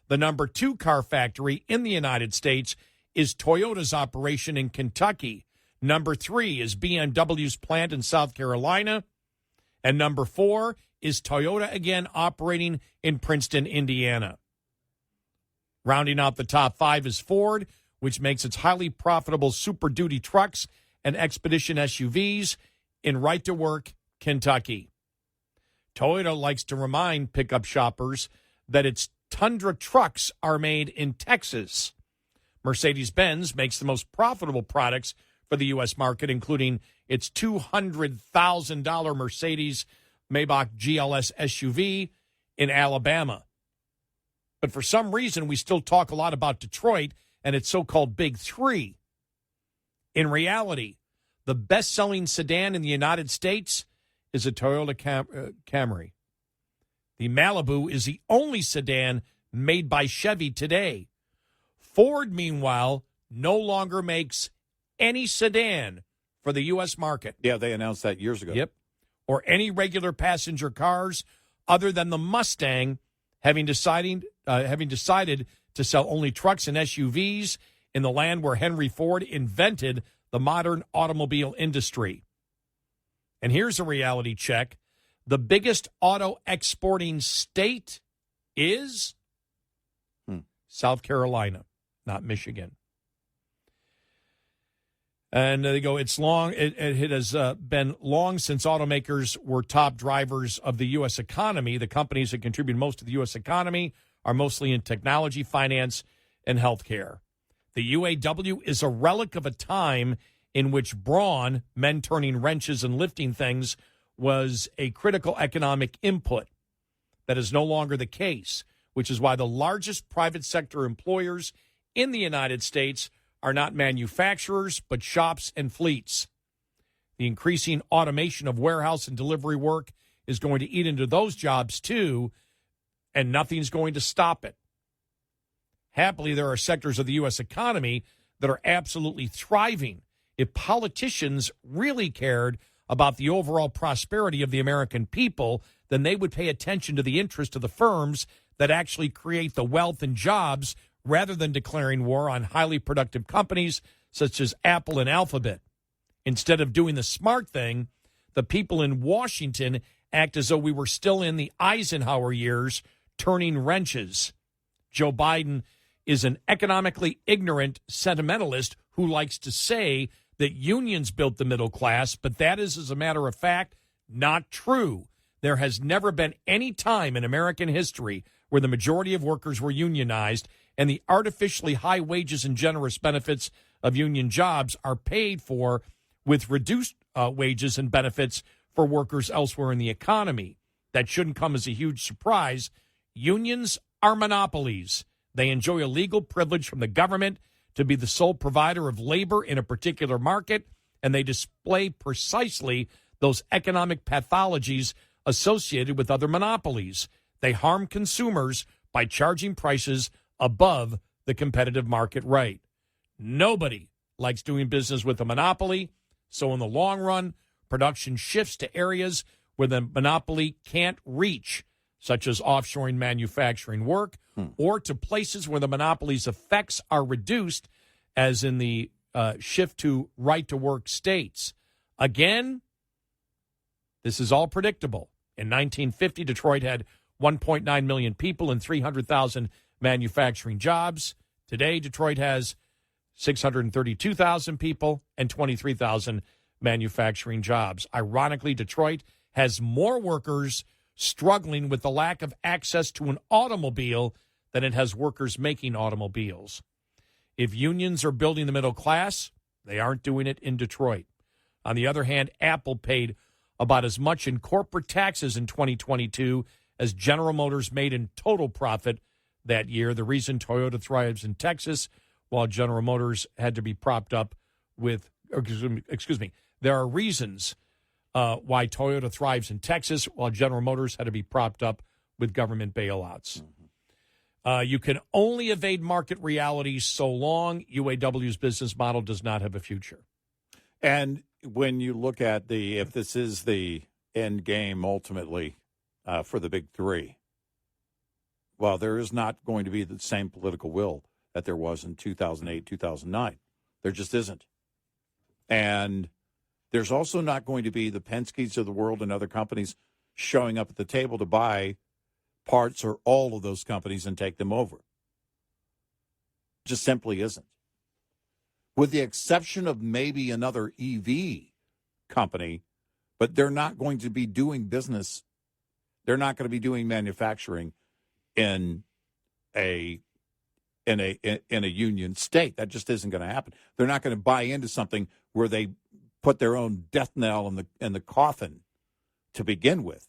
The number two car factory in the United States is Toyota's operation in Kentucky. Number three is BMW's plant in South Carolina. And number four is Toyota again operating in Princeton, Indiana. Rounding out the top five is Ford, which makes its highly profitable Super Duty trucks and Expedition SUVs in right-to-work Kentucky. Toyota likes to remind pickup shoppers that its Tundra trucks are made in Texas. Mercedes-Benz makes the most profitable products for the U.S. market, including its $200,000 Mercedes Maybach GLS SUV in Alabama. But for some reason, we still talk a lot about Detroit and its so-called Big Three. In reality, the best-selling sedan in the United States is a Toyota Camry. The Malibu is the only sedan made by Chevy today. Ford, meanwhile, no longer makes any sedan for the U.S. market. Yeah, they announced that years ago. Yep. Or any regular passenger cars other than the Mustang, having decided to sell only trucks and SUVs in the land where Henry Ford invented the modern automobile industry. And here's a reality check. The biggest auto exporting state is South Carolina, not Michigan. And they go, it's long. It has been long since automakers were top drivers of the U.S. economy. The companies that contribute most to the U.S. economy are mostly in technology, finance, and healthcare. The UAW is a relic of a time in which brawn, men turning wrenches and lifting things, was a critical economic input. That is no longer the case, which is why the largest private sector employers in the United States are not manufacturers, but shops and fleets. The increasing automation of warehouse and delivery work is going to eat into those jobs too, and nothing's going to stop it. Happily, there are sectors of the U.S. economy that are absolutely thriving. If politicians really cared about the overall prosperity of the American people, then they would pay attention to the interest of the firms that actually create the wealth and jobs rather than declaring war on highly productive companies such as Apple and Alphabet. Instead of doing the smart thing, the people in Washington act as though we were still in the Eisenhower years, turning wrenches. Joe Biden is an economically ignorant sentimentalist who likes to say that unions built the middle class, but that is, as a matter of fact, not true. There has never been any time in American history where the majority of workers were unionized, and the artificially high wages and generous benefits of union jobs are paid for with reduced wages and benefits for workers elsewhere in the economy. That shouldn't come as a huge surprise. Unions are monopolies. They enjoy a legal privilege from the government to be the sole provider of labor in a particular market, and they display precisely those economic pathologies associated with other monopolies. They harm consumers by charging prices above the competitive market rate. Nobody likes doing business with a monopoly, so in the long run, production shifts to areas where the monopoly can't reach, such as offshoring manufacturing work, or to places where the monopoly's effects are reduced, as in the shift to right-to-work states. Again, this is all predictable. In 1950, Detroit had 1.9 million people and 300,000 manufacturing jobs. Today, Detroit has 632,000 people and 23,000 manufacturing jobs. Ironically, Detroit has more workers struggling with the lack of access to an automobile than it has workers making automobiles. If unions are building the middle class, they aren't doing it in Detroit. On the other hand, Apple paid about as much in corporate taxes in 2022 as General Motors made in total profit that year. The reason Toyota thrives in Texas, while General Motors had to be propped up with, there are reasons why Toyota thrives in Texas, while General Motors had to be propped up with government bailouts. You can only evade market realities so long UAW's business model does not have a future. And when you look at if this is the end game ultimately for the big three, well, there is not going to be the same political will that there was in 2008, 2009. There just isn't. And there's also not going to be the Penskes of the world and other companies showing up at the table to buy parts or all of those companies and take them over. Just simply isn't. With the exception of maybe another EV company, but they're not going to be doing business. They're not going to be doing manufacturing in a union state. That just isn't going to happen. They're not going to buy into something where they put their own death knell in the coffin to begin with.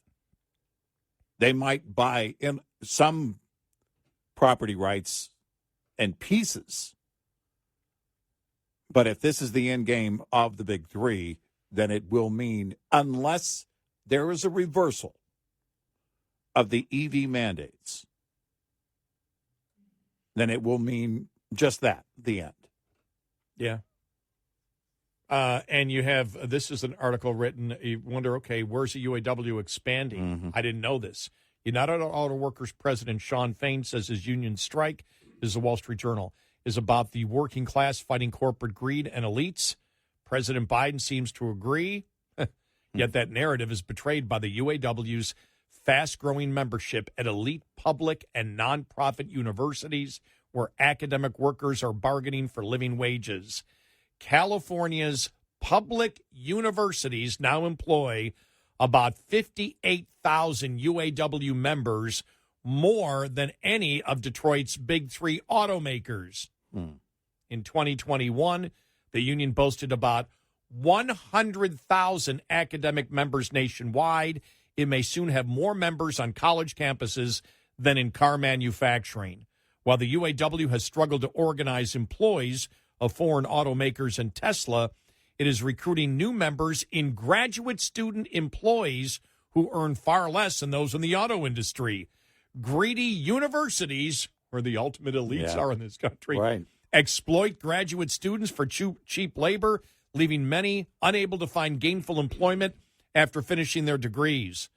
They might buy in some property rights and pieces. But if this is the end game of the big three, then it will mean, unless there is a reversal of the EV mandates, then it will mean just that, the end. Yeah. And you have, this is an article written, you wonder, okay, where's the UAW expanding? Mm-hmm. I didn't know this. United Auto Workers President Shawn Fain says his union strike, this is the Wall Street Journal, is about the working class fighting corporate greed and elites. President Biden seems to agree, yet that narrative is betrayed by the UAW's fast-growing membership at elite public and nonprofit universities where academic workers are bargaining for living wages. California's public universities now employ about 58,000 UAW members, more than any of Detroit's big three automakers. In 2021, the union boasted about 100,000 academic members nationwide. It may soon have more members on college campuses than in car manufacturing. While the UAW has struggled to organize employees of foreign automakers and Tesla, it is recruiting new members in graduate student employees who earn far less than those in the auto industry. Greedy universities, where the ultimate elites are in this country, exploit graduate students for cheap labor. leaving many unable to find gainful employment after finishing their degrees.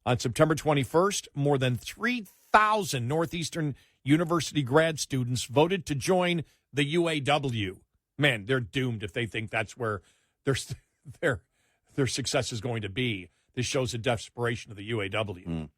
On September 21st, more than 3,000 Northeastern University grad students voted to join the UAW. Man, they're doomed if they think that's where their success is going to be. This shows the desperation of the UAW.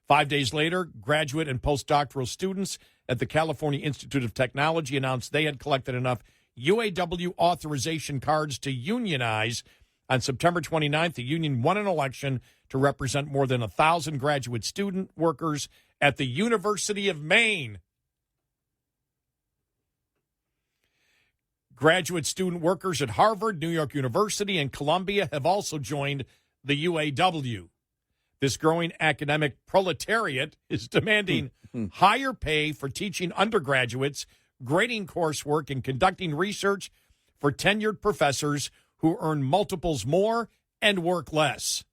5 days later, graduate and postdoctoral students at the California Institute of Technology announced they had collected enough UAW authorization cards to unionize. On September 29th, the union won an election to represent more than 1,000 graduate student workers at the University of Maine. Graduate student workers at Harvard, New York University, and Columbia have also joined the UAW. This growing academic proletariat is demanding higher pay for teaching undergraduates, grading coursework, and conducting research for tenured professors who earn multiples more and work less.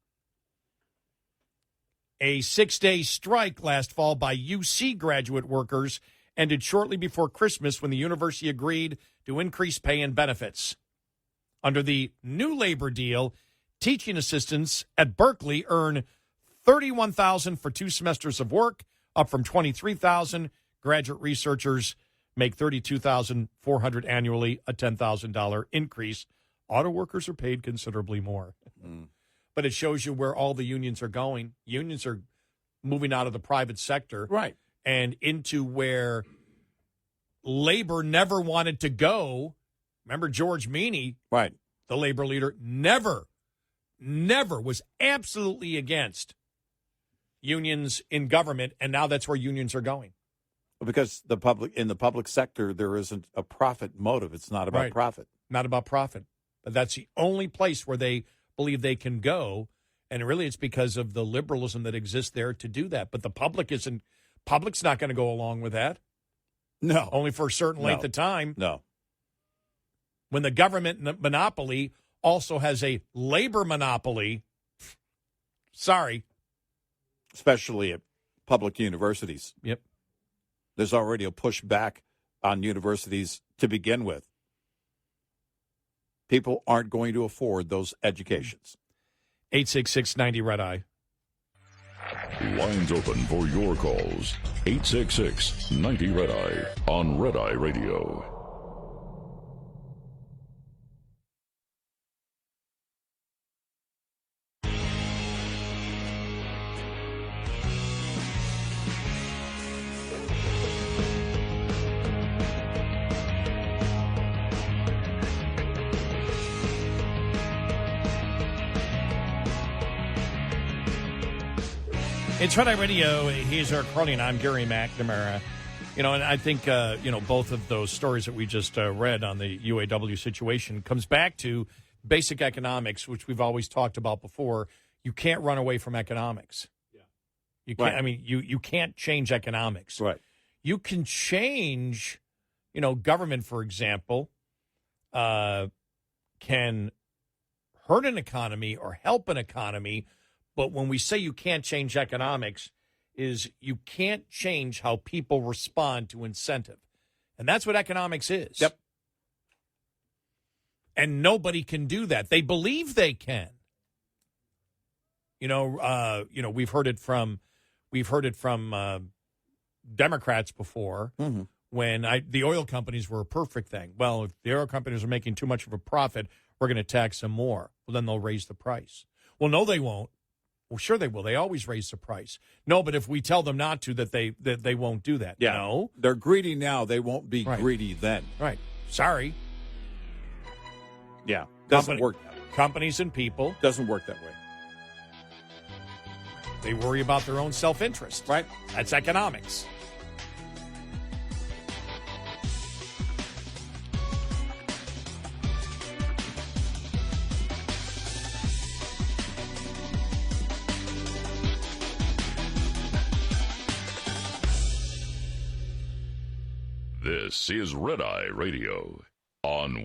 A 6-day strike last fall by UC graduate workers ended shortly before Christmas when the university agreed to increase pay and benefits. Under the new labor deal, teaching assistants at Berkeley earn $31,000 for 2 semesters of work, up from $23,000. Graduate researchers make $32,400 annually, a $10,000 increase. Auto workers are paid considerably more. But it shows you where all the unions are going. Unions are moving out of the private sector, right, and into where labor never wanted to go. Remember George Meany, right, the labor leader, never was absolutely against unions in government, and now that's where unions are going. Because in the public sector, there isn't a profit motive. It's not about profit. Not about profit. But that's the only place where they believe they can go, and really it's because of the liberalism that exists there to do that. But the public's not going to go along with that. No. Only for a certain length of time. No. When the government monopoly also has a labor monopoly, sorry. Especially at public universities. Yep. There's already a pushback on universities to begin with. People aren't going to afford those educations. 866-90-RED-EYE. Lines open for your calls. 866-90-RED-EYE on Red Eye Radio. It's Red Eye Radio. He's Eric Carly, and I'm Gary McNamara. And I think, both of those stories that we just read on the UAW situation comes back to basic economics, which we've always talked about before. You can't run away from economics. Yeah. You can't. Right. I mean, you can't change economics. Right. You can change, government, for example, can hurt an economy or help an economy. But when we say you can't change economics, is you can't change how people respond to incentive. And that's what economics is. Yep. And nobody can do that. They believe they can. We've heard it from Democrats before when the oil companies were a perfect thing. Well, if the oil companies are making too much of a profit, we're going to tax them more. Well, then they'll raise the price. Well, no, they won't. Well, sure they will. They always raise the price. No, but if we tell them not to, that they won't do that. Yeah. No. They're greedy now. They won't be greedy then. Right. Sorry. Yeah. Doesn't work that way. Companies and people. Doesn't work that way. They worry about their own self-interest. Right. That's economics. This is Red Eye Radio on